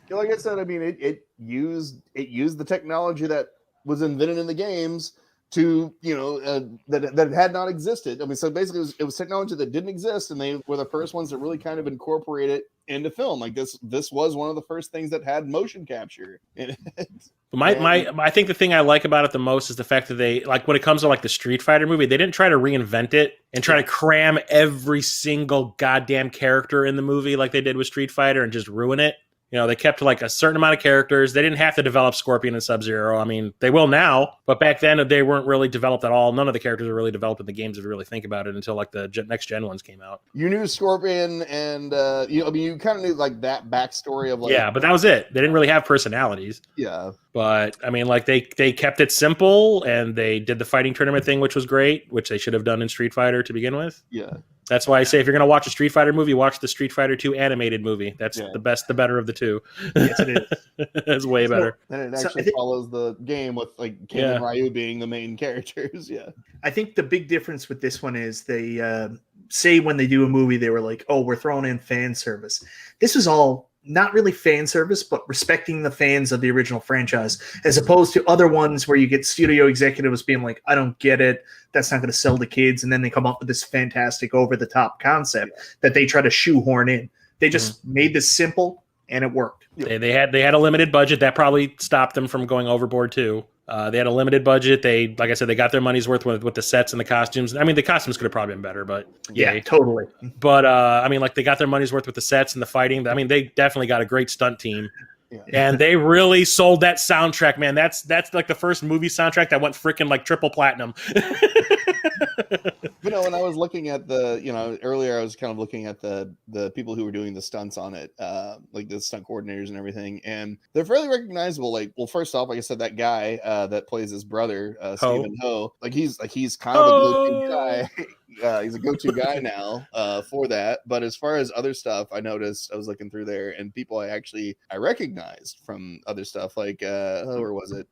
[SPEAKER 2] Like I said, I mean, it used the technology that was invented in the games to that had not existed. I mean, so basically it was technology that didn't exist, and they were the first ones that really kind of incorporate it into film. Like this was one of the first things that had motion capture in it.
[SPEAKER 1] I think the thing I like about it the most is the fact that they, like, when it comes to like the Street Fighter movie, they didn't try to reinvent it and try to cram every single goddamn character in the movie like they did with Street Fighter and just ruin it. They kept like a certain amount of characters. They didn't have to develop Scorpion and Sub-Zero. I mean, they will now, but back then they weren't really developed at all. None of the characters were really developed in the games if you really think about it until like the next gen ones came out.
[SPEAKER 2] You knew Scorpion and you kind of knew like that backstory of like
[SPEAKER 1] but that was it. They didn't really have personalities.
[SPEAKER 2] Yeah.
[SPEAKER 1] But I mean, like they kept it simple and they did the fighting tournament thing, which was great, which they should have done in Street Fighter to begin with.
[SPEAKER 2] Yeah.
[SPEAKER 1] That's why I say if you're going to watch a Street Fighter movie, watch the Street Fighter 2 animated movie. That's the better of the two.
[SPEAKER 3] Yes, it is.
[SPEAKER 1] It's way better.
[SPEAKER 2] And it actually follows the game with like Ken and Ryu being the main characters. Yeah.
[SPEAKER 3] I think the big difference with this one is they say when they do a movie, they were like, oh, we're throwing in fan service. This was all not really fan service, but respecting the fans of the original franchise, as opposed to other ones where you get studio executives being like, I don't get it. That's not going to sell to kids. And then they come up with this fantastic over-the-top concept that they try to shoehorn in. They just made this simple, and it worked.
[SPEAKER 1] They had a limited budget. That probably stopped them from going overboard, too. They had a limited budget. They, like I said, they got their money's worth with the sets and the costumes. I mean, the costumes could have probably been better, but
[SPEAKER 3] totally.
[SPEAKER 1] But I mean, like they got their money's worth with the sets and the fighting. I mean, they definitely got a great stunt team, and they really sold that soundtrack, man. That's like the first movie soundtrack that went freaking like triple platinum.
[SPEAKER 2] But when I was looking at earlier, I was kind of looking at the people who were doing the stunts on it, like the stunt coordinators and everything, and they're fairly recognizable. Like, well, first off, like I said, that guy that plays his brother, Stephen Ho, he's kind of a go-to guy. He's a go-to guy now for that. But as far as other stuff, I noticed I was looking through there, and people I recognized from other stuff, like where was it?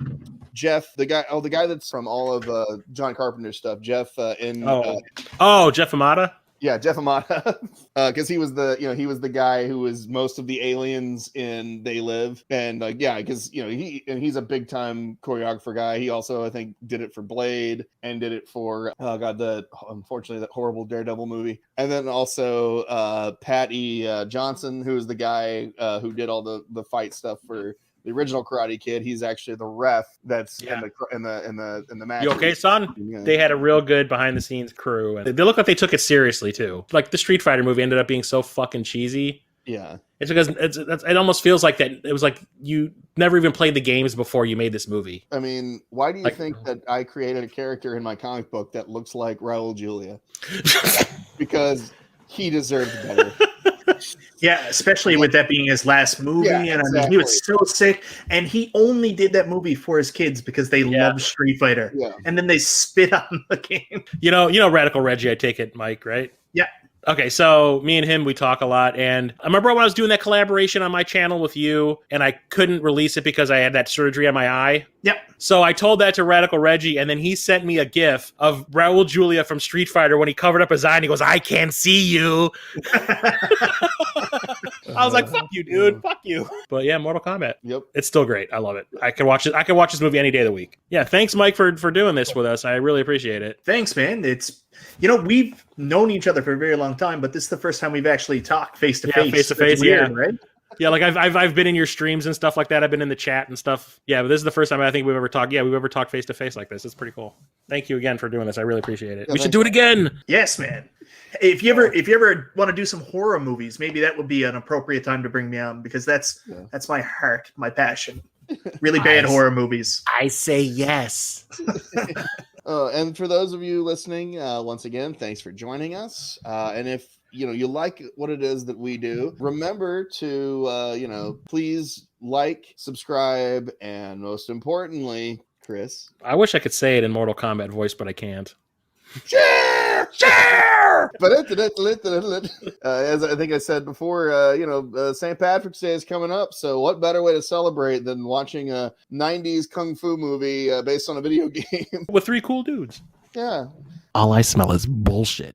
[SPEAKER 2] Jeff, the guy that's from all of John Carpenter's stuff. Jeff
[SPEAKER 1] Jeff Amata.
[SPEAKER 2] Yeah, Jeff Amata, because he was the guy who was most of the aliens in They Live, and because he's a big time choreographer guy. He also, I think, did it for Blade and did it for unfortunately that horrible Daredevil movie, and then also Patty Johnson, who is the guy who did all the fight stuff for the original Karate Kid. He's actually the ref that's in the match.
[SPEAKER 1] You okay, son? Yeah. They had a real good behind the scenes crew, and they look like they took it seriously too. Like the Street Fighter movie ended up being so fucking cheesy
[SPEAKER 2] Yeah.
[SPEAKER 1] It's because it almost feels like that. It was like you never even played the games before you made this movie.
[SPEAKER 2] I mean, why do you think that I created a character in my comic book that looks like Raul Julia? Because he deserved better.
[SPEAKER 3] Yeah, especially with that being his last movie, and exactly. I mean, he was so sick, and he only did that movie for his kids because they love Street Fighter, and then they spit on the game.
[SPEAKER 1] You know, Radical Reggie, I take it, Mike, right?
[SPEAKER 3] Yeah.
[SPEAKER 1] Okay, so me and him, we talk a lot, and I remember when I was doing that collaboration on my channel with you, and I couldn't release it because I had that surgery on my eye.
[SPEAKER 3] Yep.
[SPEAKER 1] So I told that to Radical Reggie, and then he sent me a GIF of Raul Julia from Street Fighter when he covered up his eye, and he goes, "I can see you." I was like, "Fuck you, dude! Fuck you!" But yeah, Mortal Kombat.
[SPEAKER 2] Yep,
[SPEAKER 1] it's still great. I love it. I can watch it. I can watch this movie any day of the week. Yeah, thanks, Mike, for doing this with us. I really appreciate it.
[SPEAKER 3] Thanks, man. It's we've known each other for a very long time, but this is the first time we've actually talked face to face.
[SPEAKER 1] Face to face,
[SPEAKER 3] weird, right?
[SPEAKER 1] Yeah, like I've been in your streams and stuff like that. I've been in the chat and stuff. Yeah, but this is the first time I think we've ever talked. Yeah, we've ever talked face to face like this. It's pretty cool. Thank you again for doing this. I really appreciate it. We should do it again.
[SPEAKER 3] Yes, man. If you ever want to do some horror movies, maybe that would be an appropriate time to bring me on, because that's my heart, my passion. Really bad horror movies.
[SPEAKER 1] I say yes.
[SPEAKER 2] And for those of you listening, once again, thanks for joining us. And if you like what it is that we do, remember to please like, subscribe, and most importantly, Chris,
[SPEAKER 1] I wish I could say it in Mortal Kombat voice, but I can't.
[SPEAKER 2] Share. But as I think I said before, St. Patrick's Day is coming up, so what better way to celebrate than watching a 90s kung fu movie based on a video game
[SPEAKER 1] with 3 cool dudes?
[SPEAKER 2] Yeah.
[SPEAKER 1] All I smell is bullshit.